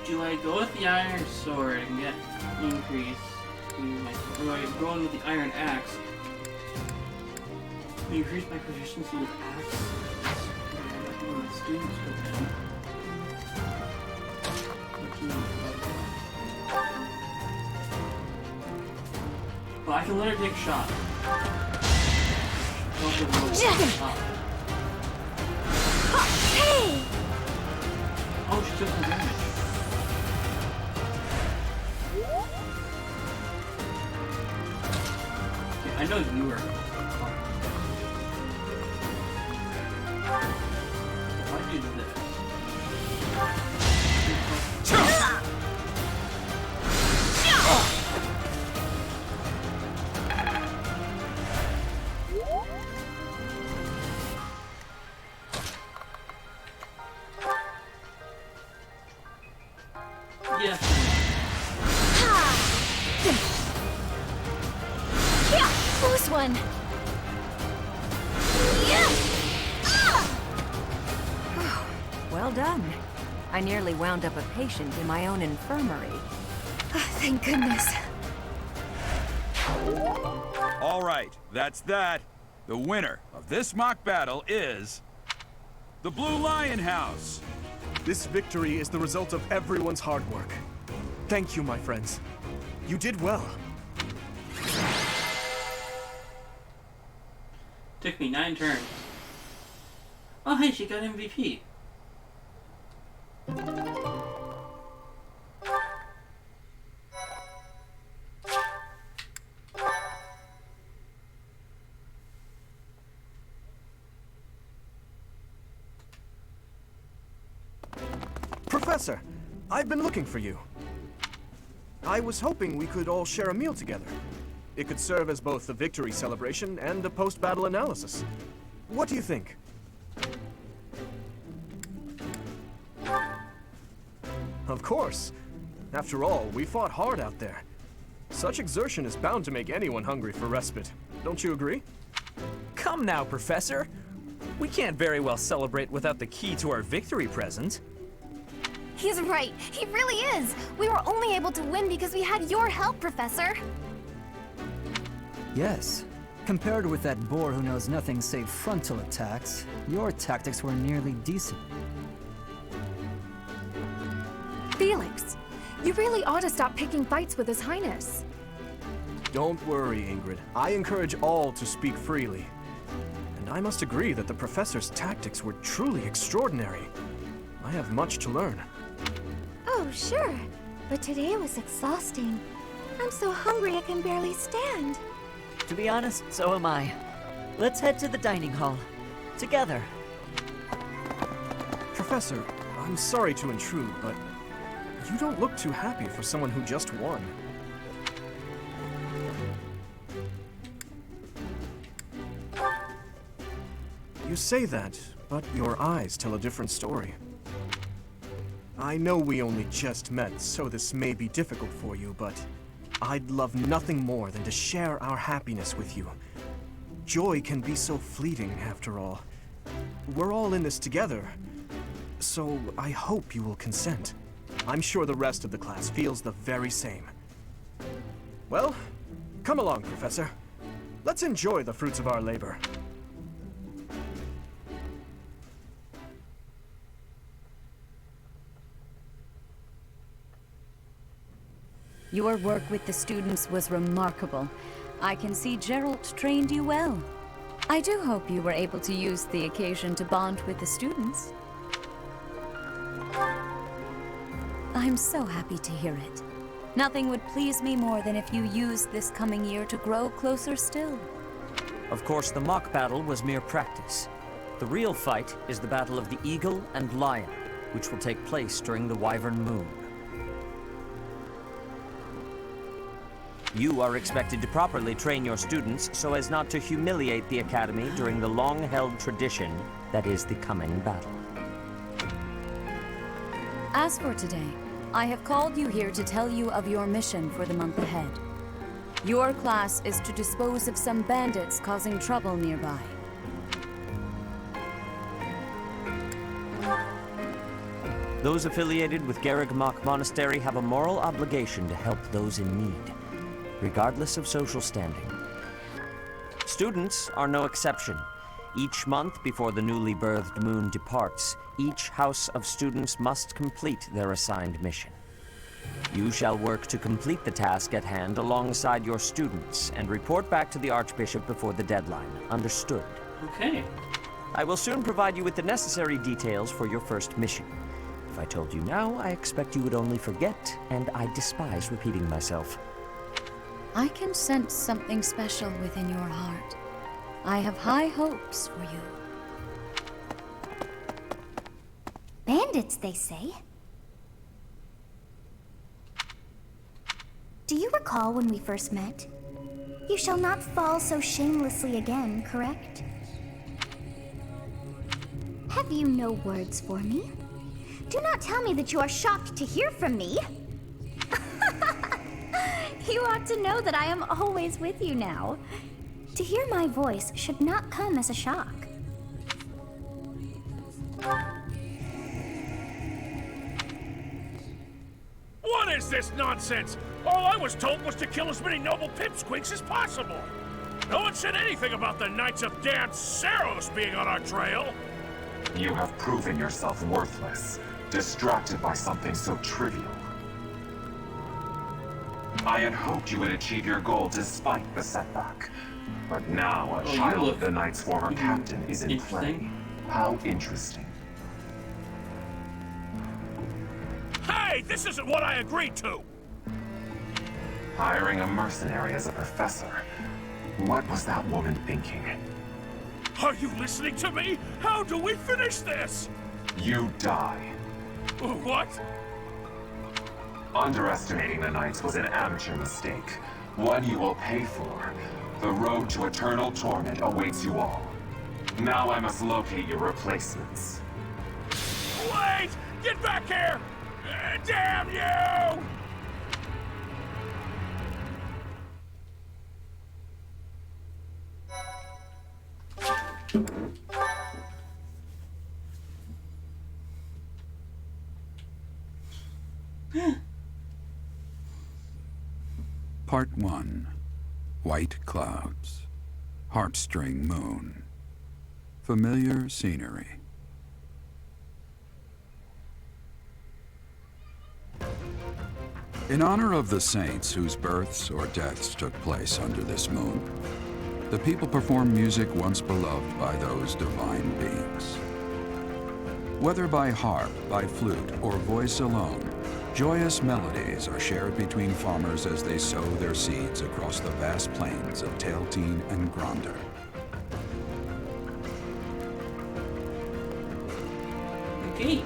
Do I go with the iron sword and get increase in my sword? Or do I go in with the iron axe? Increase my proficiency with axe. My students go but I can let her take a shot. Hey! Oh, she took some damage. Okay, I know you are. If I do this. Yes. Yeah, close one. Well done. I nearly wound up a patient in my own infirmary. Thank goodness. All right, that's that. The winner of this mock battle is the Blue Lion House. This victory is the result of everyone's hard work. Thank you, my friends. You did well. Took me 9 turns. Oh hey, she got MVP. Professor, I've been looking for you. I was hoping we could all share a meal together. It could serve as both a victory celebration and a post-battle analysis. What do you think? Of course. After all, we fought hard out there. Such exertion is bound to make anyone hungry for respite. Don't you agree? Come now, Professor. We can't very well celebrate without the key to our victory present. He's right. He really is. We were only able to win because we had your help, Professor. Yes. Compared with that boar who knows nothing save frontal attacks, your tactics were nearly decent. Felix, you really ought to stop picking fights with His Highness. Don't worry, Ingrid. I encourage all to speak freely. And I must agree that the professor's tactics were truly extraordinary. I have much to learn. Oh, sure. But today was exhausting. I'm so hungry I can barely stand. To be honest, so am I. Let's head to the dining hall. Together. Professor, I'm sorry to intrude, but you don't look too happy for someone who just won. You say that, but your eyes tell a different story. I know we only just met, so this may be difficult for you, but I'd love nothing more than to share our happiness with you. Joy can be so fleeting, after all. We're all in this together, so I hope you will consent. I'm sure the rest of the class feels the very same. Well, come along, Professor. Let's enjoy the fruits of our labor. Your work with the students was remarkable. I can see Gerald trained you well. I do hope you were able to use the occasion to bond with the students. I'm so happy to hear it. Nothing would please me more than if you used this coming year to grow closer still. Of course, the mock battle was mere practice. The real fight is the battle of the Eagle and Lion, which will take place during the Wyvern Moon. You are expected to properly train your students so as not to humiliate the Academy during the long-held tradition that is the coming battle. As for today, I have called you here to tell you of your mission for the month ahead. Your class is to dispose of some bandits causing trouble nearby. Those affiliated with Garreg-Mach Monastery have a moral obligation to help those in need, regardless of social standing. Students are no exception. Each month before the newly birthed moon departs, each house of students must complete their assigned mission. You shall work to complete the task at hand alongside your students and report back to the Archbishop before the deadline. Understood? Okay. I will soon provide you with the necessary details for your first mission. If I told you now, I expect you would only forget, and I despise repeating myself. I can sense something special within your heart. I have high hopes for you. Bandits, they say. Do you recall when we first met? You shall not fall so shamelessly again, correct? Have you no words for me? Do not tell me that you are shocked to hear from me. You ought to know that I am always with you now. To hear my voice should not come as a shock. What is this nonsense? All I was told was to kill as many noble pipsqueaks as possible. No one said anything about the Knights of Dan Saros being on our trail. You have proven yourself worthless, distracted by something so trivial. I had hoped you would achieve your goal despite the setback. But now a child of the Knight's former captain is in play. How interesting. Hey, this isn't what I agreed to! Hiring a mercenary as a professor. What was that woman thinking? Are you listening to me? How do we finish this? You die. What? Underestimating the Knights was an amateur mistake. One you will pay for. The road to eternal torment awaits you all. Now I must locate your replacements. Wait! Get back here! Damn you! Part 1. White clouds. Harpstring moon. Familiar scenery. In honor of the saints whose births or deaths took place under this moon, the people perform music once beloved by those divine beings. Whether by harp, by flute, or voice alone, joyous melodies are shared between farmers as they sow their seeds across the vast plains of Tailteen and Gronder. Okay.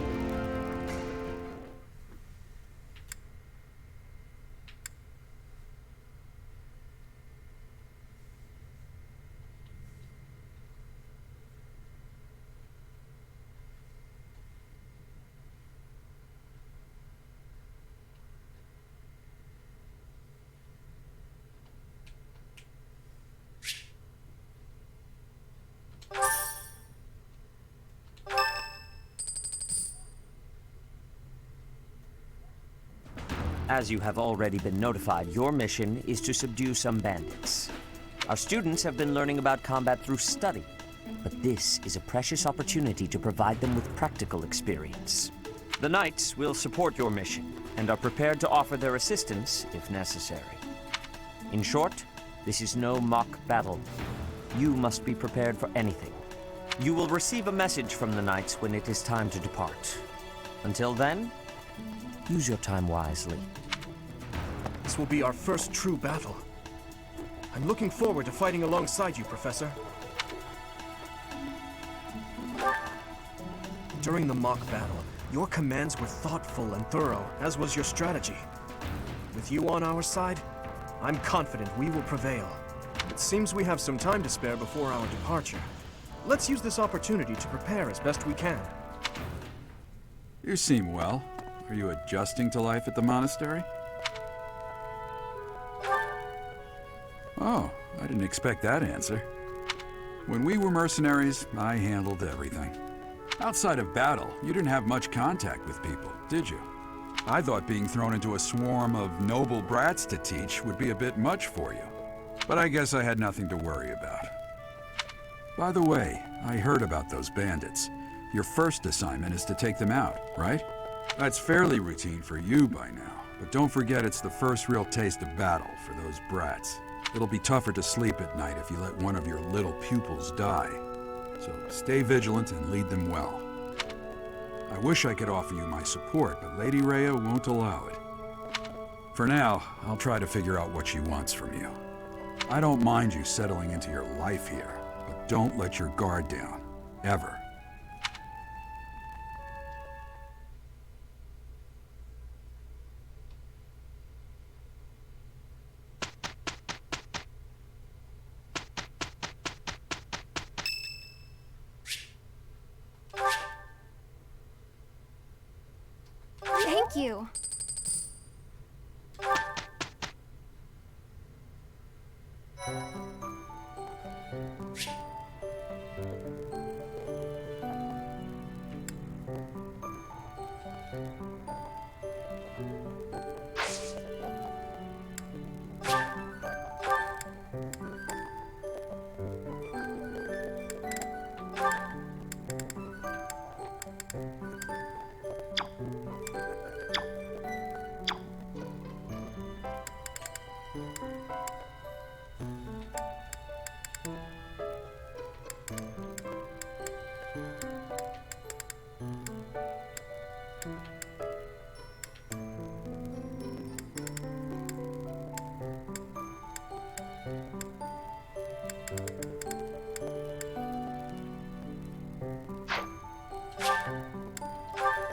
As you have already been notified, your mission is to subdue some bandits. Our students have been learning about combat through study, but this is a precious opportunity to provide them with practical experience. The Knights will support your mission and are prepared to offer their assistance if necessary. In short, this is no mock battle. You must be prepared for anything. You will receive a message from the Knights when it is time to depart. Until then, use your time wisely. This will be our first true battle. I'm looking forward to fighting alongside you, Professor. During the mock battle, your commands were thoughtful and thorough, as was your strategy. With you on our side, I'm confident we will prevail. It seems we have some time to spare before our departure. Let's use this opportunity to prepare as best we can. You seem well. Are you adjusting to life at the monastery? Oh, I didn't expect that answer. When we were mercenaries, I handled everything. Outside of battle, you didn't have much contact with people, did you? I thought being thrown into a swarm of noble brats to teach would be a bit much for you. But I guess I had nothing to worry about. By the way, I heard about those bandits. Your first assignment is to take them out, right? That's fairly routine for you by now, but don't forget it's the first real taste of battle for those brats. It'll be tougher to sleep at night if you let one of your little pupils die. So stay vigilant and lead them well. I wish I could offer you my support, but Lady Rhea won't allow it. For now, I'll try to figure out what she wants from you. I don't mind you settling into your life here, but don't let your guard down, ever. Thank you.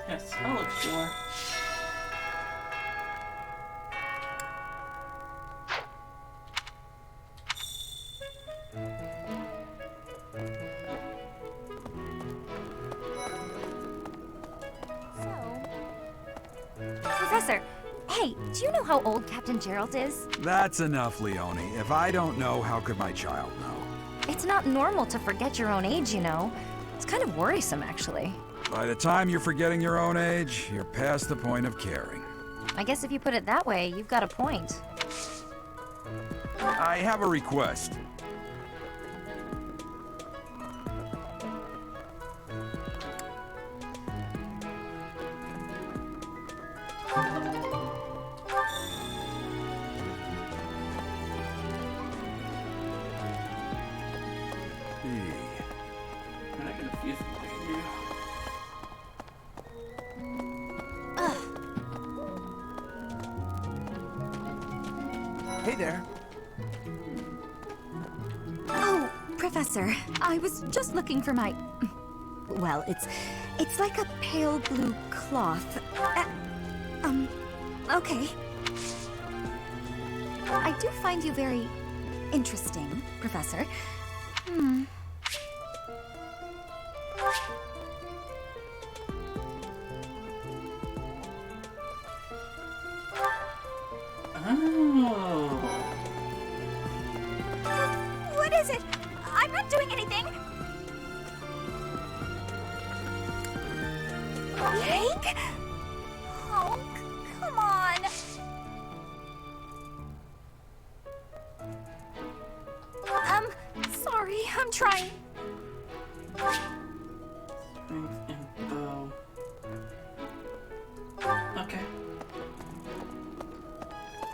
Yes, I'll explore. Professor, hey, do you know how old Captain Gerald is? That's enough, Leone. If I don't know, how could my child know? It's not normal to forget your own age, you know. It's kind of worrisome, actually. By the time you're forgetting your own age, you're past the point of caring. I guess if you put it that way, you've got a point. I have a request. Hey there. Oh, Professor, I was just looking for my... Well, it's like a pale blue cloth. Okay. I do find you very interesting, Professor. Oh. What is it? I'm not doing anything. Cake? Oh, come on. Sorry, I'm trying. Strength and bow. Okay.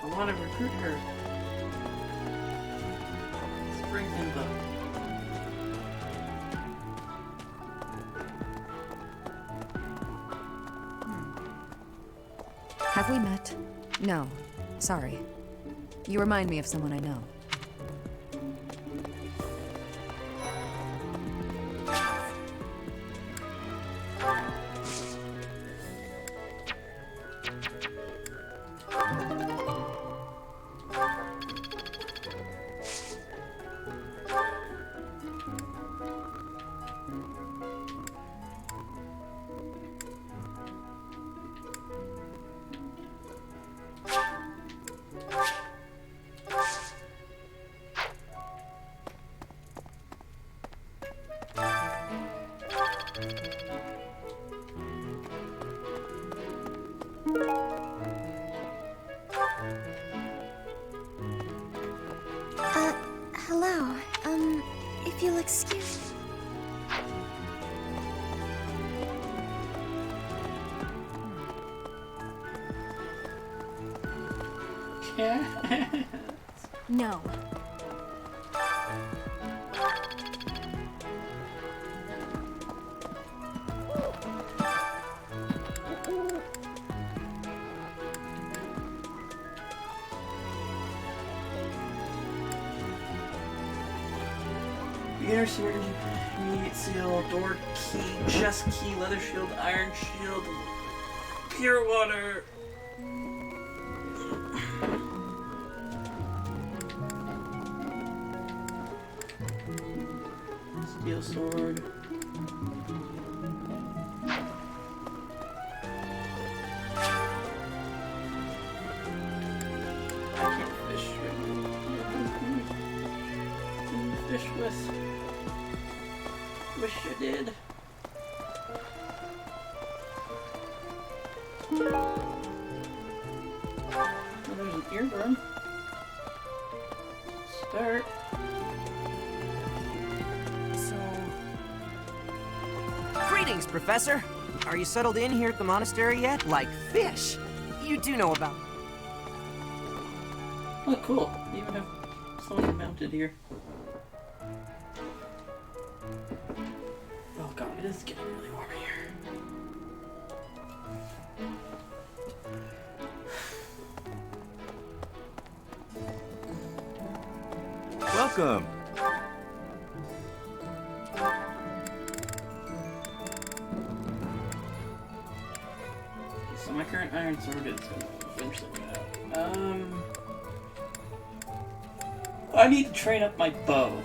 I want to recruit her. Strength and bow. Have we met? No. Sorry. You remind me of someone I know. Hello. If you'll excuse me. No. Beginner's emergency immediate seal, door key, chest key, leather shield, iron shield, pure water. Steel sword. I can't fish right now. Fish with. Wish I did. Oh, there's an earworm. Start. Greetings, Professor. Are you settled in here at the monastery yet? Like fish. You do know about... Oh, cool. You even have someone mounted here. Oh god, it is getting really warm here. Welcome. So my current iron sword is gonna eventually go out. I need to train up my bow.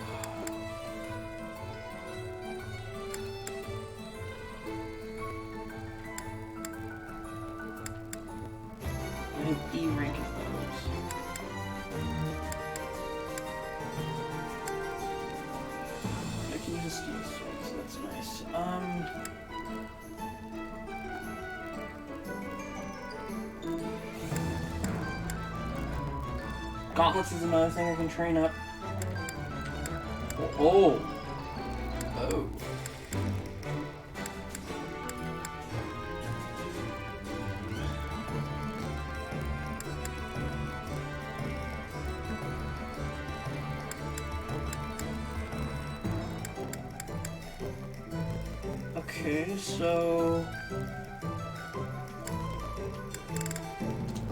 I think E rank bows. I can use a steel sword, so that's nice. Gauntlets is another thing I can train up. Oh. Oh. Okay, so...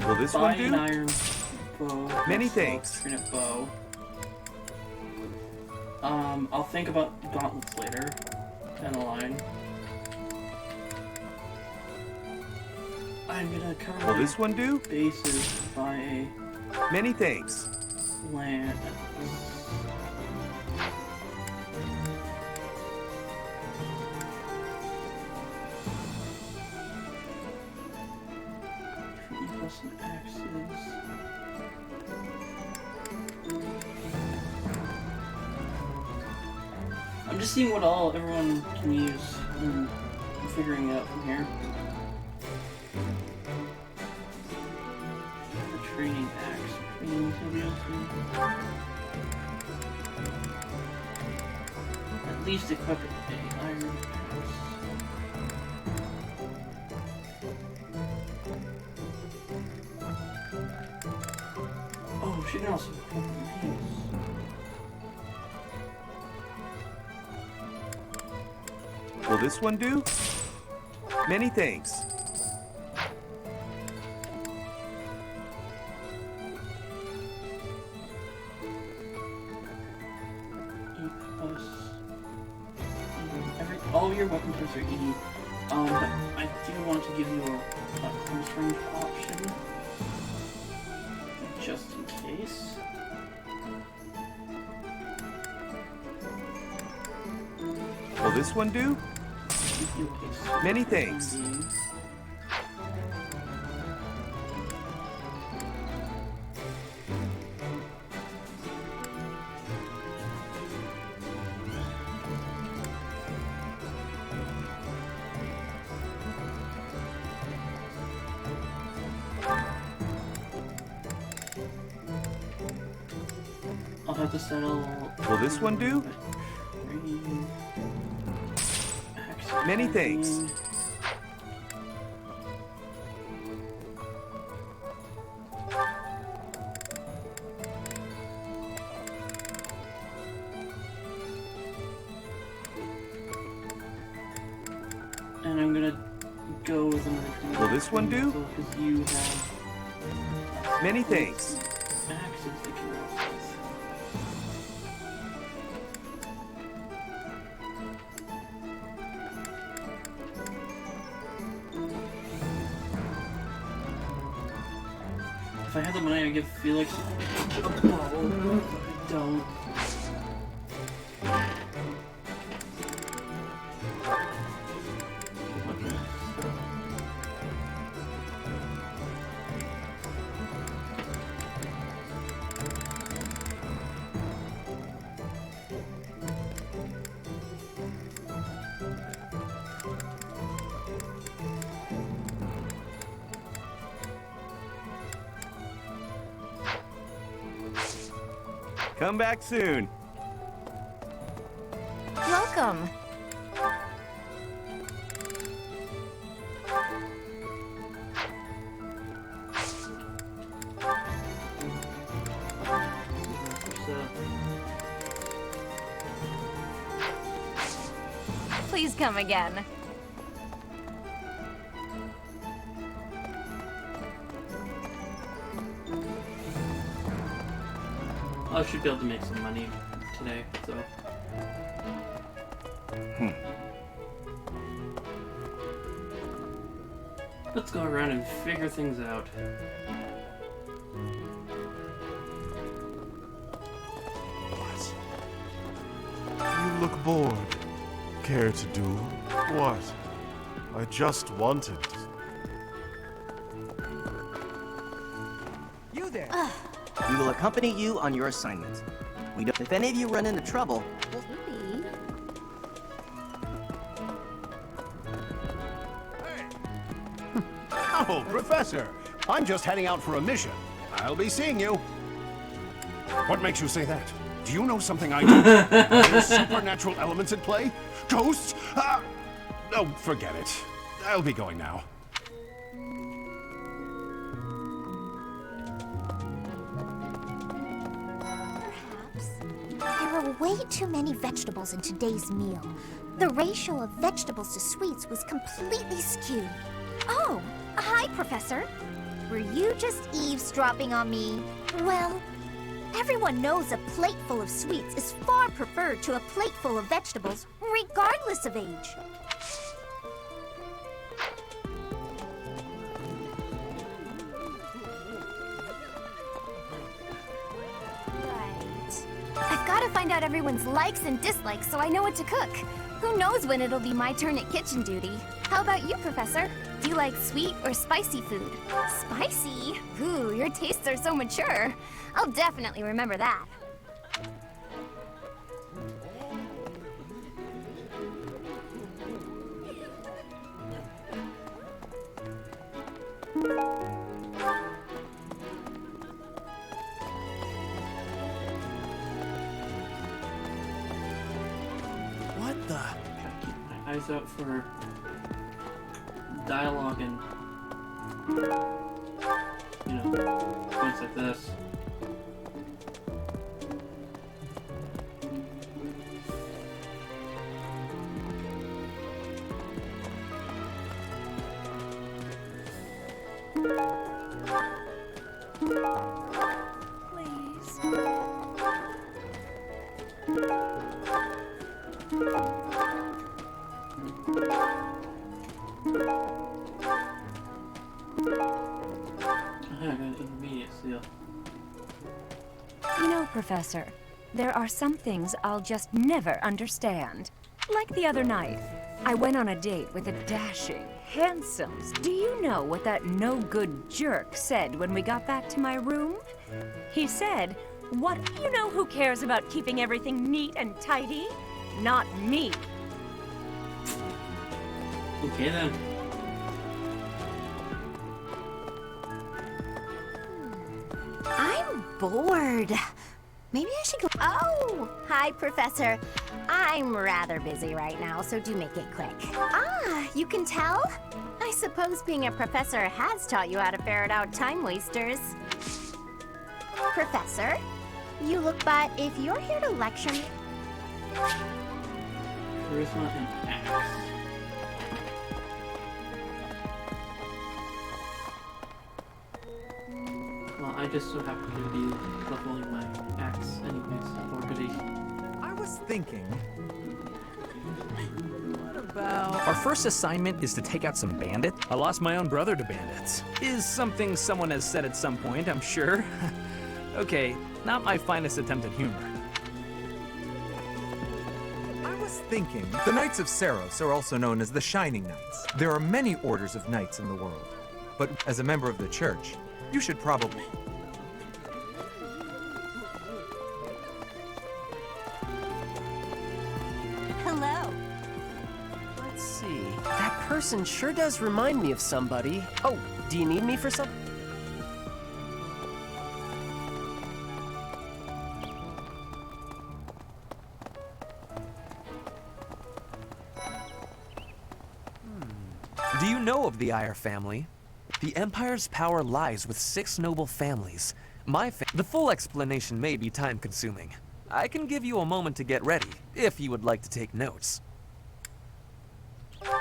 Will this buy one do? an iron bow. Many thanks. Train a bow. I'll think about gauntlets later. Down the line. I'm gonna cover Will this one do? bases by a Many thanks. land. Plus some axes. I'm just seeing what all everyone can use and figuring it out from here. The training axe. Training to be able to at least equip a iron axe. Oh, she can also equip a mace. Will this one do? Many thanks. All your weapon types are E. But I do want to give you a close range option. Just in case. Will this one do? Many thanks. I'll have to settle. Will this one do? Many thanks. And I'm gonna go with another. Will this one do? Because you have Many thanks. axes that can work with. If I had the money, I'd give Felix a bow. I don't. Come back soon. Welcome. Please come again. I should be able to make some money today, so. Let's go around and figure things out. You look bored. Care to do what? I just wanted. You there! We will accompany you on your assignment. We don't. If any of you run into trouble, Oh, Professor! I'm just heading out for a mission. I'll be seeing you. What makes you say that? Do you know something I don't? Are there supernatural elements at play? Ghosts? Oh, forget it. I'll be going now. There were way too many vegetables in today's meal. The ratio of vegetables to sweets was completely skewed. Oh, hi, Professor. Were you just eavesdropping on me? Well, everyone knows a plate full of sweets is far preferred to a plate full of vegetables, regardless of age. Right. I've got to find out everyone's likes and dislikes so I know what to cook. Who knows when it'll be my turn at kitchen duty? How about you, Professor? Do you like sweet or spicy food? Spicy? Ooh, your tastes are so mature. I'll definitely remember that. What the? Keep my eyes out for dialogue and, you know, points like this. You know, Professor, there are some things I'll just never understand. Like the other night, I went on a date with a dashing, handsome... Do you know what that no-good jerk said when we got back to my room? He said, "What? You know who cares about keeping everything neat and tidy? Not me." Okay then. I'm bored. Maybe I should go. Oh, hi, Professor. I'm rather busy right now, so do make it quick. Ah, you can tell? I suppose being a professor has taught you how to ferret out time wasters. Professor, you look, but if you're here to lecture me... Charisma and axe. Well, I just so happen to be leveling my axe anyways, or goody. I was thinking... What about... Our first assignment is to take out some bandits. I lost my own brother to bandits. Is something someone has said at some point, I'm sure. Okay, not my finest attempt at humor. I was thinking... The Knights of Saros are also known as the Shining Knights. There are many orders of knights in the world. But as a member of the church, you should probably... Hello. Let's see. That person sure does remind me of somebody. Oh, do you need me for something? Do you know of the Ire family? The Empire's power lies with 6 noble families. The full explanation may be time-consuming. I can give you a moment to get ready, if you would like to take notes.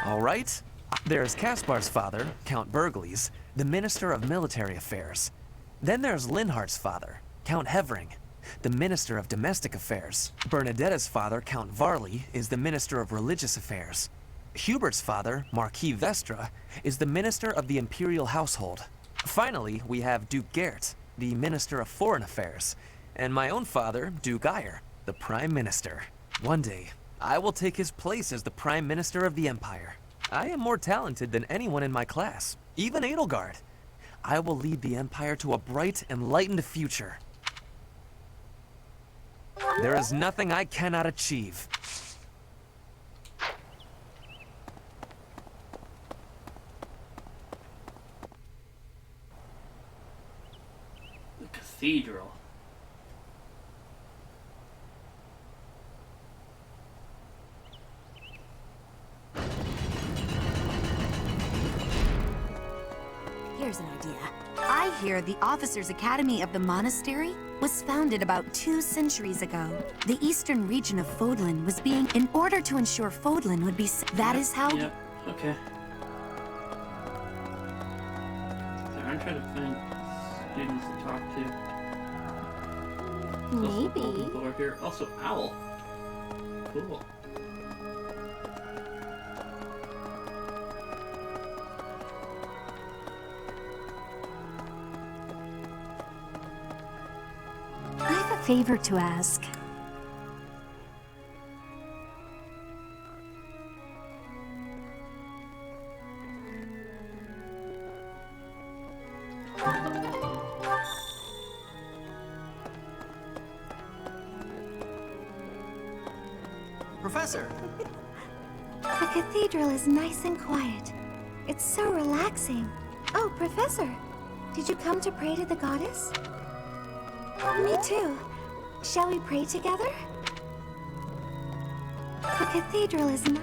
All right. There's Caspar's father, Count Burgles, the Minister of Military Affairs. Then there's Linhardt's father, Count Hevering, the Minister of Domestic Affairs. Bernadetta's father, Count Varley, is the Minister of Religious Affairs. Hubert's father, Marquis Vestra, is the Minister of the Imperial Household. Finally, we have Duke Gert, the Minister of Foreign Affairs, and my own father, Duke Ire, the Prime Minister. One day, I will take his place as the Prime Minister of the Empire. I am more talented than anyone in my class, even Edelgard. I will lead the Empire to a bright, enlightened future. There is nothing I cannot achieve. Cathedral. Here's an idea. I hear the Officers' Academy of the Monastery was founded about 2 centuries ago. The eastern region of Fodlan was being... In order to ensure Fodlan would be... That is how... Yep, okay. There I'm trying to find students to talk to. Maybe. Over here. Also, owl. Cool. I have a favor to ask. Professor! The cathedral is nice and quiet. It's so relaxing. Oh, Professor, did you come to pray to the goddess? Me too. Shall we pray together? The cathedral is nice.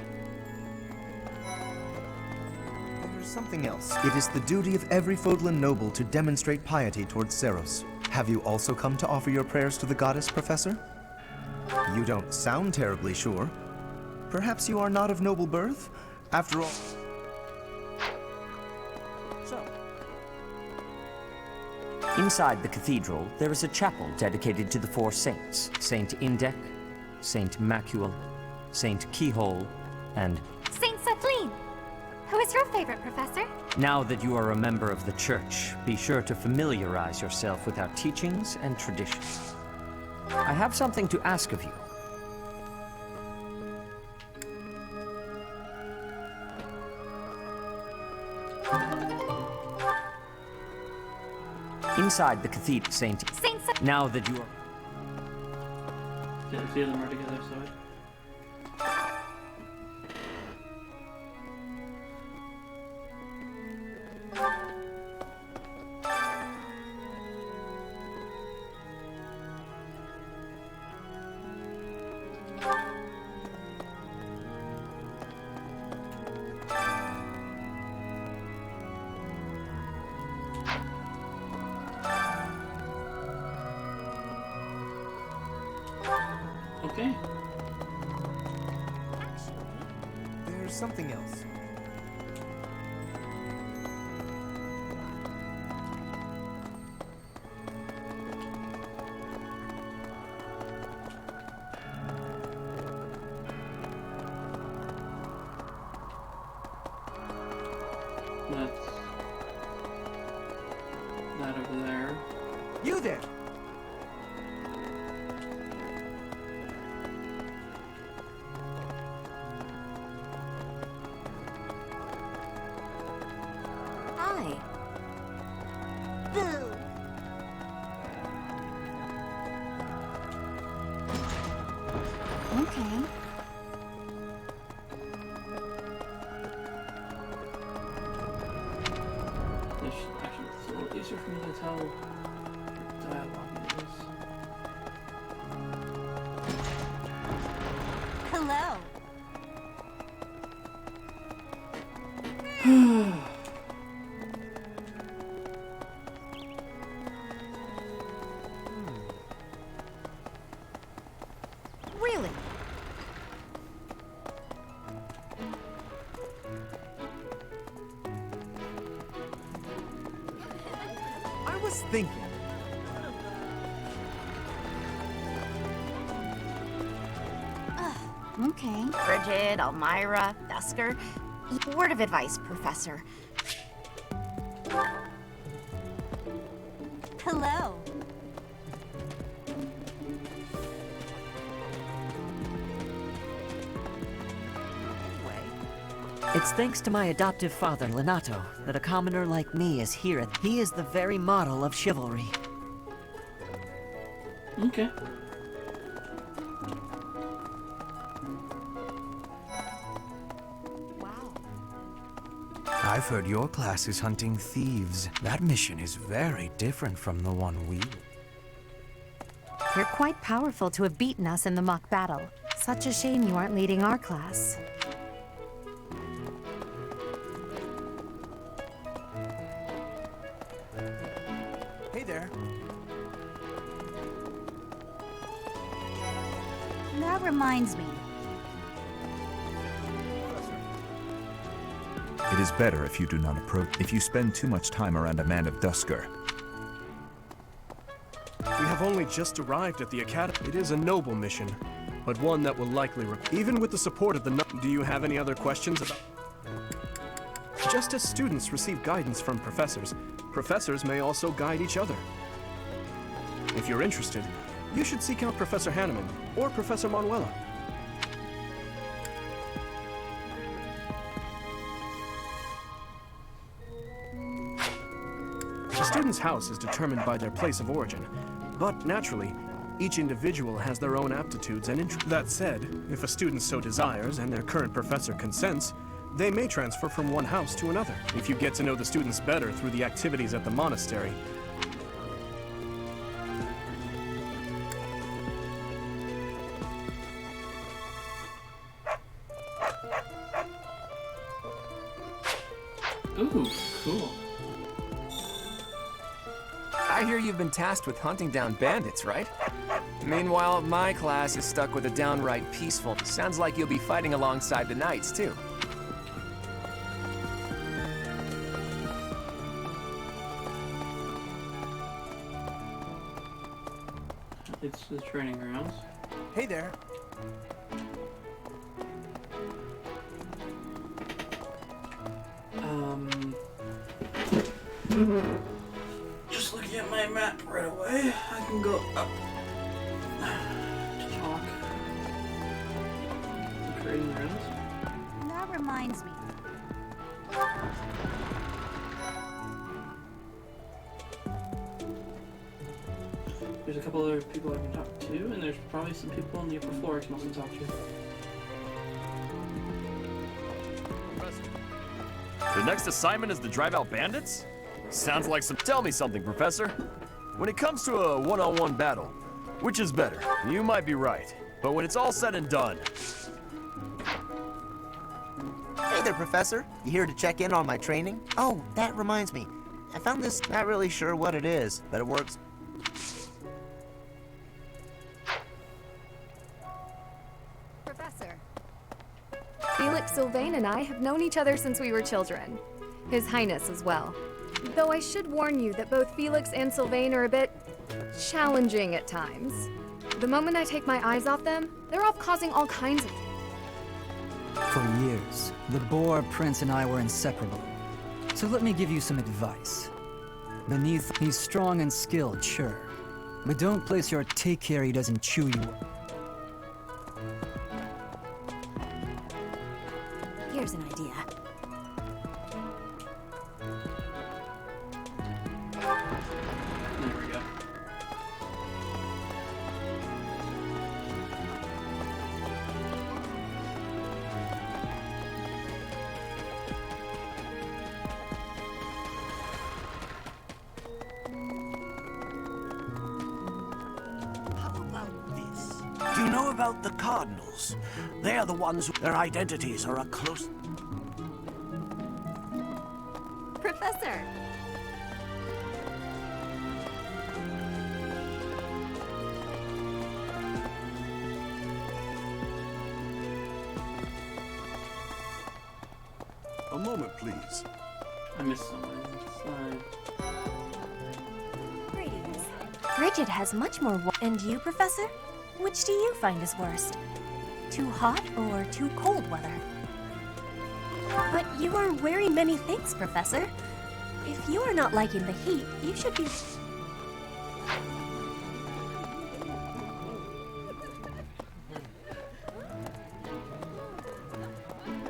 There's something else. It is the duty of every Fodlan noble to demonstrate piety towards Seros. Have you also come to offer your prayers to the goddess, Professor? You don't sound terribly sure. Perhaps you are not of noble birth? After all... Inside the cathedral, there is a chapel dedicated to the four saints, Saint Indec, Saint Macuel, Saint Keyhole, and... Saint Kathleen! Who is your favorite, Professor? Now that you are a member of the Church, be sure to familiarize yourself with our teachings and traditions. I have something to ask of you. Inside the cathedral, Saint... Now that you are... Yeah, the two of them are together, so... Okay. There's something else. That's that over there. You there! Hi. Boo! Okay. This actually it's a little easier for me to tell what dialogue it is. Hello. Really? I was thinking. Okay. Bridget, Elmira, Dusker. Word of advice, Professor. Hello. It's thanks to my adoptive father, Lenato, that a commoner like me is here. He is the very model of chivalry. Okay. I've heard your class is hunting thieves. That mission is very different from the one we... You're quite powerful to have beaten us in the mock battle. Such a shame you aren't leading our class. Hey there. That reminds me. It It is better if you do not approach. If you spend too much time around a man of Dusker. We have only just arrived at the academy. It is a noble mission, but one that will likely even with the support of the Do you have any other questions about... Just as students receive guidance from professors, professors may also guide each other. If you're interested, you should seek out Professor Hanneman or Professor Manuela. A student's house is determined by their place of origin, but naturally, each individual has their own aptitudes and interests. That said, if a student so desires and their current professor consents, they may transfer from one house to another. If you get to know the students better through the activities at the monastery, Ooh, cool. I hear you've been tasked with hunting down bandits, right? Meanwhile, my class is stuck with a downright peaceful. Sounds like you'll be fighting alongside the knights, too. It's the training grounds. Hey there. Just looking at my map right away, I can go up to talk. The training grounds. That reminds me. There's a couple other people I can talk to, and there's probably some people on the upper floor I can also talk to. The next assignment is to drive out bandits? Sounds like some... Tell me something, Professor. When it comes to a one-on-one battle, which is better? You might be right, but when it's all said and done... Hey there, Professor. You here to check in on my training? Oh, that reminds me. I found this, not really sure what it is, but it works. Professor. Felix Sylvain and I have known each other since we were children. His Highness as well. Though I should warn you that both Felix and Sylvain are a bit challenging at times. The moment I take my eyes off them, they're off causing all kinds of... For years, the Boar Prince and I were inseparable. So let me give you some advice. Beneath, he's strong and skilled, sure. But don't place your take care he doesn't chew you up. Here's an idea. There we go. Do you know about the Cardinals? They're the ones who... Their identities are a close... Professor! A moment, please. I missed someone. Slide. Greetings. Bridget has much more And you, Professor? Which do you find is worst? Too hot or too cold weather? But you are wearing many things, Professor. If you are not liking the heat, you should be...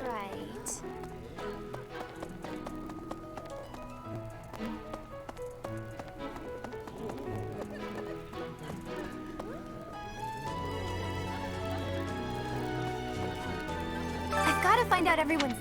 Right. I've got to find out everyone's...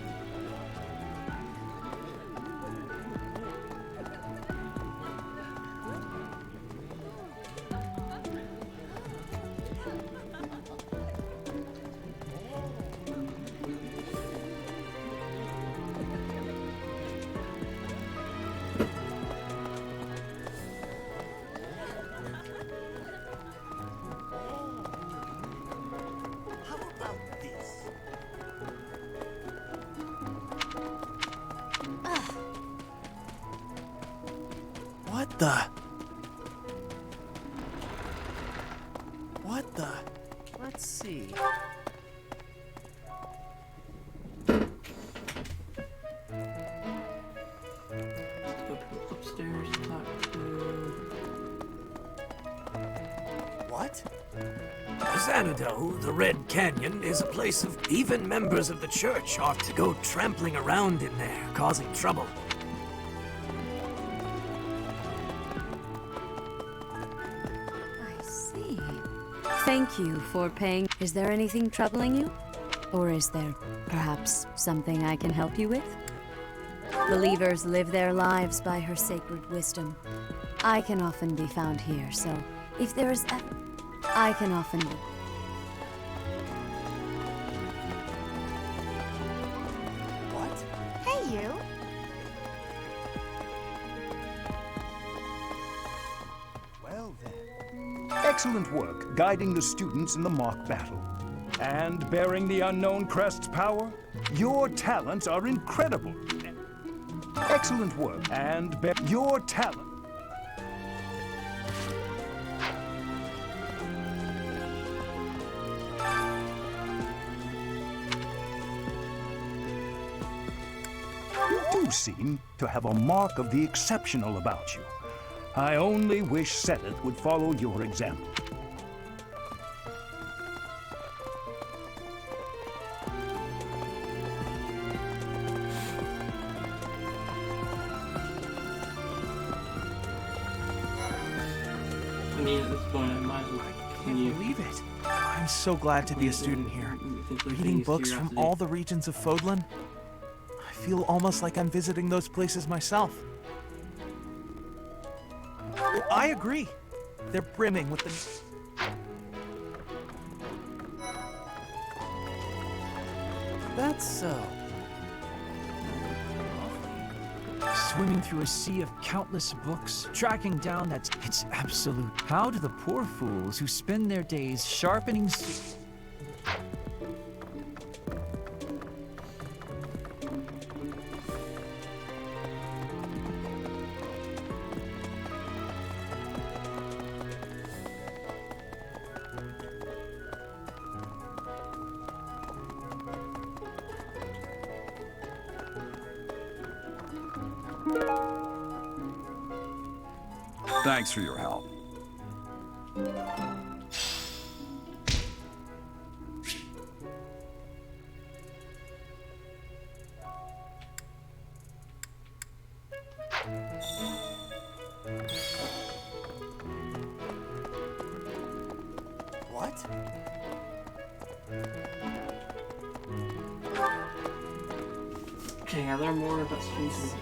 the? What the? Let's see. Upstairs to talk to... What? Xanadu, the Red Canyon, is a place of even members of the church ought to go trampling around in there, causing trouble. I see. Thank you for paying. Is there anything troubling you? Or is there perhaps something I can help you with? Believers live their lives by her sacred wisdom. I can often be found here, so if there is ever... I can often be... What? Hey, you. Well then. Excellent work guiding the students in the mock battle. And bearing the unknown crest's power. Your talents are incredible. Excellent work and your talent. You do seem to have a mark of the exceptional about you. I only wish Seth would follow your example. I mean, at this point, I might as well continue. Believe it. I'm so glad to be a student here. Reading books from all the regions of Fodlan. I feel almost like I'm visiting those places myself. I agree. They're brimming with the... That's so. Swimming through a sea of countless books, tracking down it's absolute. How do the poor fools who spend their days sharpening Thanks for your help. What? Okay, are there more about students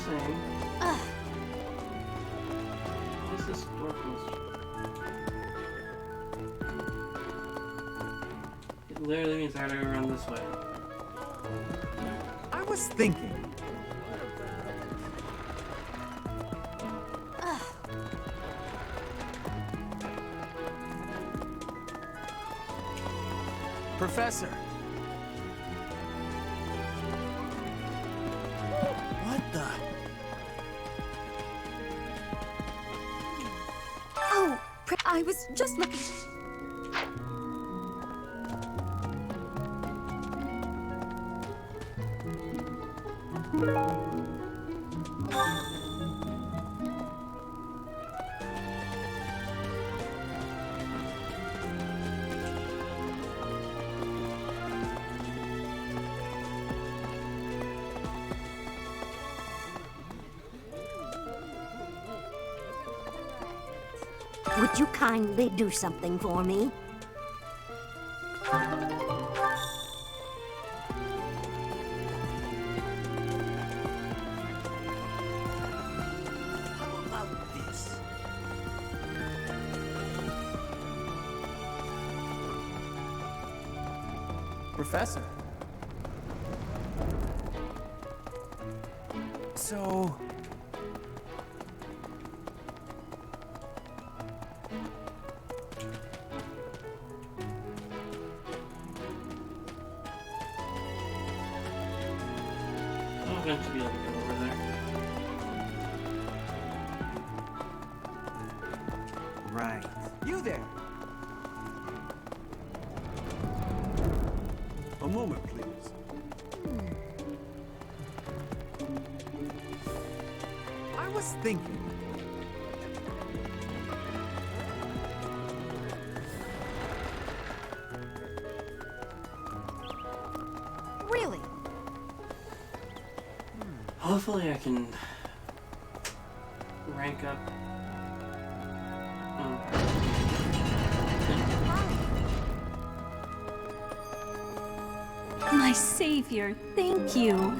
saying? What is this door closed? It literally means I gotta go around this way. I was thinking. Professor. What the? Oh, I was just looking... Would you kindly do something for me? How about this? Professor. So... I'm going to be able to get over there. Right. You there! A moment, please. I was thinking. Really? Hopefully I can rank up. My savior, thank you.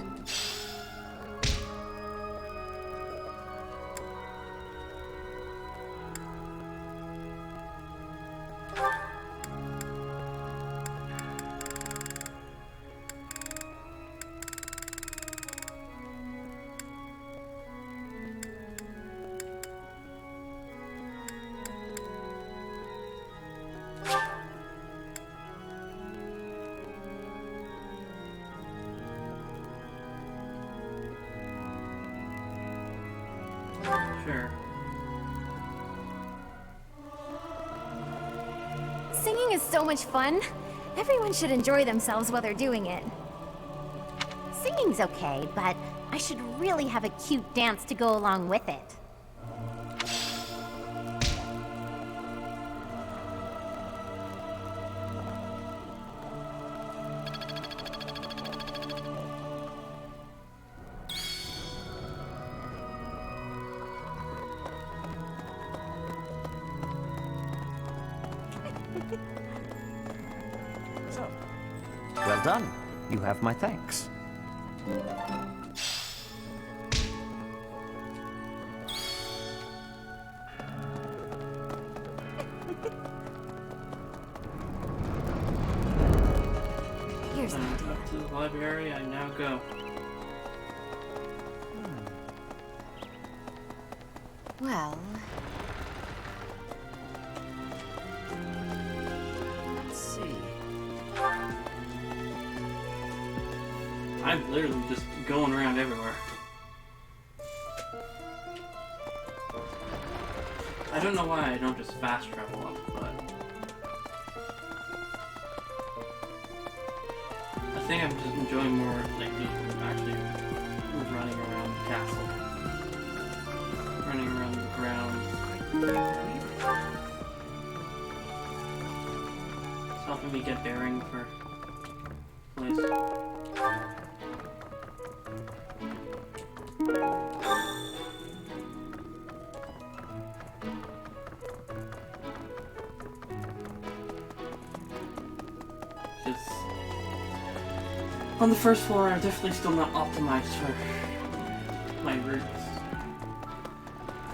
Sure. Singing is so much fun. Everyone should enjoy themselves while they're doing it. Singing's okay, but I should really have a cute dance to go along with it. So, well done. You have my thanks. Here's an idea. Up to the library I now go. Well... let's see. I'm literally just going around everywhere. I don't know why I don't just fast travel up, but I think I'm just enjoying more like actually running around the castle, running around the grounds. It's helping me get bearing for place. Just on the first floor, I'm definitely still not optimized for my routes.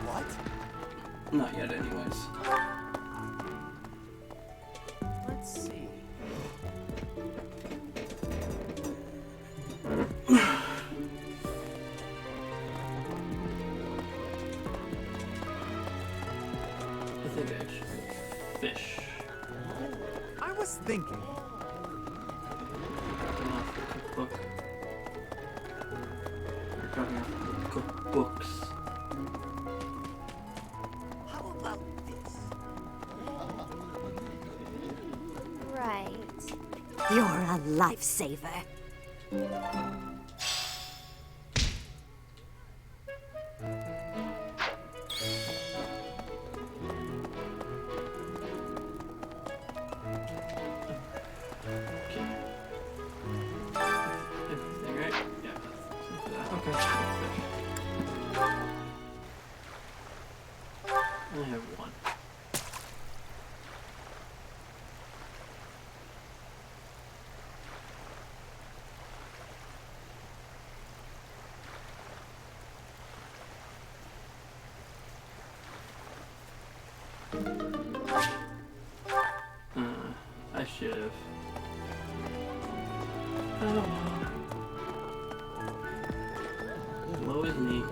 What? Not yet, anyways. Let's see. I think I should fish. I was thinking. Dropping off the cookbook. Or dropping off the cookbooks. How about this? Right. You're a lifesaver. Everything right? Yeah. Okay. I only have one. I should have. Oh well. Woe is me.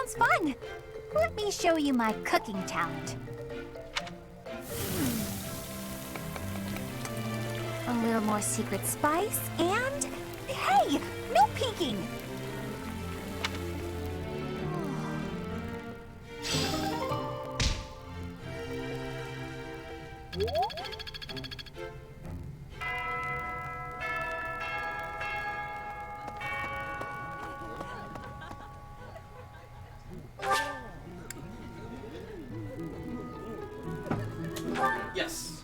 sounds fun. Let me show you my cooking talent. A little more secret spice, and hey, no peeking! Yes.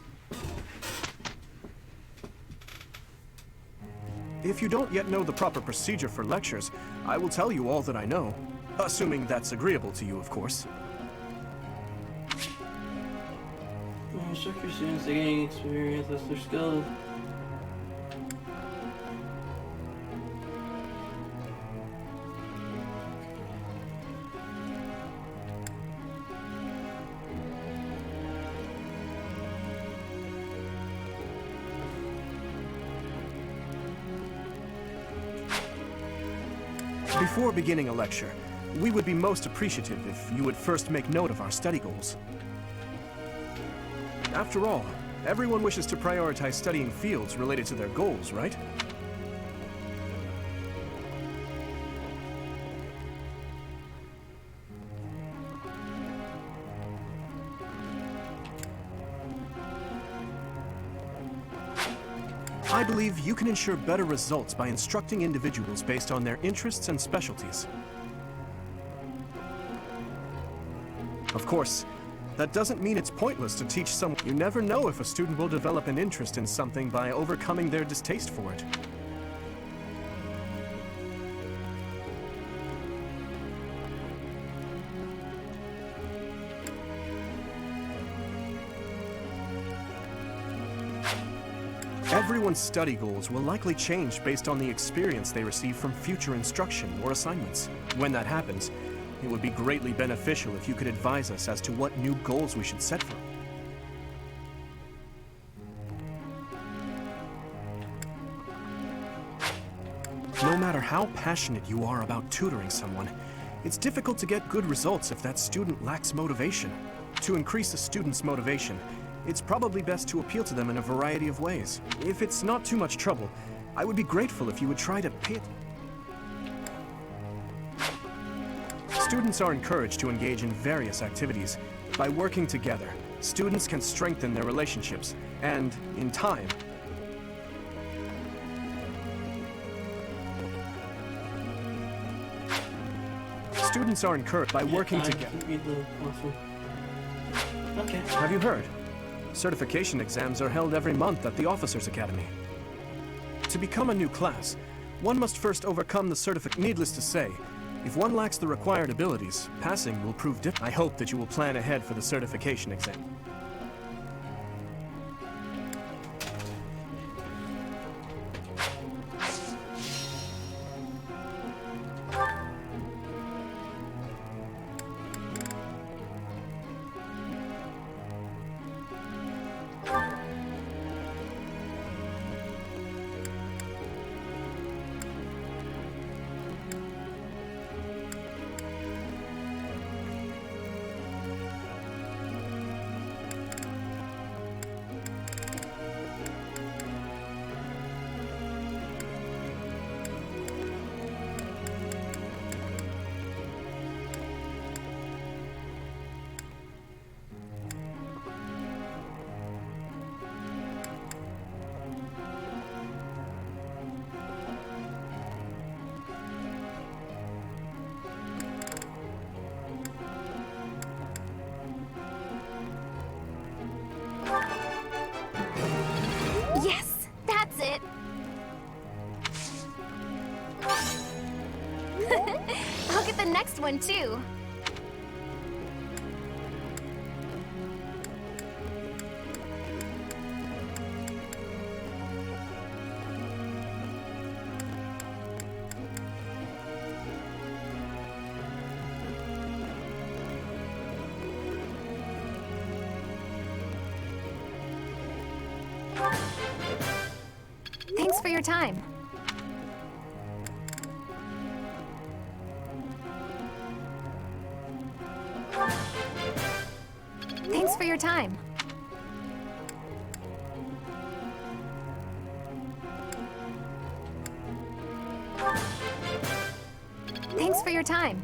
If you don't yet know the proper procedure for lectures, I will tell you all that I know. Assuming that's agreeable to you, of course. Instructor students are gaining experience as their skills. Before beginning a lecture, we would be most appreciative if you would first make note of our study goals. After all, everyone wishes to prioritize studying fields related to their goals, right? I believe you can ensure better results by instructing individuals based on their interests and specialties. Of course, that doesn't mean it's pointless to teach someone. You never know if a student will develop an interest in something by overcoming their distaste for it. Everyone's study goals will likely change based on the experience they receive from future instruction or assignments. When that happens, it would be greatly beneficial if you could advise us as to what new goals we should set for. No matter how passionate you are about tutoring someone, it's difficult to get good results if that student lacks motivation. To increase a student's motivation, it's probably best to appeal to them in a variety of ways. If it's not too much trouble, I would be grateful if you would try to pay it. Students are encouraged to engage in various activities. By working together, students can strengthen their relationships, and, in time, students are encouraged by working together. Okay. Have you heard? Certification exams are held every month at the Officers Academy. To become a new class, one must first overcome the certificate. Needless to say, if one lacks the required abilities, passing will prove difficult. I hope that you will plan ahead for the certification exam. Yes, that's it. I'll get the next one too. Thanks for your time. your time. Thanks for your time.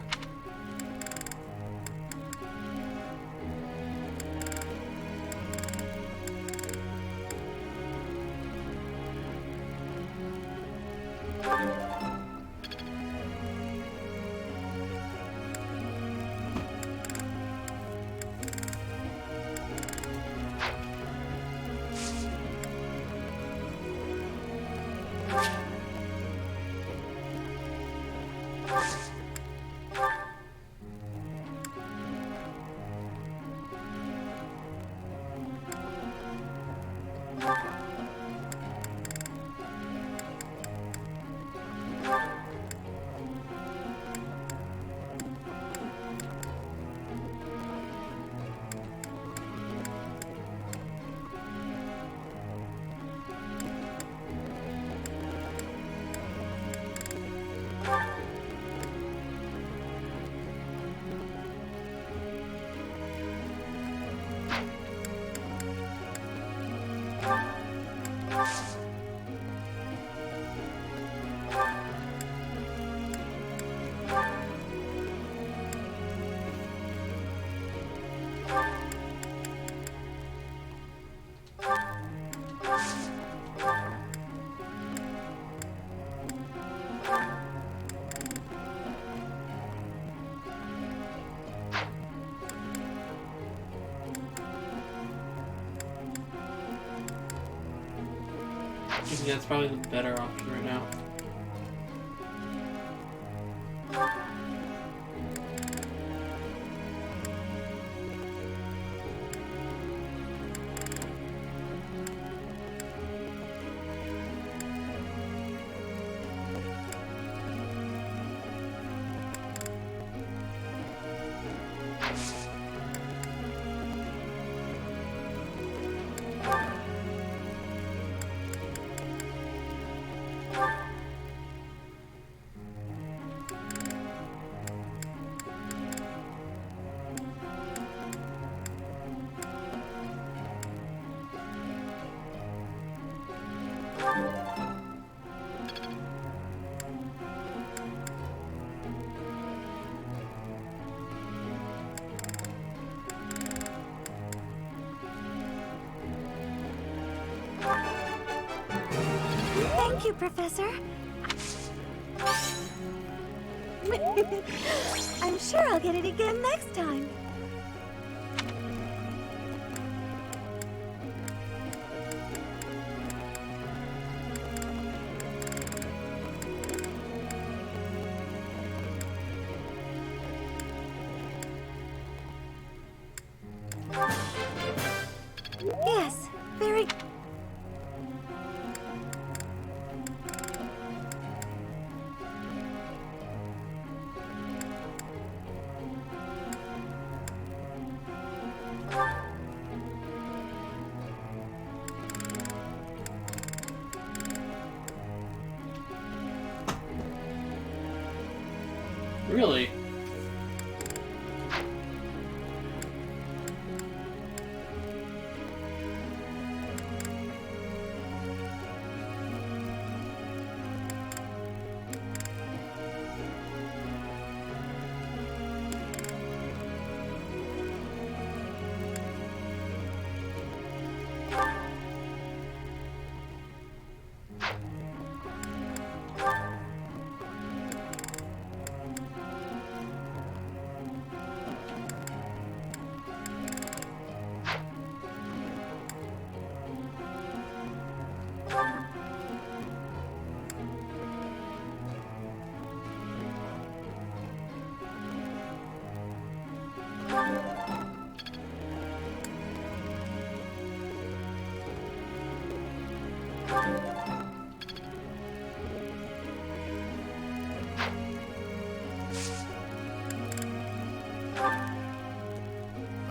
Yeah, that's probably the better option right now. Thank you, Professor. I'm sure I'll get it again next time. Yes, very... Really?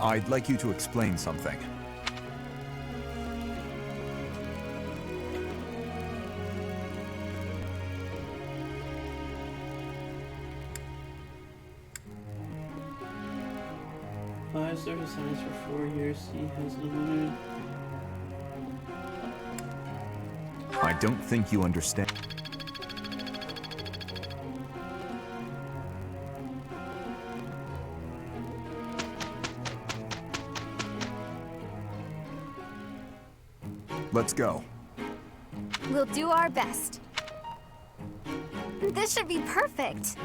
I'd like you to explain something. Advisor who signs for 4 years. He has eluded. I don't think you understand. Let's go. We'll do our best. This should be perfect.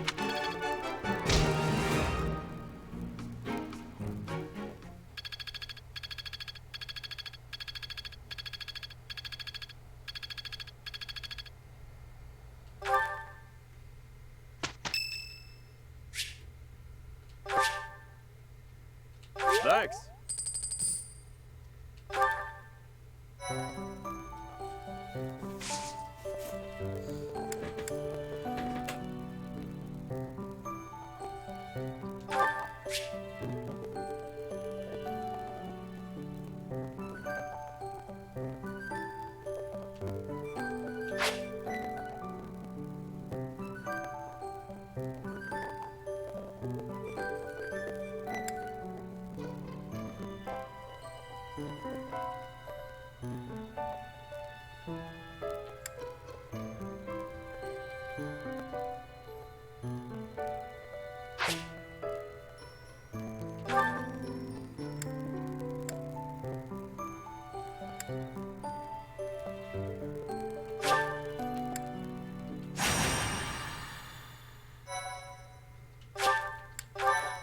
Thanks.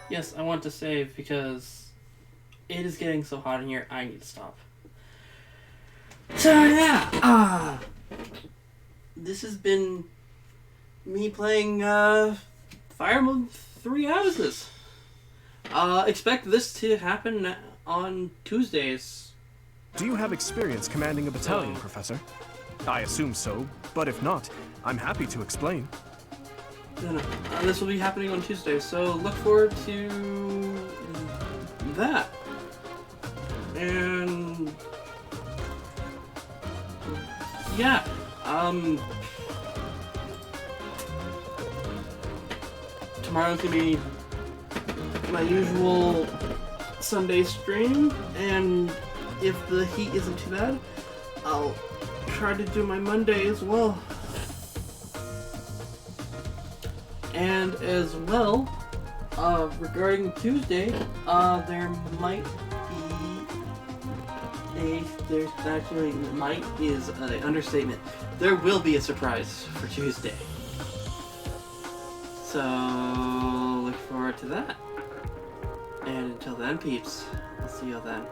Yes, I want to save because it is getting so hot in here. I need to stop. So yeah, this has been me playing Fire Emblem Three Houses. Expect this to happen on Tuesdays. Do you have experience commanding a battalion, Professor? I assume so, but if not, I'm happy to explain. No. This will be happening on Tuesday, so look forward to that. And yeah, tomorrow's gonna be my usual Sunday stream, and if the heat isn't too bad, I'll try to do my Monday as well. And as well, regarding Tuesday, there might be there's actually, might is an understatement. There will be a surprise for Tuesday. So, look forward to that. And until then, peeps, I'll see you then.